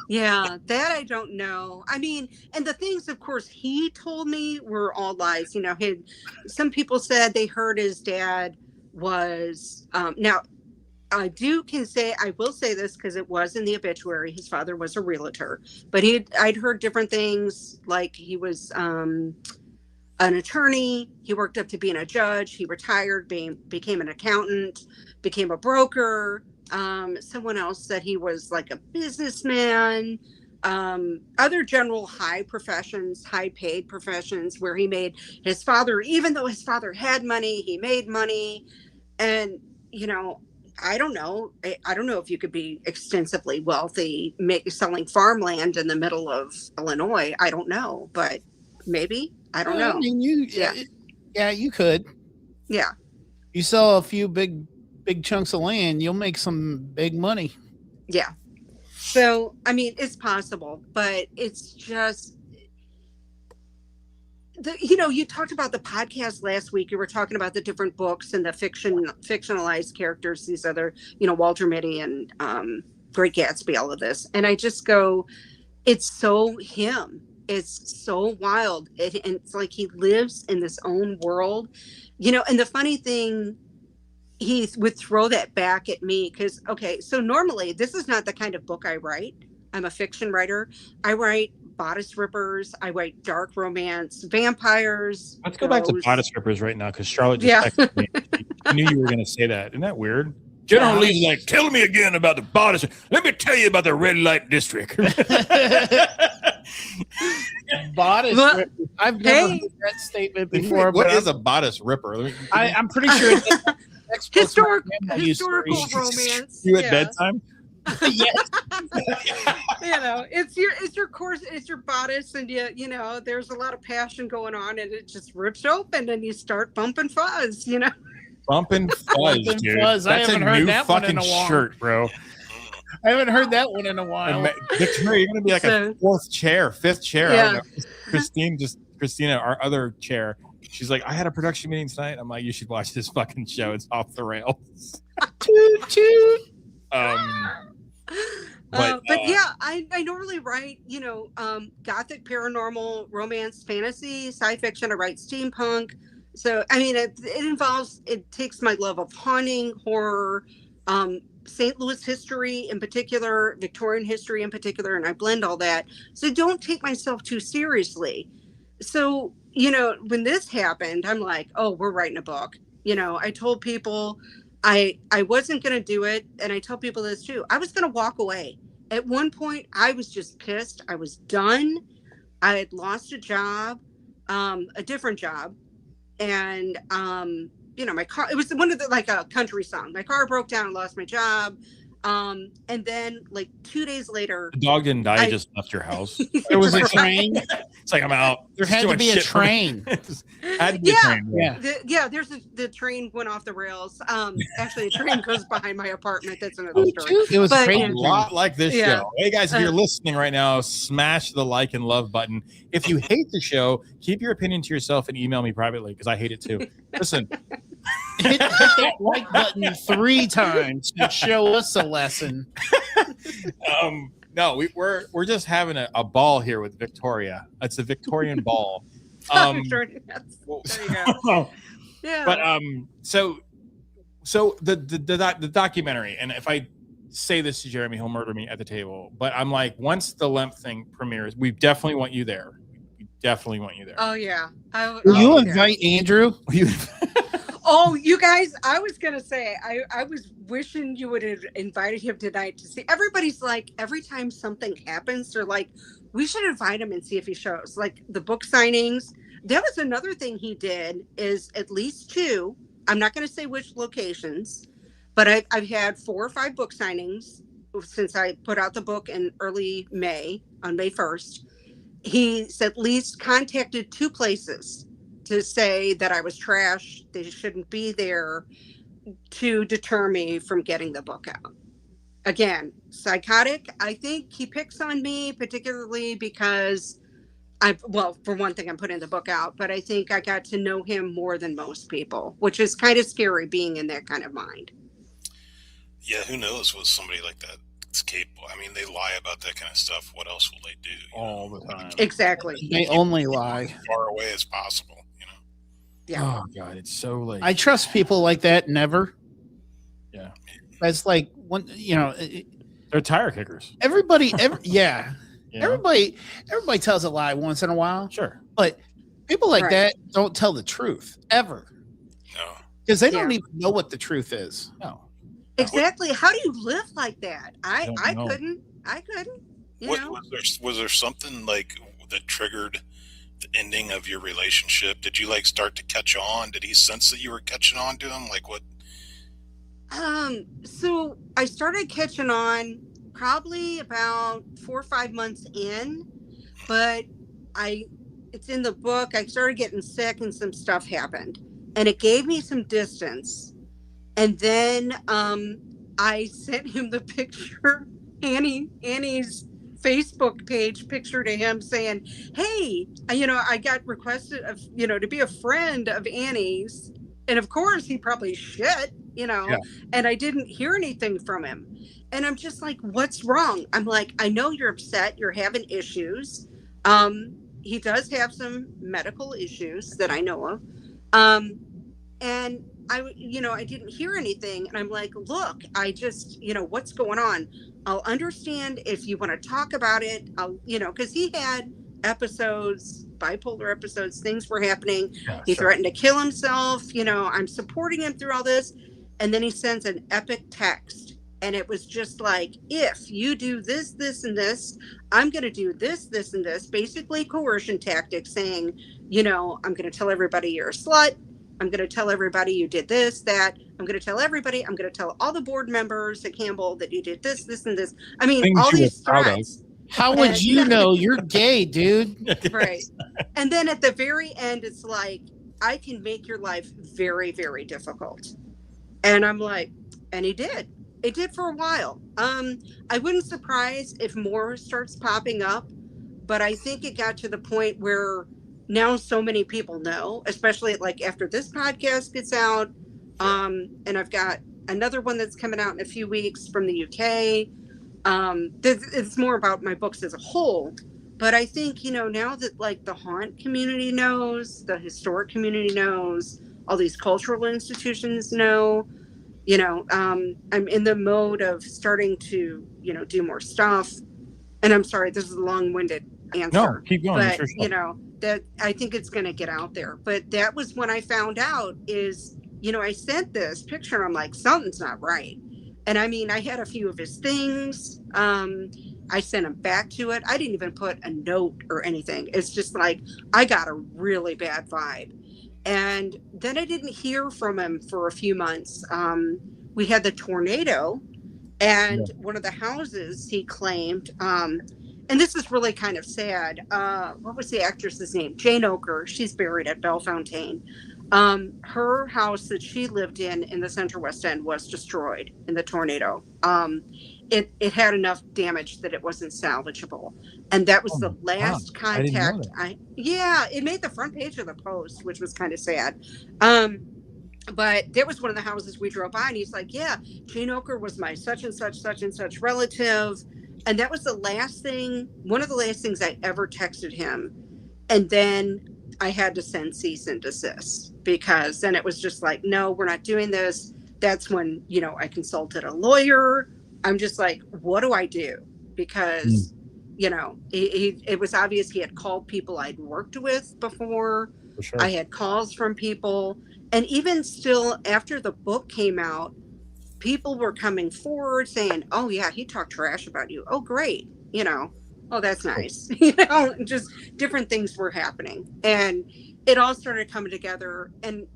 Yeah, that I don't know. I mean, and the things, of course, he told me were all lies. You know, some people said they heard his dad was, now, I will say this because it was in the obituary. His father was a realtor, but I'd heard different things, like he was an attorney. He worked up to being a judge. He retired, became an accountant, became a broker. Someone else said he was like a businessman. Other general high paid professions where he made his father, even though his father had money, he made money. And, you know, I don't know. I don't know if you could be extensively wealthy selling farmland in the middle of Illinois. I don't know, but maybe. I don't know. I mean, you could. Yeah. You sell a few big chunks of land, you'll make some big money. Yeah. So, I mean, it's possible, but it's just, you know, you talked about the podcast last week. You were talking about the different books and the fictionalized characters, these other, you know, Walter Mitty and Great Gatsby, all of this. And I just go, it's so him. It's so wild. And it's like he lives in this own world, you know, and the funny thing, he would throw that back at me because, okay, so normally this is not the kind of book I write. I'm a fiction writer. I write bodice rippers. I write dark romance, vampires. Let's go back to bodice rippers right now because Charlotte just texted me. I knew you were going to say that. Isn't that weird? General Lee's like, tell me again about the bodice. Let me tell you about the red light district. Bodice rippers. I've never heard that statement before. What is a bodice ripper? I'm pretty sure it's historical romance. You at bedtime? Yes. You know, it's your course, it's your bodice, and you know, there's a lot of passion going on, and it just rips open, and you start bumping fuzz. You know, bumping fuzz, dude. Fuzz. That's a new fucking shirt, bro. I haven't heard that one in a while. Victoria, you're gonna be like a fifth chair. Yeah. Christina, our other chair. She's like, I had a production meeting tonight. I'm like, you should watch this fucking show. It's off the rails. Toot toot. But yeah, I normally write, you know, gothic, paranormal, romance, fantasy, sci fiction. I write steampunk. So, I mean, it takes my love of haunting, horror, St. Louis history in particular, Victorian history in particular, and I blend all that. So don't take myself too seriously. So, you know, when this happened, I'm like, oh, we're writing a book. You know, I told people I wasn't going to do it. And I tell people this too. I was going to walk away. At one point, I was just pissed. I was done. I had lost a job, a different job. And, you know, my car, it was one of the, like a country song. My car broke down, lost my job. And then like 2 days later, the dog didn't die, just left your house. There was a train. It's like I'm out. There had Too to much be a shit for me. train. Had to be a train. Yeah. There's the train went off the rails. Actually, a train goes behind my apartment. That's another story. It was But, crazy. A lot like this Yeah. show. Hey guys, if you're listening right now, smash the like and love button. If you hate the show, keep your opinion to yourself and email me privately because I hate it too. Listen, hit that like button 3 times to show us a lesson. no, we're just having a ball here with Victoria. It's a Victorian ball. There you go. Yeah. But so the documentary, and if I say this to Jeremy, he'll murder me at the table. But I'm like, once the Lemp thing premieres, we definitely want you there. We definitely want you there. Oh yeah. Will you invite Andrew? Oh, you guys, I was going to say, I was wishing you would have invited him tonight to see. Everybody's like, every time something happens, they're like, we should invite him and see if he shows. Like the book signings. That was another thing he did, is at least 2. I'm not going to say which locations, but I've had 4 or 5 book signings since I put out the book in early May, on May 1st. He's at least contacted 2 places to say that I was trash, they shouldn't be there, to deter me from getting the book out. Again, psychotic. I think he picks on me particularly because for one thing, I'm putting the book out, but I think I got to know him more than most people, which is kind of scary being in that kind of mind. Yeah, who knows what somebody like that is capable. I mean, they lie about that kind of stuff. What else will they do? All the time. Exactly. They only lie. As far away as possible. Yeah. Oh God, it's so like I trust people like that never. Yeah. That's like one, they're tire kickers. Everybody, Yeah. everybody tells a lie once in a while. Sure. But people like Right. that don't tell the truth ever. No. Because they don't even know what the truth is. No. Exactly. How do you live like that? I know. couldn't. You know? Was there something like that triggered the ending of your relationship? Did you like start to catch on? Did he sense that you were catching on to him? Like what? So I started catching on probably about 4 or 5 months in, but it's in the book. I started getting sick and some stuff happened, and it gave me some distance. And then I sent him the picture, Annie's Facebook page picture to him saying, hey, I got requested to be a friend of Annie's. And of course he probably shit, and I didn't hear anything from him. And I'm just like, what's wrong? I'm like, I know you're upset. You're having issues. He does have some medical issues that I know of. And I didn't hear anything. And I'm like, look, I just, what's going on? I'll understand if you want to talk about it. Because he had episodes, bipolar episodes, things were happening. Yeah, he sure. threatened to kill himself. I'm supporting him through all this. And then he sends an epic text. And it was just like, if you do this, this, and this, I'm going to do this, this, and this. Basically coercion tactics saying, I'm going to tell everybody you're a slut. I'm going to tell everybody you did this, that. I'm going to tell everybody. I'm going to tell all the board members at Campbell that you did this, this, and this. I mean, Things all you these were proud of. threats. How would you know? You're gay, dude. Right. And then at the very end, it's like, I can make your life very, very difficult. And I'm like, and he did. It did for a while. I wouldn't surprise if more starts popping up, but I think it got to the point where now so many people know, especially like after this podcast gets out. And I've got another one that's coming out in a few weeks from the UK. It's more about my books as a whole, but I think, now that like the haunt community knows, the historic community knows, all these cultural institutions know, I'm in the mode of starting to, do more stuff. And I'm sorry, this is a long-winded answer. No, keep going. But, Sure. that I think it's going to get out there. But that was when I found out is, I sent this picture and I'm like, something's not right. And I mean, I had a few of his things. I sent him back to it. I didn't even put a note or anything. It's just like, I got a really bad vibe. And then I didn't hear from him for a few months. We had the tornado, and one of the houses he claimed, and and this is really kind of sad. What was the actress's name? Jane Oker. She's buried at Bellefontaine. Her house that she lived in the Central West End was destroyed in the tornado. It had enough damage that it wasn't salvageable, and that was the last contact. It made the front page of the Post, which was kind of sad. But that was one of the houses we drove by, and he's like, yeah, Jane Oker was my such and such relative. And that was one of the last things I ever texted him. And then I had to send cease and desist, because then it was just like, no, we're not doing this. That's when, I consulted a lawyer. I'm just like, what do I do? Because, it was obvious he had called people I'd worked with before. For sure. I had calls from people. And even still, after the book came out, people were coming forward saying, oh, yeah, he talked trash about you. Oh, great. Oh, that's nice. Just different things were happening. And it all started coming together. And,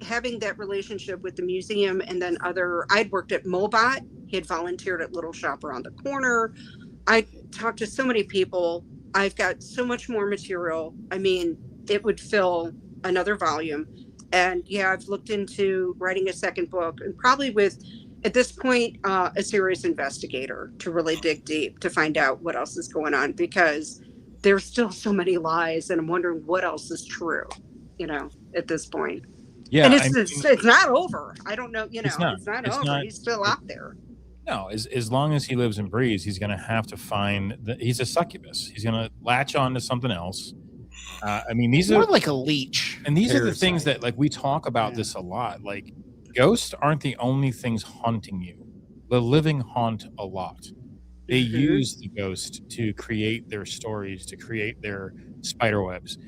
having that relationship with the museum, and then I'd worked at Mobot. He had volunteered at Little Shop around the corner. I talked to so many people. I've got so much more material. I mean, it would fill another volume. And yeah, I've looked into writing a second book, and probably with, at this point, a serious investigator to really dig deep to find out what else is going on, because there's still so many lies, and I'm wondering what else is true, at this point. Yeah. And it's not over. I don't know, it's not over. Not, he's still out there. No, as long as he lives and breathes, he's going to have to he's a succubus. He's going to latch on to something else. These more are like a leech, and these are the things that, like, we talk about this a lot. Like, ghosts aren't the only things haunting you. The living haunt a lot. They use the ghost to create their stories, to create their spider webs,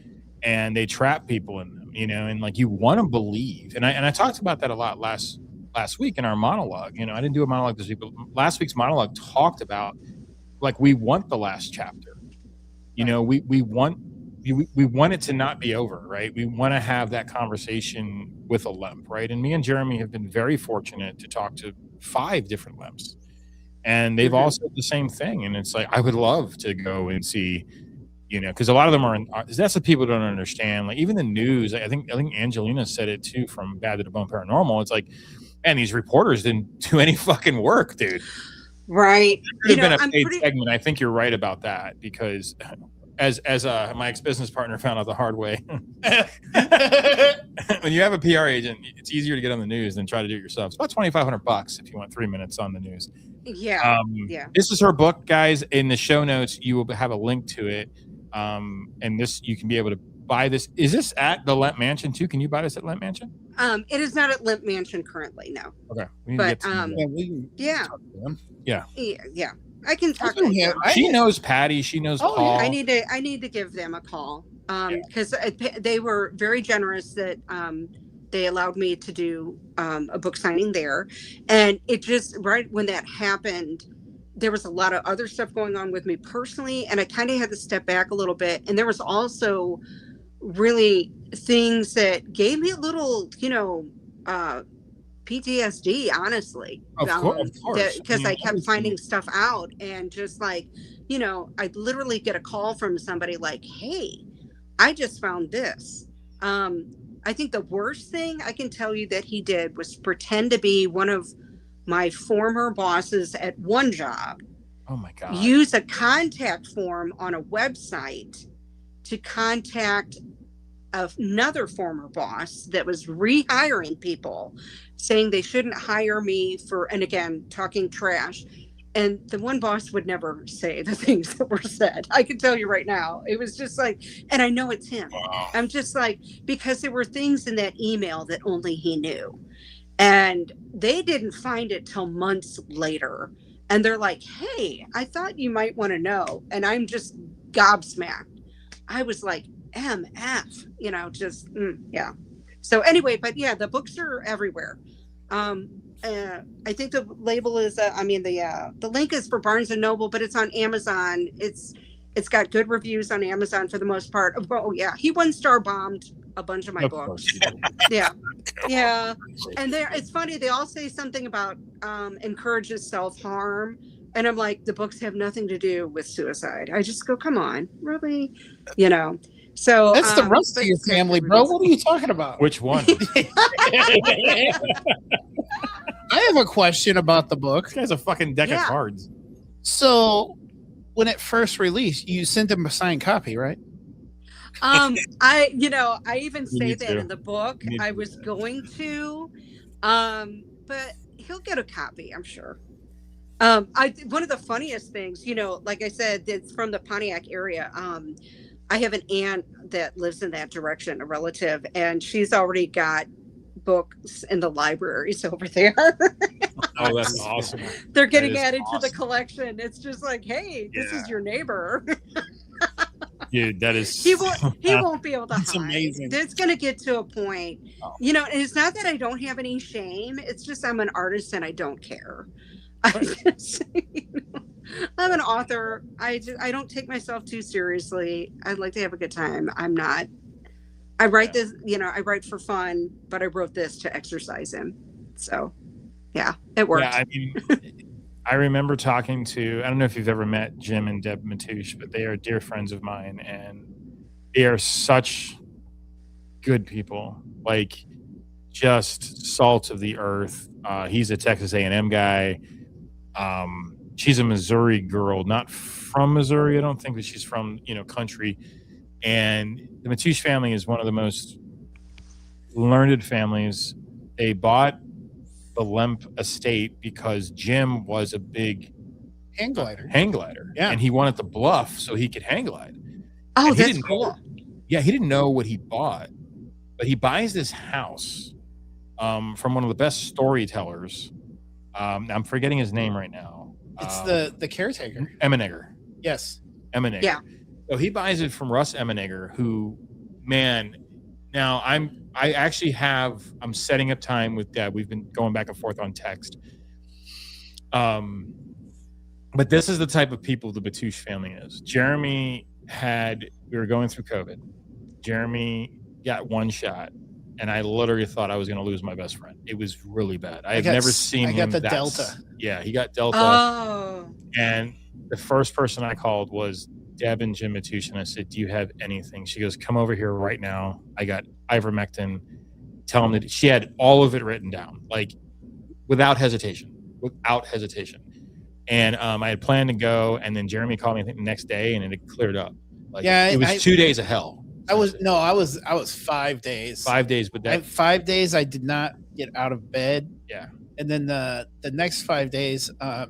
and they trap people in them. And like, you want to believe, and I talked about that a lot last week in our monologue. I didn't do a monologue this week, but last week's monologue talked about, like, we want the last chapter. We want it to not be over, right? We want to have that conversation with a limp, right? And me and Jeremy have been very fortunate to talk to 5 different limps, and they've all said the same thing. And it's like, I would love to go and see, because a lot of them that's what people don't understand. Like, even the news, I think Angelina said it too, from Bad to the Bone Paranormal. It's like, man, these reporters didn't do any fucking work, dude. Right. It could have been a paid segment. I think you're right about that, because as my ex-business partner found out the hard way, when you have a PR agent, it's easier to get on the news than try to do it yourself. It's about $2,500 if you want 3 minutes on the news. Yeah. This is her book, guys. In the show notes, you will have a link to it. And this, you can be able to buy this. Is this at the Lemp Mansion too? Can you buy this at Lemp Mansion? It is not at Lemp Mansion currently, no. Okay. But yeah. I can talk to him. She knows Patty. She knows Paul. I need to give them a call, because they were very generous that they allowed me to do a book signing there. And it just, right when that happened, there was a lot of other stuff going on with me personally, and I kind of had to step back a little bit. And there was also really things that gave me a little, PTSD, honestly. Of course. Because I kept finding stuff out, and just like, I'd literally get a call from somebody like, hey, I just found this. I think the worst thing I can tell you that he did was pretend to be one of my former bosses at one job. Oh my God. Use a contact form on a website to contact another former boss that was rehiring people, saying they shouldn't hire me for, and again, talking trash. And the one boss would never say the things that were said. I can tell you right now. It was just like, and I know it's him. Wow. I'm just like, because there were things in that email that only he knew. And they didn't find it till months later. And they're like, hey, I thought you might want to know. And I'm just gobsmacked. I was like, MF, yeah. So anyway, but yeah, the books are everywhere. I think the label is, the link is for Barnes and Noble, but it's on Amazon. It's got good reviews on Amazon for the most part. Oh yeah, he 1-star bombed a bunch of my books. Yeah. And it's funny. They all say something about encourages self-harm. And I'm like, the books have nothing to do with suicide. I just go, come on, really? You know? So That's the rest of your family, bro. What are you talking about? Which one? I have a question about the book. This guy's a fucking deck of cards. So, when it first released, you sent him a signed copy, right? I even say that too. in the book. I was going to, but he'll get a copy, I'm sure. One of the funniest things, like I said, it's from the Pontiac area. I have an aunt that lives in that direction, a relative, and she's already got books in the libraries over there. Oh, that's awesome. They're getting added to the collection. It's just like, hey, this is your neighbor. Dude, that is he won't be able to That's hide. amazing. It's going to get to a point, and it's not that I don't have any shame. It's just I'm an artist and I don't care. I'm an author. I don't take myself too seriously. I like to have a good time. I write this, I write for fun, but I wrote this to exercise him. So yeah, it worked. Yeah, I mean, I remember talking to, I don't know if you've ever met Jim and Deb Matouche, but they are dear friends of mine, and they are such good people, like just salt of the earth. He's a Texas A&M guy. She's a Missouri girl, not from Missouri. I don't think that she's from, country. And the Matouche family is one of the most learned families. They bought the Lemp estate because Jim was a big hang glider. Yeah. And he wanted the bluff so he could hang glide. Oh, And he that's didn't cool. know- he didn't know what he bought, but he buys this house from one of the best storytellers. I'm forgetting his name right now. It's the caretaker. Emenegger. Yes. Emenegger. Yeah. So he buys it from Russ Emenegger, who, man, now I'm setting up time with Deb. We've been going back and forth on text. But this is the type of people the Matouche family is. We were going through COVID. Jeremy got one shot, and I literally thought I was going to lose my best friend. It was really bad. I have never seen him. I got the Delta. Yeah, he got Delta. Oh. And the first person I called was Deb and Jim Matouche, and I said, do you have anything? She goes, come over here right now. I got ivermectin. Tell him that she had all of it written down, like without hesitation. And I had planned to go, and then Jeremy called me, I think, the next day, and it had cleared up. Like, it was 2 days of hell. I was 5 days. 5 days, but 5 days I did not get out of bed. Yeah. And then the next 5 days, I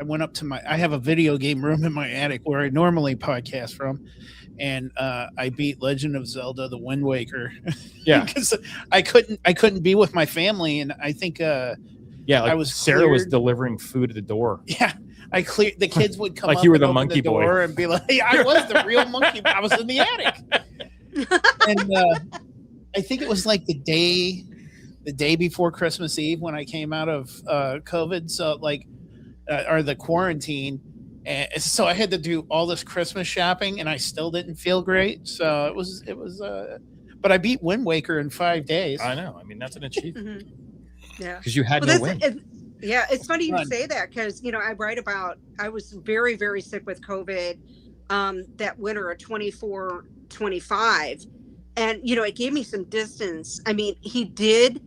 went up to I have a video game room in my attic where I normally podcast from, and I beat Legend of Zelda: The Wind Waker. Yeah. Because I couldn't be with my family, and I think Sarah was delivering food at the door. Yeah. The kids would come like up you were and the open monkey the door boy and be like, hey, I was the real monkey. I was in the attic. And I think it was like the day before Christmas Eve when I came out of COVID. So or the quarantine. And so I had to do all this Christmas shopping, and I still didn't feel great. So it was, but I beat Wind Waker in 5 days. I know. I mean, that's an achievement. Yeah. Because you had no win. Yeah, it's funny you say that because, I write about, I was very, very sick with COVID that winter of 24, 25. And, it gave me some distance. I mean, he did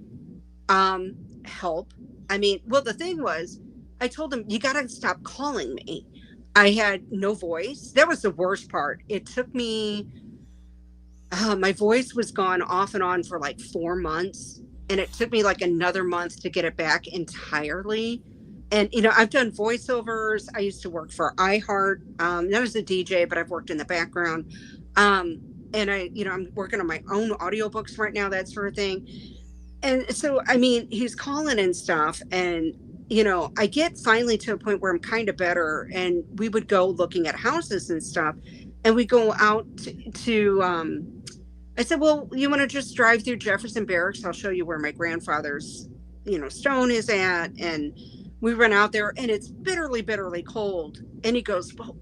help. I mean, well, the thing was, I told him, you got to stop calling me. I had no voice. That was the worst part. It took me, my voice was gone off and on for like 4 months. And it took me like another month to get it back entirely. And, I've done voiceovers. I used to work for iHeart. Not as a DJ, but I've worked in the background. And I'm working on my own audiobooks right now, that sort of thing. And so, I mean, he's calling and stuff. And, I get finally to a point where I'm kind of better. And we would go looking at houses and stuff. And we go out to I said, well, you want to just drive through Jefferson Barracks? I'll show you where my grandfather's, stone is at. And we run out there, and it's bitterly, bitterly cold. And he goes, well,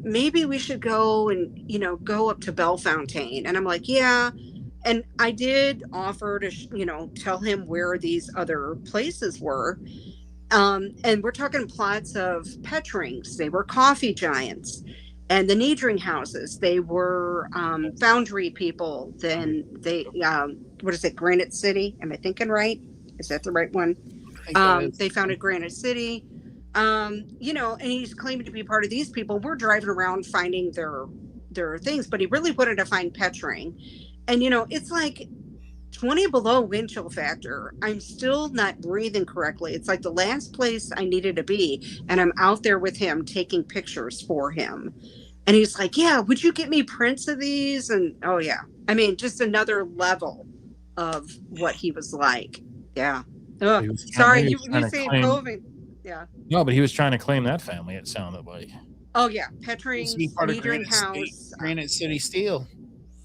maybe we should go and, go up to Bellefontaine. And I'm like, yeah. And I did offer to, tell him where these other places were. And we're talking plots of pet rings. They were coffee giants. And the Niedring houses, they were foundry people. Then they, what is it, Granite City? Am I thinking right? Is that the right one? They founded Granite City. You know, and he's claiming to be part of these people. We're driving around finding their things, but he really wanted to find pet ring. And, you know, it's like 20 below wind chill factor. I'm still not breathing correctly. It's like the last place I needed to be. And I'm out there with him taking pictures for him. And he's like, yeah, would you get me prints of these? And oh, yeah. I mean, just another level of what he was like. Yeah. Oh, sorry, you saying COVID. Yeah. No, but he was trying to claim that family, it sounded like. Oh, yeah. Pet rings, Niedring House. Granite City Steel.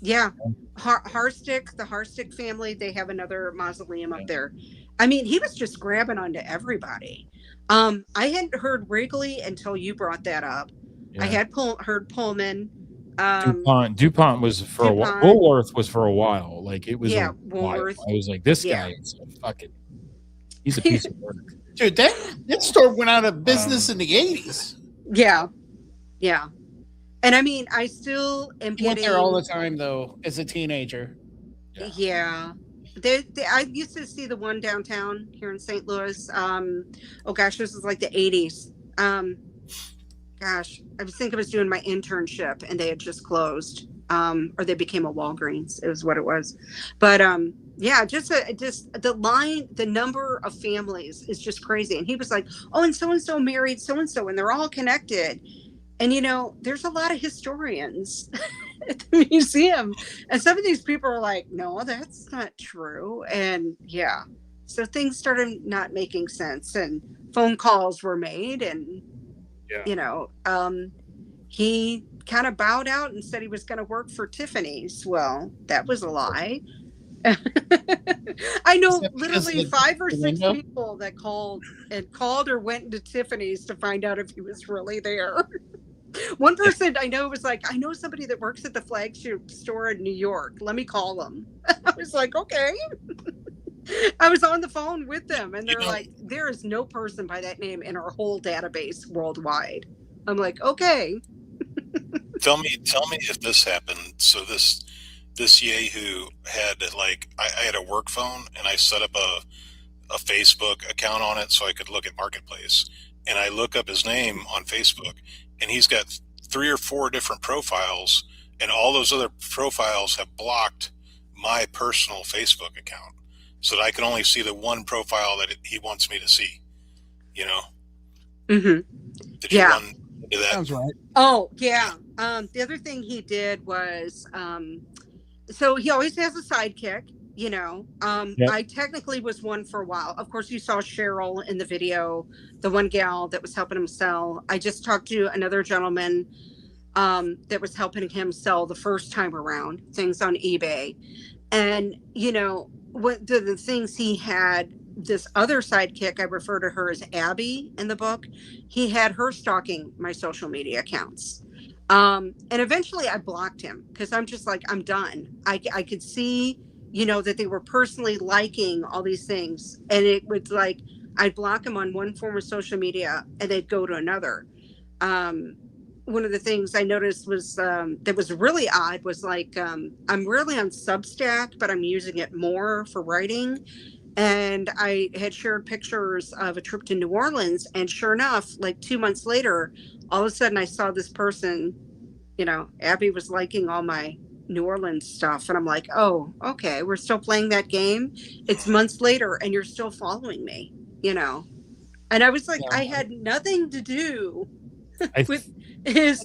Yeah. Harstick, the Harstick family, they have another mausoleum up there. I mean, he was just grabbing onto everybody. I hadn't heard Wrigley until you brought that up. Yeah. I had heard Pullman. DuPont was for a while. Woolworth was for a while. Like it was Woolworth. I was like, this guy is fucking, he's a piece of work. Dude, that store went out of business in the 80s. Yeah. Yeah. And I mean, I still am getting... went there all the time, though, as a teenager. Yeah. I used to see the one downtown here in St. Louis. Oh, gosh, this was like the 80s. Gosh, I think I was doing my internship, and they had just closed. Or they became a Walgreens. It was what it was. But, yeah, just the number of families is just crazy. And he was like, oh, and so married so-and-so, and they're all connected. And, you know, there's a lot of historians at the museum. And some of these people are like, no, that's not true. And yeah, so things started not making sense and phone calls were made. And, you know, he kind of bowed out and said he was going to work for Tiffany's. Well, that was a lie. I know literally 5 or 6 people that called or went into Tiffany's to find out if he was really there. One person I know was like, I know somebody that works at the flagship store in New York. Let me call them. I was like, okay. I was on the phone with them and they're like, there is no person by that name in our whole database worldwide. I'm like, okay. Tell me if this happened. So this Yahoo had like, I had a work phone and I set up a Facebook account on it so I could look at Marketplace. And I look up his name on Facebook. And he's got 3 or 4 different profiles, and all those other profiles have blocked my personal Facebook account, so that I can only see the one profile that he wants me to see. You know. Mm-hmm. Did you run into that? Sounds right. Oh yeah. The other thing he did was, so he always has a sidekick. You know, I technically was one for a while. Of course, you saw Cheryl in the video, the one gal that was helping him sell. I just talked to another gentleman that was helping him sell the first time around things on eBay. And, you know, what the things he had, this other sidekick, I refer to her as Abby in the book. He had her stalking my social media accounts. And eventually I blocked him because I'm just like, I'm done. I could see, you know, that they were personally liking all these things. And it was like, I'd block them on one form of social media and they'd go to another. One of the things I noticed was, that was really odd was like, I'm really on Substack, but I'm using it more for writing. And I had shared pictures of a trip to New Orleans. And sure enough, like 2 months later, all of a sudden I saw this person, you know, Abby was liking all my New Orleans stuff. And I'm like, oh, okay, we're still playing that game. It's months later and you're still following me, you know? And I was like, I had nothing to do with his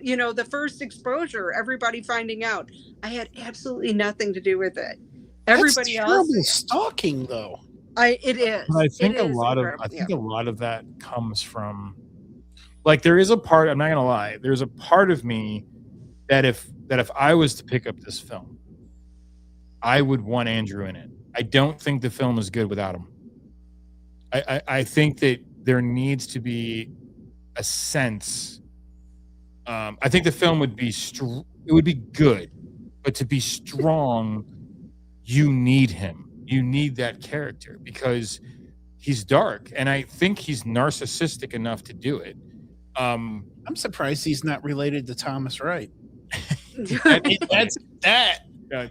you know, the first exposure, everybody finding out. I had absolutely nothing to do with it. Everybody That's else terrible stalking though. It is. But I think a lot of that comes from, like, there is a part, I'm not gonna lie, there's a part of me that if I was to pick up this film, I would want Andrew in it. I don't think the film is good without him. I think that there needs to be a sense. I think the film would be it would be good, but to be strong, you need him. You need that character because he's dark, and I think he's narcissistic enough to do it. I'm surprised he's not related to Thomas Wright. That'd be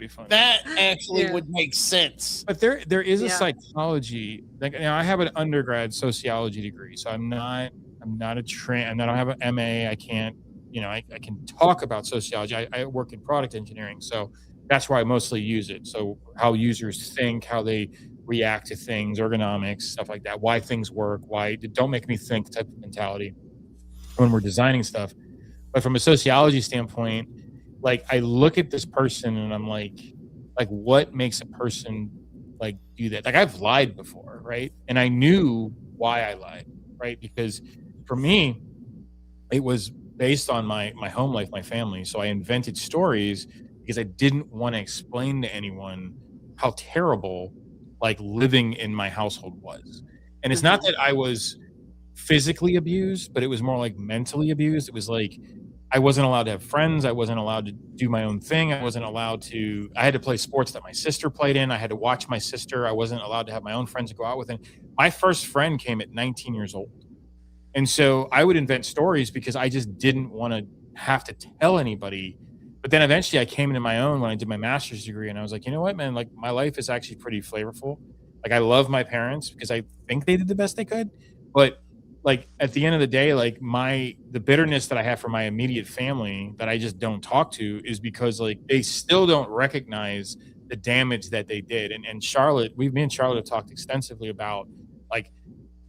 fun. That actually would make sense. But there is a psychology. Like, I have an undergrad sociology degree, so I'm not a I don't have an MA. I can't, I can talk about sociology. I work in product engineering, so that's why I mostly use it. So how users think, how they react to things, ergonomics, stuff like that, why things work, why don't make me think type of mentality when we're designing stuff. But from a sociology standpoint, like, I look at this person and I'm like what makes a person like do that? Like, I've lied before, right? And I knew why I lied, right? Because for me, it was based on my home life, my family. So I invented stories because I didn't want to explain to anyone how terrible like living in my household was. And it's not that I was physically abused, but it was more like mentally abused. It was like I wasn't allowed to have friends. I wasn't allowed to do my own thing. I had to play sports that my sister played in. I had to watch my sister. I wasn't allowed to have my own friends to go out with. And my first friend came at 19 years old. And so I would invent stories because I just didn't want to have to tell anybody. But then eventually I came into my own when I did my master's degree, and I was like, you know what, man, like, my life is actually pretty flavorful. Like, I love my parents because I think they did the best they could. But like, at the end of the day, like, the bitterness that I have for my immediate family that I just don't talk to is because like they still don't recognize the damage that they did. And Charlotte, me and Charlotte have talked extensively about like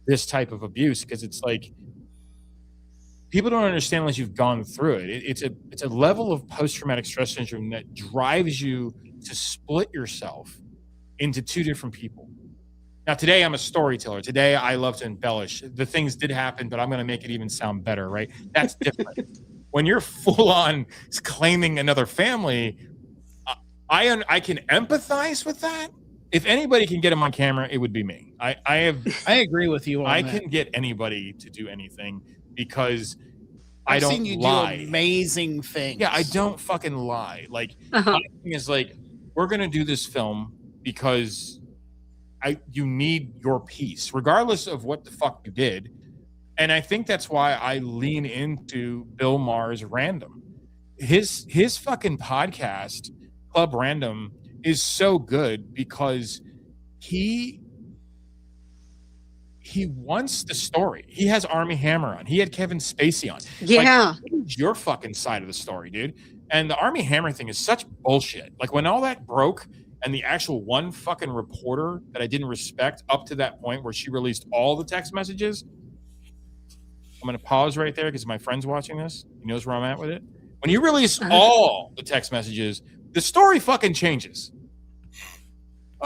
this type of abuse, because it's like people don't understand unless you've gone through it. It's a level of post-traumatic stress syndrome that drives you to split yourself into two different people. Now, today I'm a storyteller. Today I love to embellish. The things did happen, but I'm going to make it even sound better, right? That's different. When you're full on claiming another family, I can empathize with that. If anybody can get him on camera, it would be me. I agree with you on that. can get anybody to do anything because I've I don't seen you lie. do amazing things. Yeah, I don't fucking lie. Like, my thing is like, we're gonna do this film because you need your piece, regardless of what the fuck you did. And I think that's why I lean into Bill Maher's Random. His fucking podcast, Club Random, is so good because he wants the story. He has Armie Hammer on. He had Kevin Spacey on. Yeah. Like, what is your fucking side of the story, dude? And the Armie Hammer thing is such bullshit. Like, when all that broke and the actual one fucking reporter that I didn't respect up to that point where she released all the text messages, I'm going to pause right there because my friend's watching this. He knows where I'm at with it. When you release all the text messages, the story fucking changes.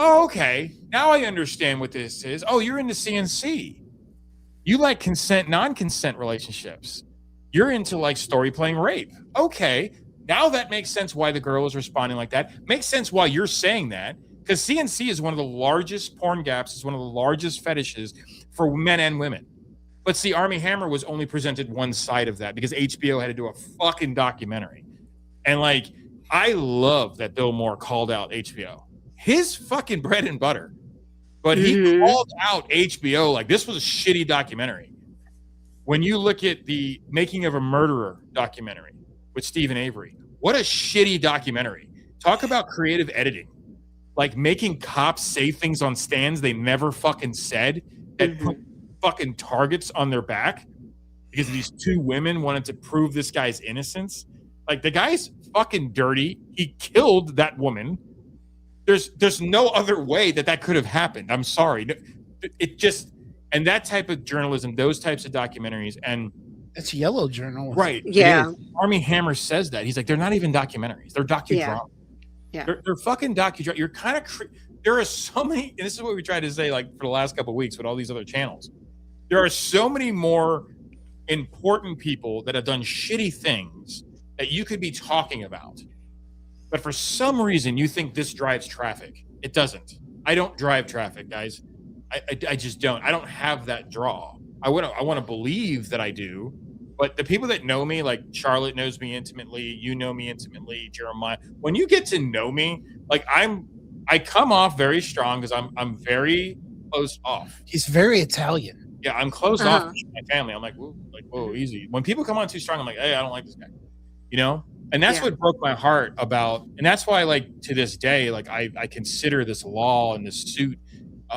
Oh, okay. Now I understand what this is. Oh, you're into CNC. You like consent, non-consent relationships. You're into like story playing rape. Okay. Now that makes sense why the girl is responding like that. Makes sense why you're saying that. Because CNC is one of the largest porn gaps. It's one of the largest fetishes for men and women. But see, Armie Hammer was only presented one side of that because HBO had to do a fucking documentary. And like, I love that Bill Maher called out HBO. His fucking bread and butter. But he called out HBO like this was a shitty documentary. When you look at the Making of a Murderer documentary with Stephen Avery, what a shitty documentary. Talk about creative editing. Like making cops say things on stands they never fucking said that put fucking targets on their back because these two women wanted to prove this guy's innocence. Like, the guy's fucking dirty. He killed that woman. There's no other way that could have happened. I'm sorry. It just, and that type of journalism, those types of documentaries, and it's yellow journalism. Right. Yeah. Armie Hammer says that. He's like, they're not even documentaries. They're docudramas. Yeah. They're fucking docudramas. You're kind of, there are so many, and this is what we tried to say like for the last couple of weeks with all these other channels. There are so many more important people that have done shitty things that you could be talking about. But for some reason, you think this drives traffic. It doesn't. I don't drive traffic, guys. I just don't. I don't have that draw. I want to believe that I do. But the people that know me, like Charlotte knows me intimately, you know me intimately, Jeremiah. When you get to know me, like I come off very strong because I'm very closed off. He's very Italian. Yeah, I'm closed off to my family. I'm like, whoa, easy. When people come on too strong, I'm like, hey, I don't like this guy. You know? And that's what broke my heart about, and that's why, like, to this day, like, I consider this law and this suit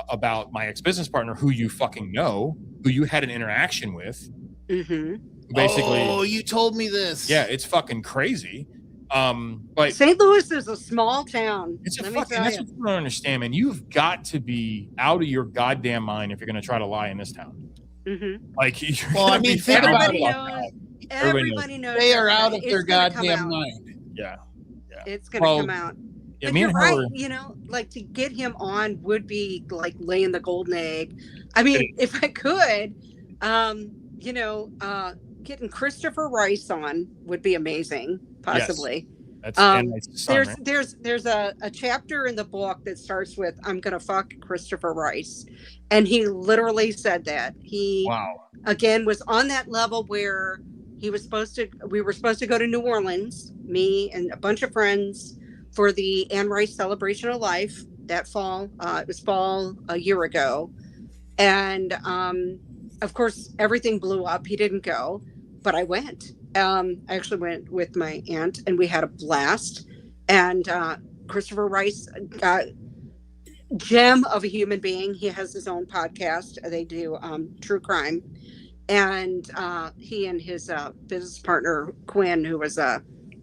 about my ex-business partner, who you fucking know, who you had an interaction with. Basically, oh, you told me this. Yeah, it's fucking crazy. But St. Louis is a small town. It's a fucking, that's what you don't understand, man. You've got to be out of your goddamn mind if you're going to try to lie in this town. Like, well, I mean, think about it. Everybody knows they are out of their goddamn mind. Yeah. It's going to come out. Yeah, but you're right. You know, like, to get him on would be like laying the golden egg. I mean, if I could, you know, getting Christopher Rice on would be amazing. Possibly. Yes. There's a chapter in the book that starts with, I'm gonna fuck Christopher Rice, and he literally said that. He again was on that level where we were supposed to go to New Orleans, me and a bunch of friends, for the Anne Rice Celebration of Life that fall. It was fall a year ago, and of course everything blew up. He didn't go, but I went. I actually went with my aunt, and we had a blast. And Christopher Rice, gem of a human being. He has his own podcast. They do true crime, and he and his business partner Quinn, who was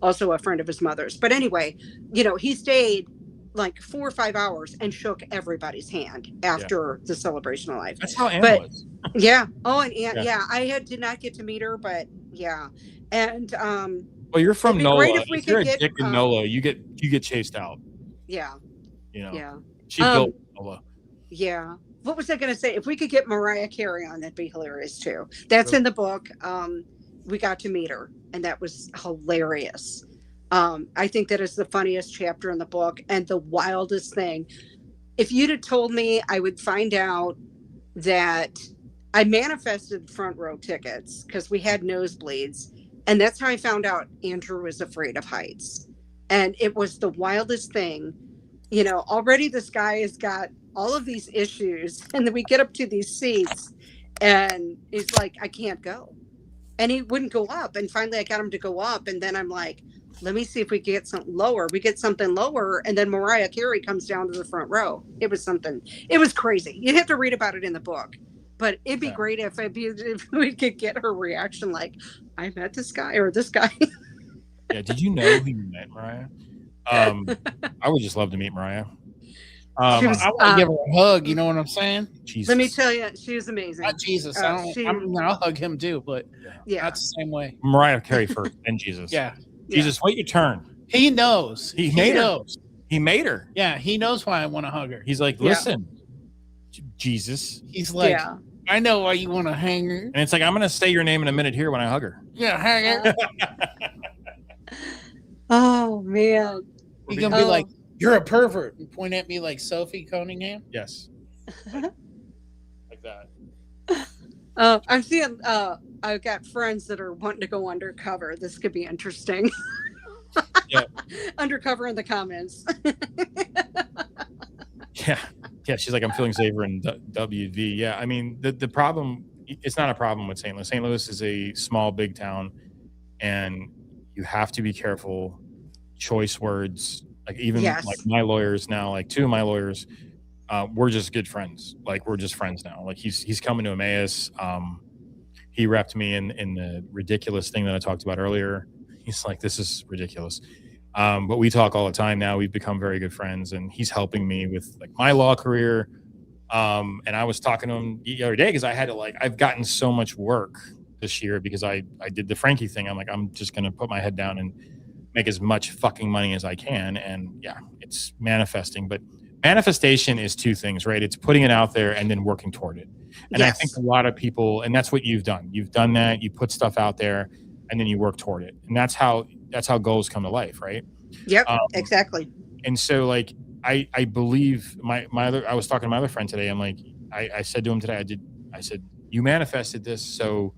also a friend of his mother's. But anyway, you know, he stayed like 4 or 5 hours and shook everybody's hand after the Celebration of Life. That's how Anne was. Yeah. Oh, and Anne, I did not get to meet her, but yeah. And well, you're from NOLA. If you're a dick in NOLA, you get chased out. Yeah. You know. Yeah. She built NOLA. Yeah. What was I going to say? If we could get Mariah Carey on, that'd be hilarious too. That's in the book. We got to meet her, and that was hilarious. I think that is the funniest chapter in the book, and the wildest thing. If you'd have told me I would find out that I manifested front row tickets because we had nosebleeds. And that's how I found out Andrew was afraid of heights. And it was the wildest thing. You know, already this guy has got all of these issues. And then we get up to these seats and he's like, I can't go. And he wouldn't go up. And finally I got him to go up. And then I'm like, let me see if we can get something lower. We get something lower. And then Mariah Carey comes down to the front row. It was something. It was crazy. You'd have to read about it in the book. But it'd be great if we could get her reaction, like, I met this guy or this guy. Yeah, did you know who you met, Mariah? I would just love to meet Mariah. I want to give her a hug. You know what I'm saying? Jesus. Let me tell you, she was amazing. Not Jesus. I'll hug him too, but not the same way. Mariah Carey first, and Jesus. Yeah. Jesus, wait your turn. He knows. He knows. He made her. Yeah, he knows why I want to hug her. He's like, listen, Jesus. He's like, I know why you want to hang her. And it's like, I'm going to say your name in a minute here when I hug her. Yeah, hang her. Oh, man. He's going to be like, you're a pervert. And point at me like Sophie Cunningham. Yes. Like that. I'm seeing, I've got friends that are wanting to go undercover. This could be interesting. Yeah. Undercover in the comments. Yeah, she's like, I'm feeling safer in WV. Yeah, I mean, the problem, it's not a problem with St. Louis. St. Louis is a small, big town, and you have to be careful. Choice words, like even like my lawyers now, like 2 of my lawyers, we're just good friends. Like, we're just friends now. Like, he's coming to Emmaus. He repped me in the ridiculous thing that I talked about earlier. He's like, this is ridiculous. But we talk all the time now. We've become very good friends, and he's helping me with like my law career. And I was talking to him the other day because I had to, like, I've gotten so much work this year because I did the Frankie thing. I'm like, I'm just going to put my head down and make as much fucking money as I can. And yeah, it's manifesting, but manifestation is 2 things, right? It's putting it out there and then working toward it. And I think a lot of people, and that's what you've done. You've done that. You put stuff out there and then you work toward it. And that's how goals come to life, right? Yep, exactly. And so, like, I believe my other, I was talking to my other friend today. I'm like, I said to him today, I said, you manifested this. So,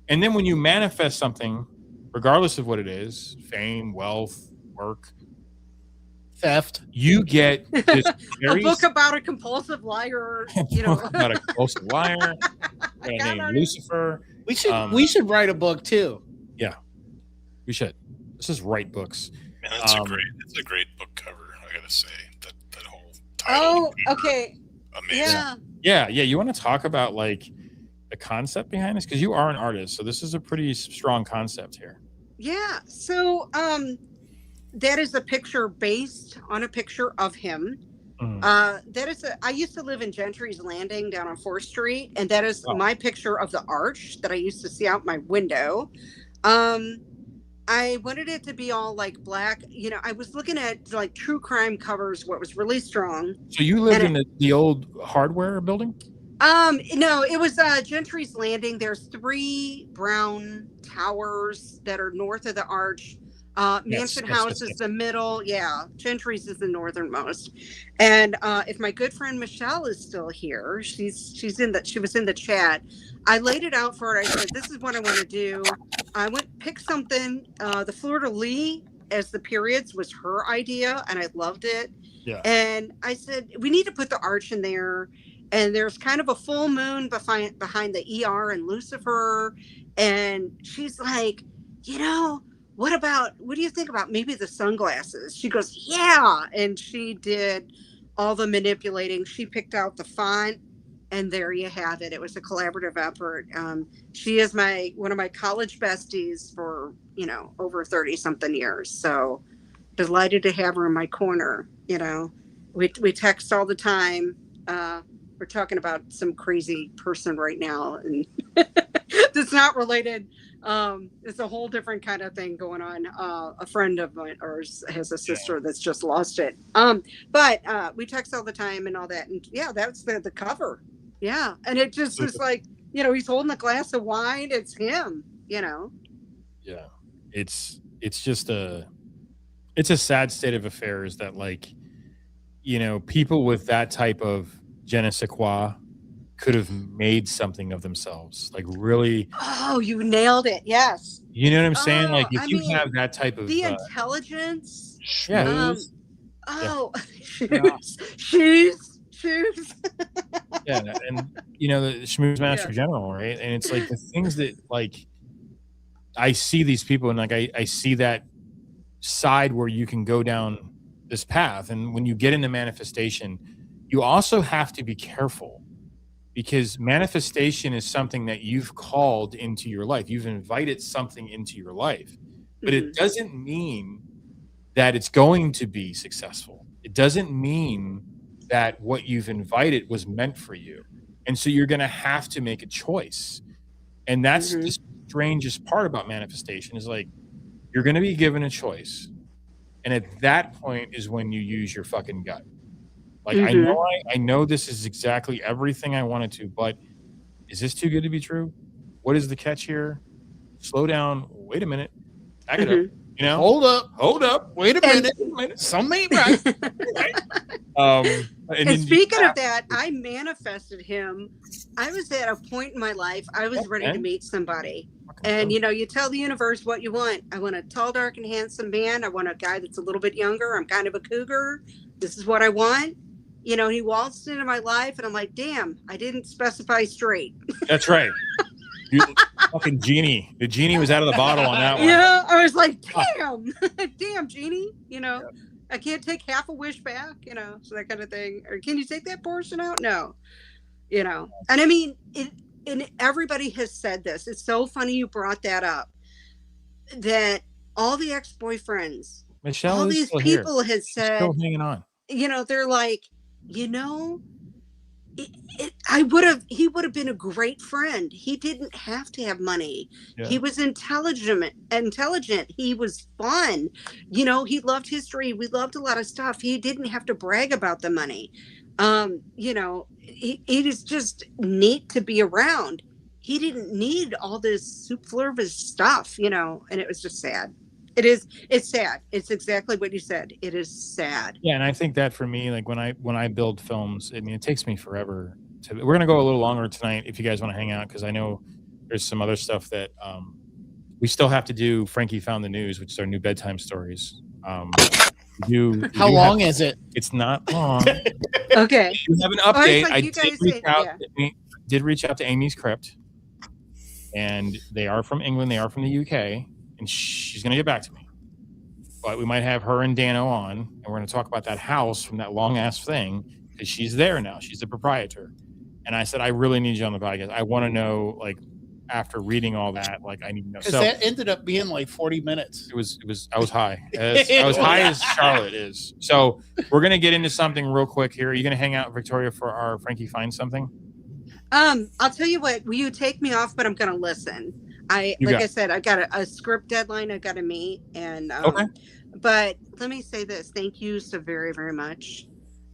and then when you manifest something, regardless of what it is, fame, wealth, work, theft. You get this A very book about a compulsive liar. You know, about a compulsive liar named Lucifer. We should write a book too. Yeah, we should. Let's just write books. Man, that's a great book cover. I gotta say that whole title. Oh, okay. Amazing. Yeah. Yeah. You want to talk about like the concept behind this, because you are an artist, so this is a pretty strong concept here. Yeah. So, that is a picture based on a picture of him. That is I used to live in Gentry's Landing down on 4th Street, and that is my picture of the arch that I used to see out my window. I wanted it to be all like black. You know, I was looking at like true crime covers, what was really strong. So you lived in the old hardware building? No, it was Gentry's Landing. There's 3 brown towers that are north of the arch. Mansion House is the middle. Yeah, Gentry's is the northernmost. And if my good friend Michelle is still here, she was in the chat. I laid it out for her. I said, "This is what I want to do." I pick something. The fleur de lis as the periods was her idea, and I loved it. Yeah. And I said, we need to put the arch in there. And there's kind of a full moon behind the ER and Lucifer. And she's like, you know, what do you think about maybe the sunglasses? She goes, yeah. And she did all the manipulating. She picked out the font, and there you have it. It was a collaborative effort. She is one of my college besties for, you know, over 30 something years. So delighted to have her in my corner. You know, we text all the time. We're talking about some crazy person right now, and that's not related. It's a whole different kind of thing going on. A friend of mine has a sister that's just lost it. But we text all the time and all that. And yeah, that's the cover. Yeah. And it just is like, you know, he's holding a glass of wine. It's him, you know? Yeah. It's just it's a sad state of affairs that, like, you know, people with that type of je ne sais quoi could have made something of themselves, like really. Oh, you nailed it. Yes. You know what I'm saying? Like if you have that type of the intelligence. Yeah. Shoes. Yeah. And you know, the Schmooze Master General, right? And it's like the things that, like, I see these people, and like I see that side where you can go down this path. And when you get into manifestation, you also have to be careful, because manifestation is something that you've called into your life. You've invited something into your life, but it doesn't mean that it's going to be successful. It doesn't mean that what you've invited was meant for you. And so you're going to have to make a choice. And that's the strangest part about manifestation, is like, you're going to be given a choice. And at that point is when you use your fucking gut. Like, I know this is exactly everything I wanted to, but is this too good to be true? What is the catch here? Slow down. Wait a minute. Back it up. You know? Hold up. Wait a minute. Something ain't right. And speaking of that, I manifested him. I was at a point in my life, I was ready to meet somebody. And, you know, you tell the universe what you want. I want a tall, dark, and handsome man. I want a guy that's a little bit younger. I'm kind of a cougar. This is what I want. You know, he waltzed into my life, and I'm like, damn, I didn't specify straight. That's right. You fucking genie. The genie was out of the bottle on that one. Yeah, I was like, damn. Damn, genie. You know, I can't take half a wish back, you know, so that kind of thing. Or can you take that portion out? No. You know, and I mean, and everybody has said this. It's so funny you brought that up, that all the ex-boyfriends, Michelle, all these people had said, still hanging on. You know, they're like, you know, he would have been a great friend. He didn't have to have money. Yeah. He was intelligent. He was fun. You know, he loved history. We loved a lot of stuff. He didn't have to brag about the money. You know, he is just neat to be around. He didn't need all this superfluous stuff, you know, and it was just sad. It's sad. It's exactly what you said. It is sad. Yeah. And I think that for me, like when I build films, I mean, it takes me forever we're going to go a little longer tonight if you guys want to hang out, because I know there's some other stuff that, we still have to do. Frankie Found the News, which is our new bedtime stories. How long is it? It's not long. Okay. You have an Oh, update. it's like I you did guys reach say- out. yeah. Did reach out to Amy's Crypt, and they are from England. They are from the UK, and she's going to get back to me. But we might have her and Dano on, and we're going to talk about that house from that long ass thing because she's there now. She's the proprietor, and I said I really need you on the podcast. I want to know, like, after reading all that, like, I need to know. Because So that ended up being like 40 minutes. it was. I was high. I was high as Charlotte is. So we're going to get into something real quick here. Are you going to hang out, Victoria, for our Frankie Finds Something? I'll tell you what. Will you take me off? But I'm gonna listen. I said, I got a script deadline I got to meet, and Okay. But let me say this: thank you so very, very much,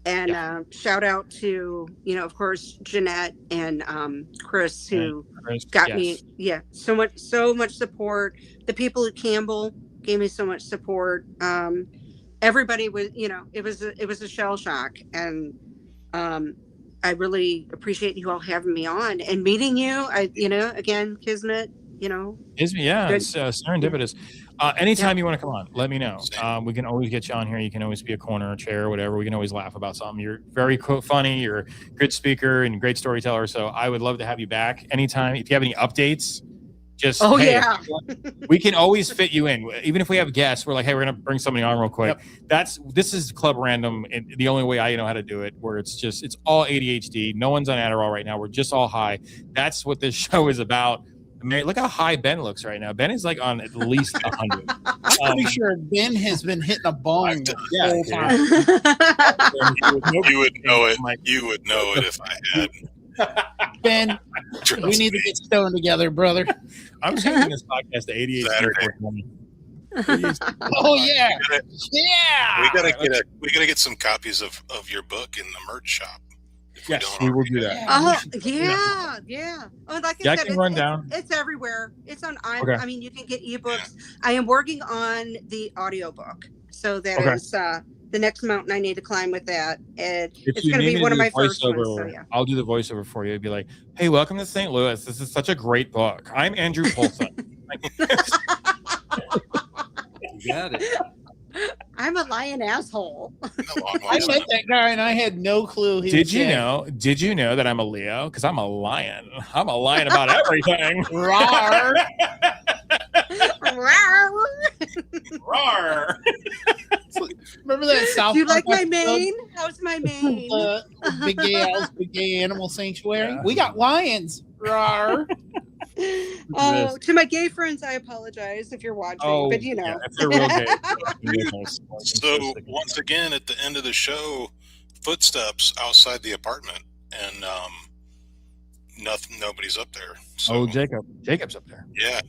and shout out to of course, Jeanette and Chris, who got me. Yeah, so much support. The people at Campbell gave me so much support. Everybody was, it was a shell shock, and I really appreciate you all having me on and meeting you. Again, Kismet, Kismet, yeah, it's serendipitous. Anytime you want to come on, let me know. We can always get you on here. You can always be a corner, a chair, whatever. We can always laugh about something. You're very funny. You're a good speaker and great storyteller. So I would love to have you back anytime. If you have any updates, just we can always fit you in. Even if we have guests, we're like, hey, we're gonna bring somebody on real quick. This is Club Random, and the only way I know how to do it, where it's all ADHD. No one's on Adderall right now. We're just all high. That's what this show is about. I mean, look how high Ben looks right now. Ben is like on at least 100. I'm pretty sure Ben has been hitting a bong the whole time. You would know it. You would know it if I had. Ben, we need to get stoned together, brother. I'm changing this podcast to ADHD. Oh yeah, We gotta get some copies of your book in the merch shop. Yes, we will do that. Yeah. Oh, like Yeah, I I said, can run down. It's everywhere. It's on. Okay. I mean, you can get ebooks. I am working on the audiobook, so that is the next mountain I need to climb with that. And it's going to be one of my first ones. So yeah. I'll do the voiceover for you. It'd be like, hey, welcome to St. Louis. This is such a great book. I'm Andrew Paulsen. You got it. I'm a lion asshole. I met that guy and I had no clue. Did you know that I'm a Leo? Because I'm a lion. I'm a lion about everything. Rawr. Rawr. Remember that South? Do you like my mane? How's my mane? Big Gay Alice, Big Gay Animal Sanctuary. Yeah. We got lions. Rawr. Oh, to my gay friends, I apologize if you're watching, but if they're real gay. So once again, at the end of the show, footsteps outside the apartment, and nobody's up there. So, Jacob's up there. Yeah.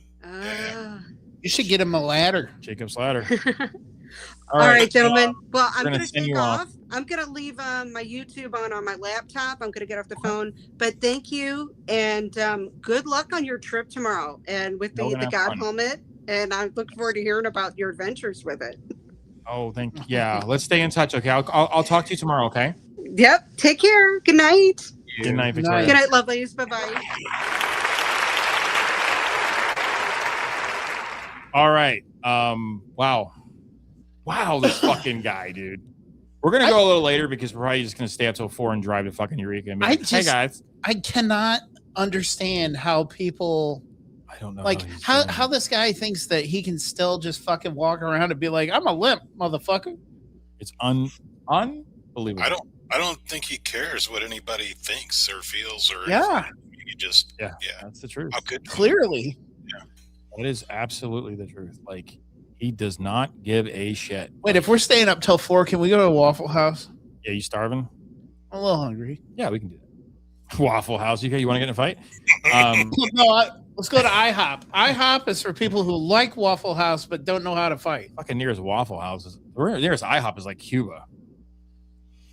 You should get him a ladder. Jacob's ladder. All right, gentlemen. Well, I'm going to send take you off. I'm going to leave my YouTube on my laptop. I'm going to get off the phone. But thank you, and good luck on your trip tomorrow, and with the God helmet. And I look forward to hearing about your adventures with it. Oh, thank you. Yeah, let's stay in touch. Okay, I'll talk to you tomorrow. Okay. Yep. Take care. Good night. Good night, Victoria. Good night, lovelies. Bye-bye. All right. Wow, this fucking guy, dude. We're gonna go a little later because we're probably just gonna stay up till 4 and drive to fucking Eureka. And be like, hey guys, I cannot understand how people. I don't know. Like how this guy thinks that he can still just fucking walk around and be like, I'm a limp, motherfucker. It's unbelievable. I don't think he cares what anybody thinks or feels or anything. He just that's the truth. How good? Clearly. Yeah. That is absolutely the truth. Like, he does not give a shit. Wait, if we're staying up till 4, can we go to a Waffle House? Yeah, you starving? I'm a little hungry. Yeah, we can do that. Waffle House. You want to get in a fight? Let's go to IHOP. IHOP is for people who like Waffle House but don't know how to fight. Fucking nearest Waffle House is nearest IHOP is like Cuba.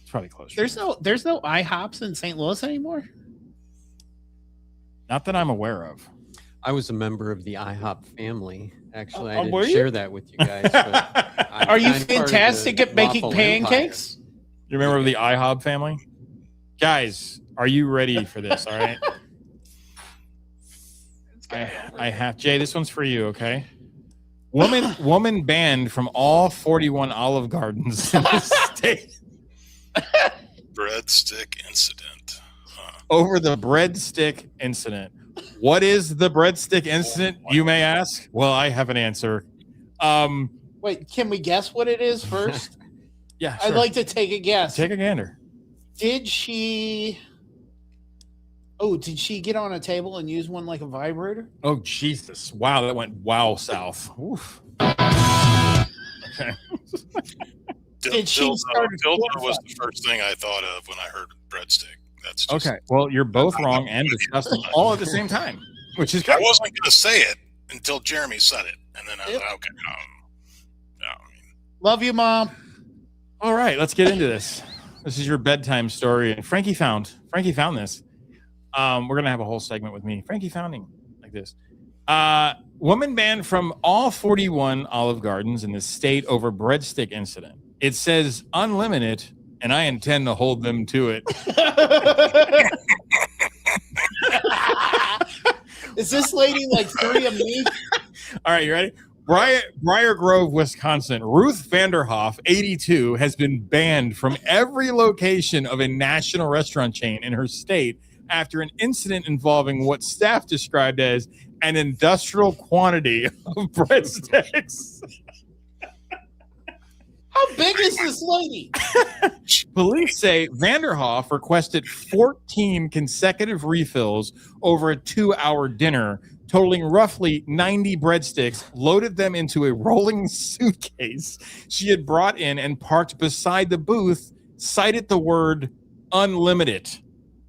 It's probably close. There's no IHOPs in St. Louis anymore. Not that I'm aware of. I was a member of the IHOP family. Actually, I didn't share that with you guys. But Are you fantastic at making pancakes? Empire. You're a member of the IHOP family? Guys, are you ready for this? All right. I have Jay, this one's for you, okay? Woman banned from all 41 Olive Gardens in the state. Breadstick incident. Over the breadstick incident. What is the breadstick incident, you may ask? Well, I have an answer. Wait, can we guess what it is first? Yeah, sure. I'd like to take a guess. Take a gander. Did she get on a table and use one like a vibrator? Oh, Jesus. Wow, that went south. Oof. Okay. Did she start a Dildo was the first thing I thought of when I heard breadstick. That's just, Okay. Well, you're both wrong and disgusting all at the same time, which is I great. wasn't going to say it until Jeremy said it, and then I was like, okay. Love you, Mom. All right, let's get into this. This is your bedtime story. And Frankie found this. We're gonna have a whole segment with me. Frankie founding like this. Woman banned from all 41 Olive Gardens in the state over breadstick incident. It says unlimited, and I intend to hold them to it. Is this lady like 3 of me? All right, you ready? Briar Grove, Wisconsin. Ruth Vanderhoff, 82, has been banned from every location of a national restaurant chain in her state after an incident involving what staff described as an industrial quantity of breadsticks. How big is this lady? Police say Vanderhoff requested 14 consecutive refills over a 2-hour dinner, totaling roughly 90 breadsticks, loaded them into a rolling suitcase she had brought in and parked beside the booth, cited the word unlimited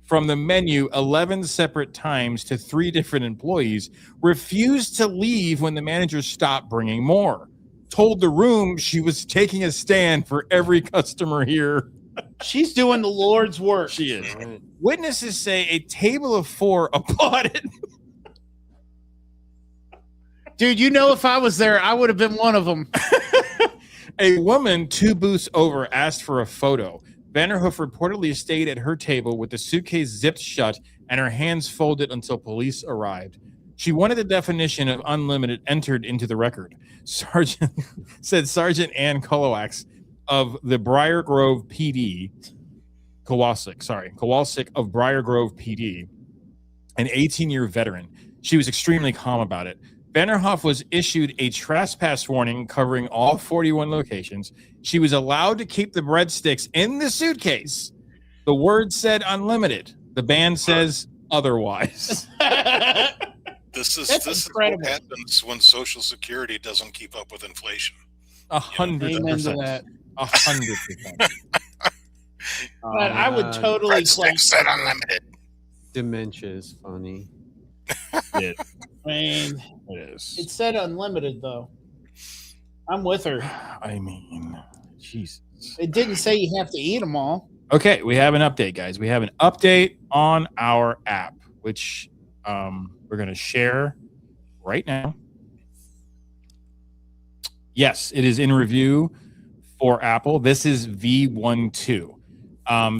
from the menu 11 separate times to 3 different employees, refused to leave when the manager stopped bringing more, told the room she was taking a stand for every customer here. She's doing the Lord's work. She is. Witnesses say a table of 4 applauded. Dude, you know, if I was there, I would have been one of them. A woman 2 booths over asked for a photo. Vanderhoof reportedly stayed at her table with the suitcase zipped shut and her hands folded until police arrived. She wanted the definition of unlimited entered into the record. Sergeant Ann Kowalczyk of the Briar Grove PD, Kowalczyk of Briar Grove PD, an 18-year veteran. She was extremely calm about it. Vanderhoff was issued a trespass warning covering all 41 locations. She was allowed to keep the breadsticks in the suitcase. The word said unlimited. The band says otherwise. This is what happens when Social Security doesn't keep up with inflation. 100%. 100%. But I would totally breadsticks said unlimited. Dementia is funny. Yeah. I mean, it is. It said unlimited, though. I'm with her. I mean, Jesus. It didn't say you have to eat them all. Okay, we have an update, guys. We have an update on our app, which we're going to share right now. Yes, it is in review for Apple. This is V12.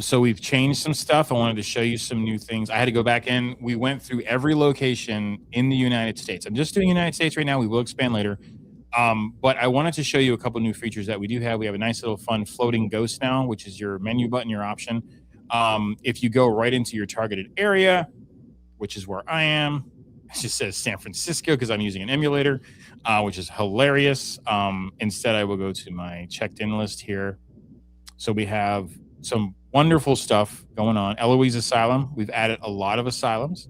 So we've changed some stuff. I wanted to show you some new things. I had to go back in. We went through every location in the United States. I'm just doing United States right now. We will expand later. But I wanted to show you a couple new features that we do have. We have a nice little fun floating ghost now, which is your menu button, your option. If you go right into your targeted area, which is where I am, it just says San Francisco because I'm using an emulator, which is hilarious. Instead, I will go to my checked in list here. So we have some wonderful stuff going on. Eloise Asylum. We've added a lot of asylums.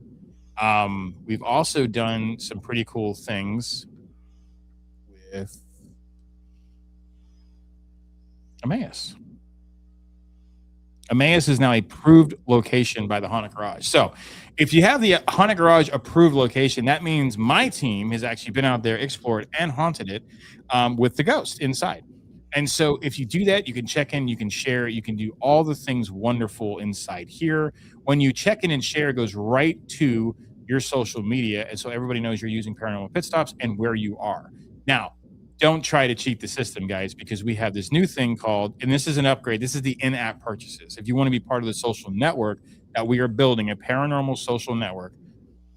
We've also done some pretty cool things with Emmaus. Emmaus is now a approved location by the Haunted Garage. So if you have the Haunted Garage approved location, that means my team has actually been out there, explored, and haunted it with the ghost inside. And so if you do that, you can check in, you can share, you can do all the things wonderful inside here. When you check in and share, it goes right to your social media. And so everybody knows you're using Paranormal Pit Stops and where you are. Now, don't try to cheat the system, guys, because we have this new thing called, and this is an upgrade, this is the in-app purchases. If you want to be part of the social network that we are building, a paranormal social network,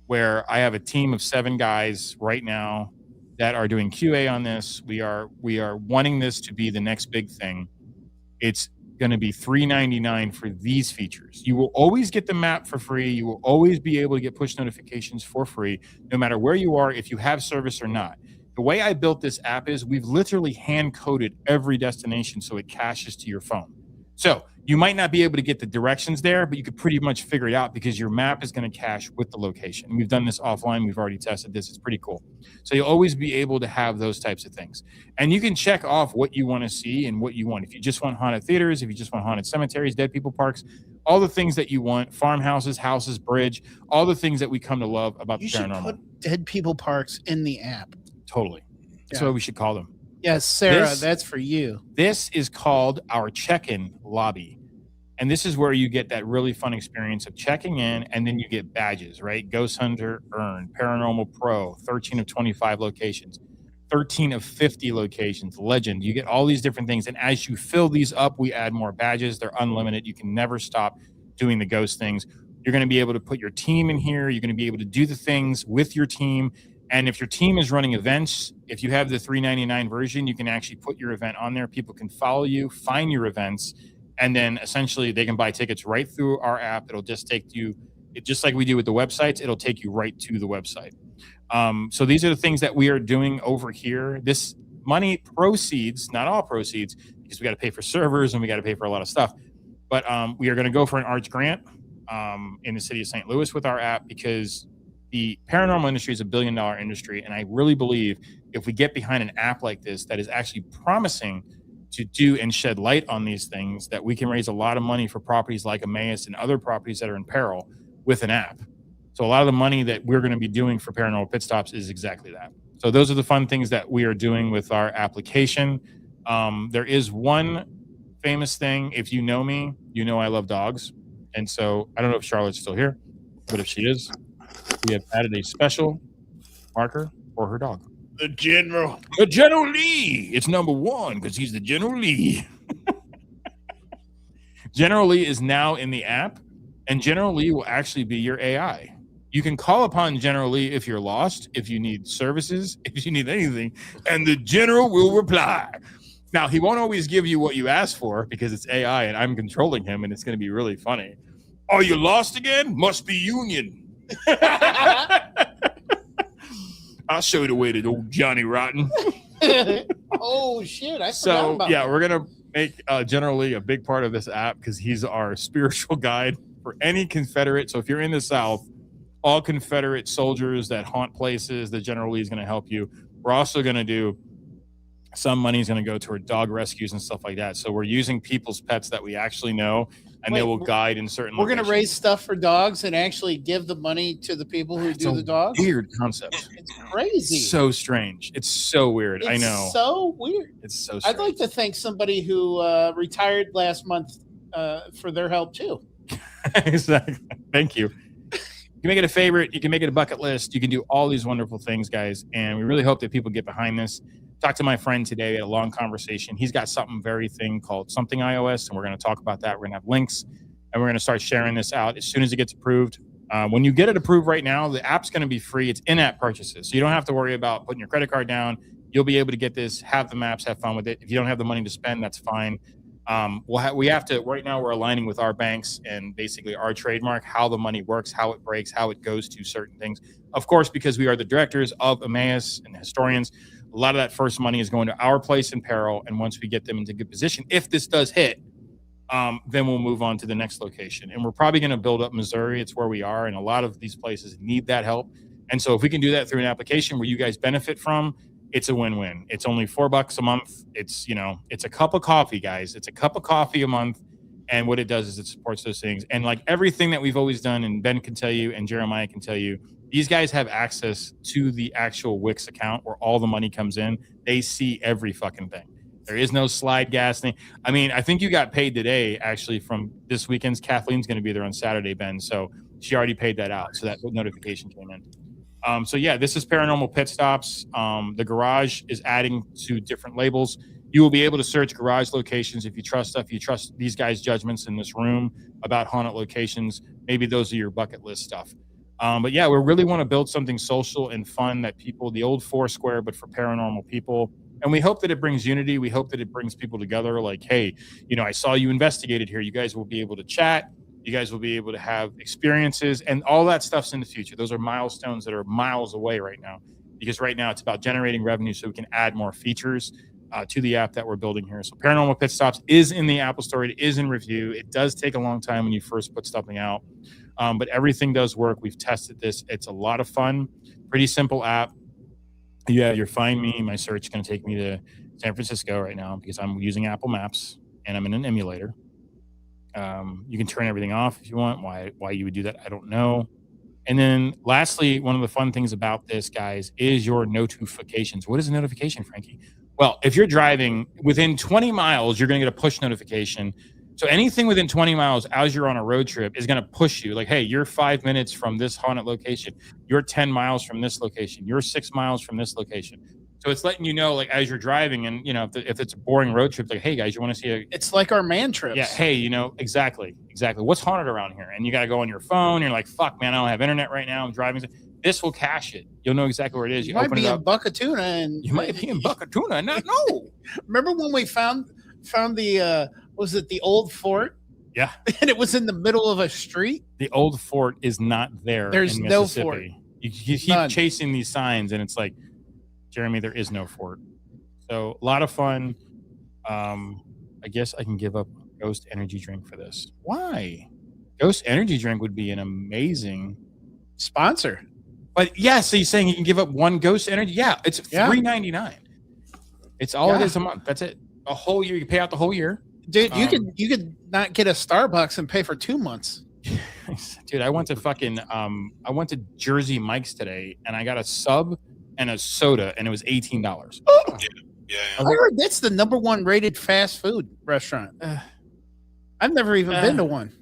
where I have a team of 7 guys right now that are doing QA on this. We are wanting this to be the next big thing. It's going to be $3.99 for these features. You will always get the map for free. You will always be able to get push notifications for free, no matter where you are, if you have service or not. The way I built this app is we've literally hand coded every destination so it caches to your phone. So you might not be able to get the directions there, but you could pretty much figure it out because your map is going to cache with the location. And we've done this offline. We've already tested this. It's pretty cool. So you'll always be able to have those types of things. And you can check off what you want to see and what you want. If you just want haunted theaters, if you just want haunted cemeteries, dead people parks, all the things that you want, farmhouses, houses, bridge, all the things that we come to love about the paranormal. You should put dead people parks in the app. Totally. That's what we should call them. Yes, Sarah, that's for you. This is called our check-in lobby. And this is where you get that really fun experience of checking in, and then you get badges, right? Ghost Hunter Earn, Paranormal Pro, 13 of 25 locations, 13 of 50 locations, Legend. You get all these different things. And as you fill these up, we add more badges. They're unlimited. You can never stop doing the ghost things. You're going to be able to put your team in here. You're going to be able to do the things with your team. And if your team is running events, if you have the $3.99 version, you can actually put your event on there. People can follow you, find your events, and then essentially they can buy tickets right through our app. It'll just take you, just like we do with the websites, it'll take you right to the website. So these are the things that we are doing over here. This money proceeds, not all proceeds, because we got to pay for servers and we got to pay for a lot of stuff. But we are going to go for an arch grant in the city of St. Louis with our app, because the paranormal industry is $1 billion industry. And I really believe if we get behind an app like this that is actually promising to do and shed light on these things, that we can raise a lot of money for properties like Emmaus and other properties that are in peril with an app. So a lot of the money that we're going to be doing for Paranormal Pit Stops is exactly that. So those are the fun things that we are doing with our application. There is one famous thing. If you know me, you know I love dogs. And so I don't know if Charlotte's still here, but if she is, we have added a special marker for her dog. The General. The General Lee. It's number one because he's the General Lee. General Lee is now in the app, and General Lee will actually be your AI. You can call upon General Lee if you're lost, if you need services, if you need anything, and the General will reply. Now, he won't always give you what you ask for because it's AI and I'm controlling him, and it's going to be really funny. Are you lost again? Must be Union. I'll show you the way to old Johnny Rotten. Oh, shit. I forgot about that. We're going to make General Lee a big part of this app because he's our spiritual guide for any Confederate. So if you're in the South, all Confederate soldiers that haunt places, the General Lee is going to help you. We're also going to do some money is going to go toward dog rescues and stuff like that. So we're using people's pets that we actually know, and they will guide in certain We're going to raise stuff for dogs and actually give the money to the people who do the dogs? Weird concept. It's crazy. So strange. It's so weird. I know. It's so weird. It's so strange. I'd like to thank somebody who retired last month for their help, too. Exactly. Thank you. You can make it a favorite. You can make it a bucket list. You can do all these wonderful things, guys. And we really hope that people get behind this. Talked to my friend today. We had a long conversation. He's got something called Something iOS, and we're going to talk about that. We're going to have links, and we're going to start sharing this out as soon as it gets approved. When you get it approved right now, the app's going to be free. It's in-app purchases, so you don't have to worry about putting your credit card down. You'll be able to get this, have the maps, have fun with it. If you don't have the money to spend, that's fine. We have to, right now we're aligning with our banks and basically our trademark, how the money works, how it breaks, how it goes to certain things. Of course, because we are the directors of Emmaus and the historians, a lot of that first money is going to our place in peril. And once we get them into good position, if this does hit, then we'll move on to the next location. And we're probably going to build up Missouri. It's where we are. And a lot of these places need that help. And so if we can do that through an application where you guys benefit from, it's a win-win. It's only $4 a month. It's, it's a cup of coffee, guys. It's a cup of coffee a month. And what it does is it supports those things. And like everything that we've always done, and Ben can tell you, and Jeremiah can tell you, these guys have access to the actual Wix account where all the money comes in. They see every fucking thing. There is no slide gas thing. I mean, I think you got paid today, actually, from this weekend's. Kathleen's going to be there on Saturday, Ben. So she already paid that out. So that notification came in. So yeah, this is Paranormal Pit Stops. The garage is adding to different labels. You will be able to search garage locations if you trust stuff. You trust these guys' judgments in this room about haunted locations. Maybe those are your bucket list stuff. But yeah, we really want to build something social and fun that people, the old Foursquare, but for paranormal people. And we hope that it brings unity. We hope that it brings people together. Like, hey, I saw you investigated here. You guys will be able to chat. You guys will be able to have experiences, and all that stuff's in the future. Those are milestones that are miles away right now, because right now it's about generating revenue so we can add more features to the app that we're building here. So Paranormal Pit Stops is in the Apple Store. It is in review. It does take a long time when you first put something out, but everything does work. We've tested this. It's a lot of fun. Pretty simple app. You have your Find Me. My search is going to take me to San Francisco right now because I'm using Apple Maps and I'm in an emulator. You can turn everything off if you want. Why you would do that, I don't know. And then lastly, one of the fun things about this, guys, is your notifications. What is a notification, Frankie? Well, if you're driving within 20 miles, you're going to get a push notification. So anything within 20 miles as you're on a road trip is going to push you like, hey, you're 5 minutes from this haunted location. You're 10 miles from this location. You're 6 miles from this location. So it's letting you know, like, as you're driving, and if it's a boring road trip, like, hey guys, you want to see It's like our man trips. Yeah, hey, exactly. What's haunted around here? And you got to go on your phone. You're like, fuck, man, I don't have internet right now. I'm driving. This will cache it. You'll know exactly where it is. You might be in Buckatuna, and you might be in Buckatuna and not know. Remember when we found the was it the old fort? Yeah, and it was in the middle of a street. The old fort is not there. There's in no Mississippi. fort. You keep chasing these signs, and it's like, Jeremy, there is no fort. So a lot of fun. I guess I can give up Ghost Energy Drink for this. Why? Ghost Energy Drink would be an amazing sponsor. But yeah, so you're saying you can give up one Ghost Energy? Yeah, it's $3.99. It's all it is a month. That's it. A whole year. You pay out the whole year. Dude, you could not get a Starbucks and pay for 2 months. Dude, I went to Jersey Mike's today, and I got a sub and a soda, and it was $18. Oh. Yeah. I heard that's the #1 rated fast food restaurant. I've never even been to one.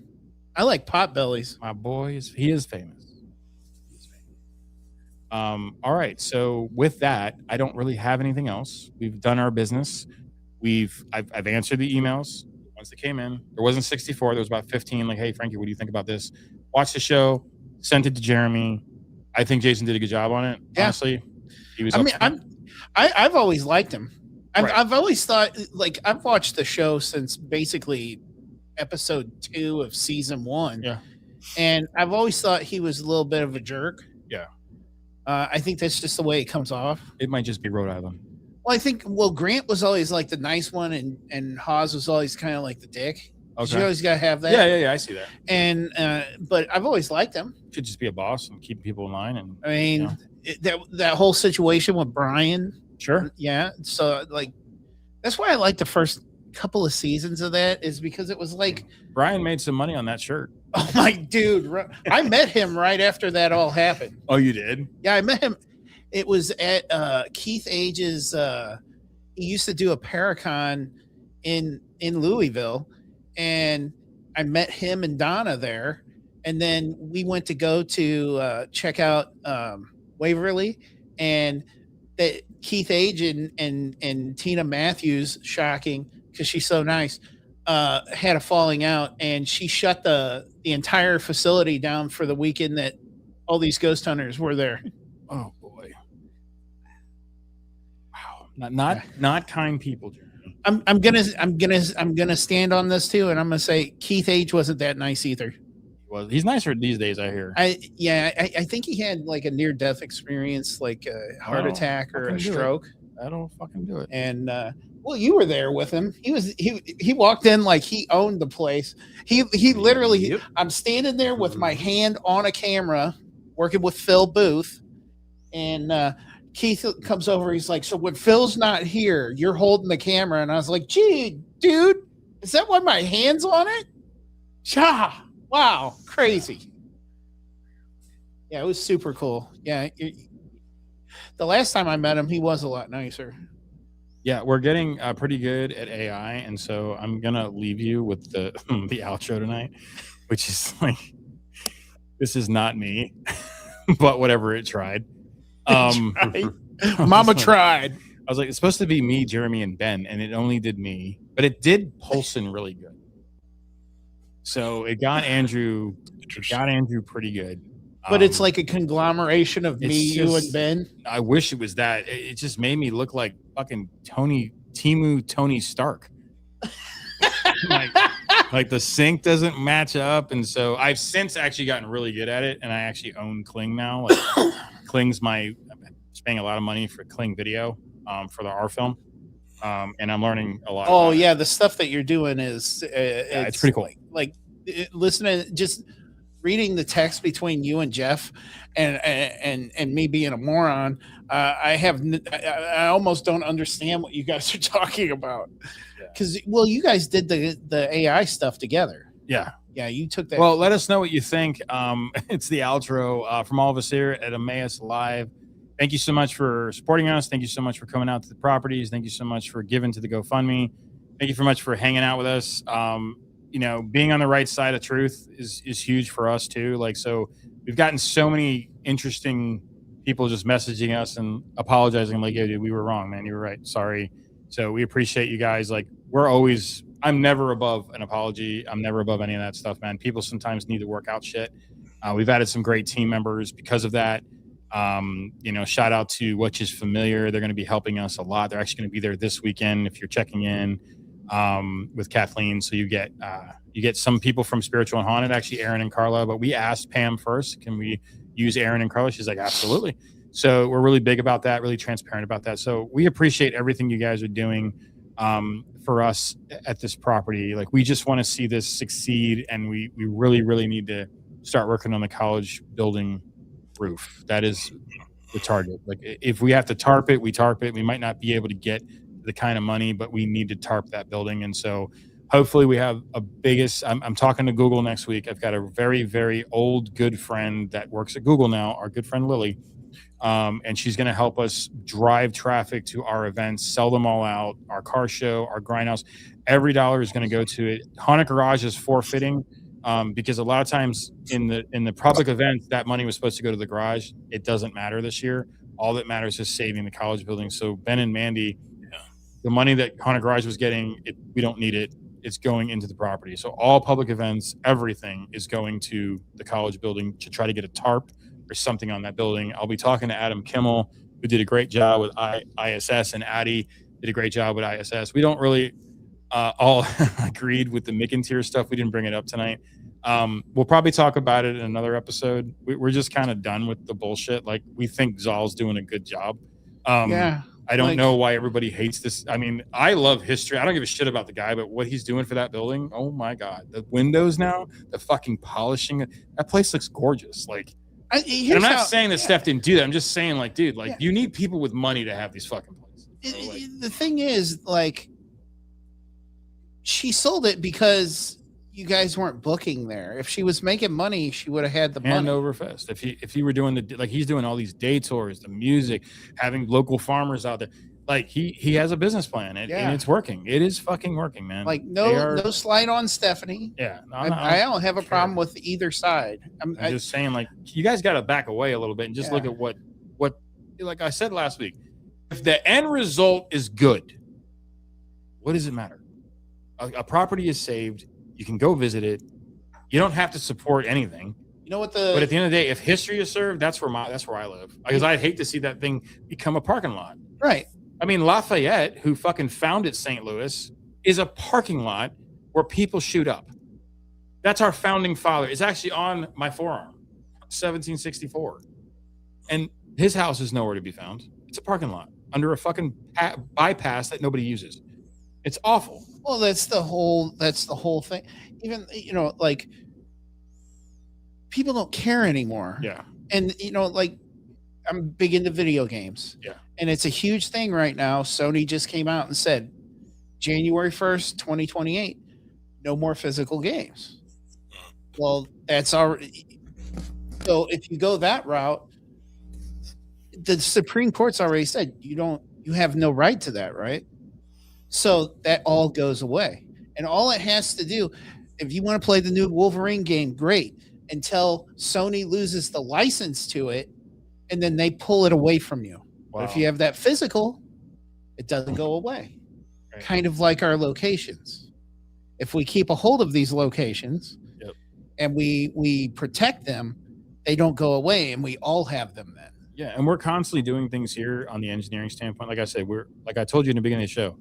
I like Potbellies. My boy, he is famous. All right. So with that, I don't really have anything else. We've done our business. I've answered the emails once they came in. There wasn't 64. There was about 15. Like, hey, Frankie, what do you think about this? Watch the show. Sent it to Jeremy. I think Jason did a good job on it. Yeah. Honestly, he was. I've always liked him. Right. I've always thought, like, I've watched the show since basically episode 2 of season 1. Yeah. And I've always thought he was a little bit of a jerk. Yeah. I think that's just the way it comes off. It might just be Rhode Island. Well, I think, Grant was always like the nice one, and Hawes was always kind of like the dick. Okay. You always got to have that. Yeah, I see that. And, but I've always liked him. Should just be a boss and keep people in line. And I mean, that whole situation with Brian. Sure. Yeah. So, like, that's why I like the first couple of seasons of that, is because it was like Brian made some money on that shirt. Oh my dude. I met him right after that all happened. Oh, you did? Yeah, I met him. It was at Keith Age's he used to do a Paracon in Louisville, and I met him and Donna there, and then we went to go to check out Waverly, and that Keith Age and Tina Matthews, shocking because she's so nice, had a falling out, and she shut the entire facility down for the weekend that all these ghost hunters were there. Oh boy. Wow. Not kind people, Jeremy. I'm gonna stand on this too, and I'm gonna say Keith Age wasn't that nice either. Well, he's nicer these days, I hear. I think he had like a near-death experience, like a heart attack or a stroke. I don't fucking do it. And well, you were there with him. He walked in like he owned the place. He literally. Yep. I'm standing there with my hand on a camera, working with Phil Booth, and Keith comes over. He's like, "So when Phil's not here, you're holding the camera?" And I was like, "Gee, dude, is that why my hand's on it?" Cha. Wow, crazy. Yeah, it was super cool. Yeah, the last time I met him, he was a lot nicer. Yeah, we're getting pretty good at AI, and so I'm gonna leave you with the outro tonight, which is like, this is not me, but whatever, it tried. Mama tried. I was like, it's supposed to be me, Jeremy, and Ben, and it only did me, but it did Paulsen really good. So it got Andrew pretty good. But it's like a conglomeration of me, it's you, just- and Ben. I wish it was that. It just made me look like fucking Tony Stark. like the sync doesn't match up, and so I've since actually gotten really good at it, and I actually own Kling now. Like, Kling's I'm spending a lot of money for Kling Video for our film, and I'm learning a lot. Oh about yeah, it. the stuff that you're doing is it's pretty cool. Like listening, just reading the text between you and Jeff, and me being a moron. I almost don't understand what you guys are talking about. Because you guys did the AI stuff together. Yeah. You took that. Well, let us know what you think. It's the outro from all of us here at Emmaus Live. Thank you so much for supporting us. Thank you so much for coming out to the properties. Thank you so much for giving to the GoFundMe. Thank you so much for hanging out with us. Being on the right side of truth is huge for us too. Like, so we've gotten so many interesting people just messaging us and apologizing. I'm like, yeah, dude, we were wrong, man. You were right. Sorry. So we appreciate you guys. Like, I'm never above an apology. I'm never above any of that stuff, man. People sometimes need to work out shit. We've added some great team members because of that. Shout out to Which Is Familiar. They're going to be helping us a lot. They're actually going to be there this weekend if you're checking in with Kathleen. So you get some people from Spiritual and Haunted, actually Aaron and Carla, but we asked Pam first, can we use Aaron and Carla? She's like, absolutely. So we're really big about that, really transparent about that. So we appreciate everything you guys are doing for us at this property. Like, we just want to see this succeed, and we really, really need to start working on the college building roof. That is the target. Like, if we have to tarp it, we tarp it. We might not be able to get the kind of money, but we need to tarp that building. And so hopefully we have I'm talking to Google next week. I've got a very, very old, good friend that works at Google now, our good friend Lily. And she's going to help us drive traffic to our events, sell them all out, our car show, our grindhouse. Every dollar is going to go to it. Haunted Garage is forfeiting because a lot of times in the public events, that money was supposed to go to the garage. It doesn't matter this year. All that matters is saving the college building. So Ben and Mandy, the money that Haunted Garage was getting, we don't need it. It's going into the property. So all public events, everything is going to the college building to try to get a tarp or something on that building. I'll be talking to Adam Kimmel, who did a great job with ISS, and Addie did a great job with ISS. We don't really all agreed with the McIntyre stuff. We didn't bring it up tonight. We'll probably talk about it in another episode. We're just kind of done with the bullshit. Like, we think Zal's doing a good job. I don't know why everybody hates this. I mean, I love history. I don't give a shit about the guy, but what he's doing for that building, oh my God. The windows now, the fucking polishing. That place looks gorgeous. Like, and I'm not saying that Steph didn't do that. I'm just saying, like, dude, like, you need people with money to have these fucking places. So, like, the thing is, like, she sold it because you guys weren't booking there. If she was making money, she would have had the money. Hand over fist. If he were doing he's doing all these day tours, the music, having local farmers out there, like, he has a business plan and it's working. It is fucking working, man. Like, no slide on Stephanie. Yeah, I don't have a problem with either side. I'm just saying, like, you guys got to back away a little bit and just look at what, like I said last week, if the end result is good, what does it matter? A property is saved. You can go visit it. You don't have to support anything. You know what but at the end of the day, if history is served, that's where I live. Because I'd hate to see that thing become a parking lot. Right. I mean, Lafayette, who fucking founded St. Louis, is a parking lot where people shoot up. That's our founding father. It's actually on my forearm, 1764. And his house is nowhere to be found. It's a parking lot under a fucking bypass that nobody uses. It's awful. Well, that's the whole thing. Even, like, people don't care anymore. Yeah. And, like, I'm big into video games. Yeah. And it's a huge thing right now. Sony just came out and said, January 1st, 2028, no more physical games. Well, that's already. So if you go that route, the Supreme Court's already said you have no right to that, right? So that all goes away. And all it has to do, if you want to play the new Wolverine game, great, until Sony loses the license to it, and then they pull it away from you. Wow. But if you have that physical, it doesn't go away. Right. Kind of like our locations. If we keep a hold of these locations and we protect them, they don't go away, and we all have them then. Yeah, and we're constantly doing things here on the engineering standpoint. Like I said, like I told you in the beginning of the show,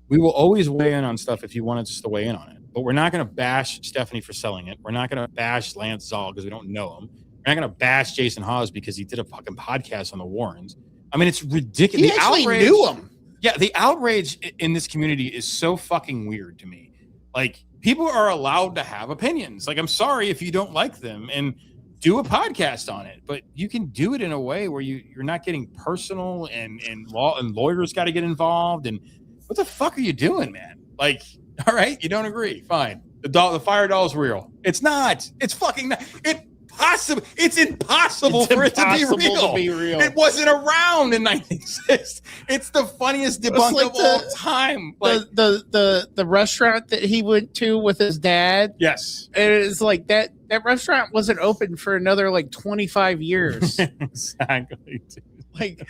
we will always weigh in on stuff if you wanted us to weigh in on it. But we're not going to bash Stephanie for selling it. We're not going to bash Lance Zoll because we don't know him. We're not going to bash Jason Hawes because he did a fucking podcast on the Warrens. I mean, it's ridiculous. He actually knew him. Yeah, the outrage in this community is so fucking weird to me. Like, people are allowed to have opinions. Like, I'm sorry if you don't like them, and do a podcast on it, but you can do it in a way where you're not getting personal and lawyers got to get involved. And what the fuck are you doing, man? Like, all right, you don't agree, fine. The fire doll is real. It's not. It's fucking not. It's impossible for it to be real. It wasn't around in 1960. It's the funniest debunk like of all time. Like, the restaurant that he went to with his dad. Yes, it is like that. That restaurant wasn't open for another like 25 years. Exactly. Dude. Like,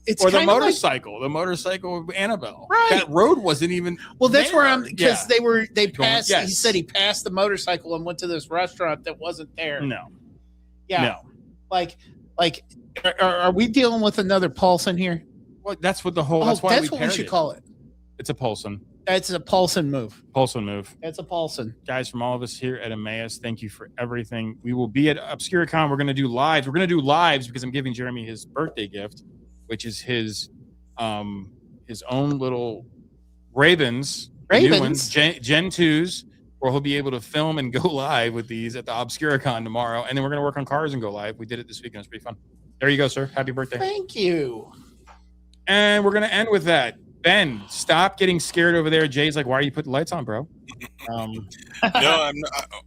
it's or the motorcycle, the motorcycle of Annabelle. Right. That road wasn't even. Well, that's there. where I'm because they passed. Yes. He said he passed the motorcycle and went to this restaurant that wasn't there. No. Yeah. No. Like, are we dealing with another Paulsen here? Well, that's what the whole. That's why what we should call it. It's a Paulsen. That's a Paulsen move. Paulsen move. That's a Paulsen. Guys, from all of us here at Emmaus, thank you for everything. We will be at ObscuraCon. We're going to do lives. We're going to do lives because I'm giving Jeremy his birthday gift, which is his own little Ravens. New ones, Gen 2s, where he'll be able to film and go live with these at the ObscuraCon tomorrow. And then we're going to work on cars and go live. We did it this weekend. It's pretty fun. There you go, sir. Happy birthday. Thank you. And we're going to end with that. Ben, stop getting scared over there. Jay's like, why are you putting lights on, bro? No,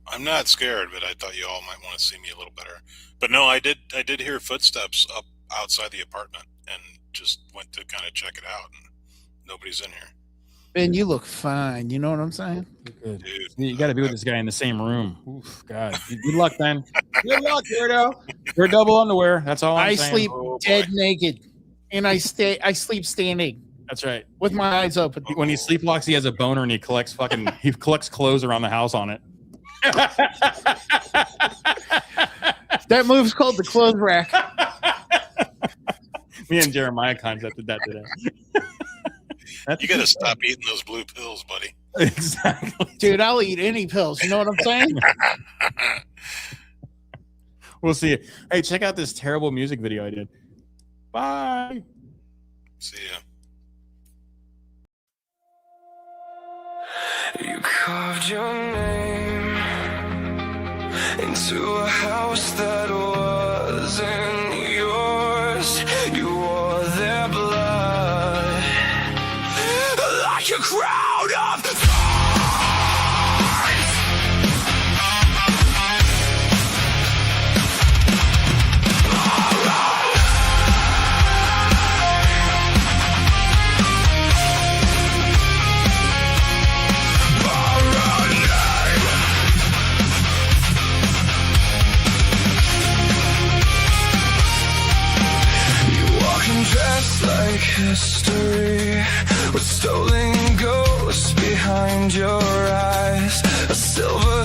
I'm not scared, but I thought you all might want to see me a little better. But no, I did hear footsteps up outside the apartment and just went to kind of check it out, and nobody's in here. Ben, you look fine. You know what I'm saying? Good. Dude, you got to be with this guy in the same room. Oof, God. Good luck, Ben. Good luck, weirdo. Wear double underwear. That's all I'm saying. I sleep dead naked, and I sleep standing. That's right. With my eyes open. When he sleepwalks, he has a boner and he collects clothes around the house on it. That move's called the clothes rack. Me and Jeremiah concepted that today. You got to stop eating those blue pills, buddy. Exactly. Dude, I'll eat any pills. You know what I'm saying? We'll see you. Hey, check out this terrible music video I did. Bye. See ya. You carved your name into a house that wasn't yours. You wore their blood like a crowd of thorns. Dressed like history, with stolen ghosts behind your eyes, a silver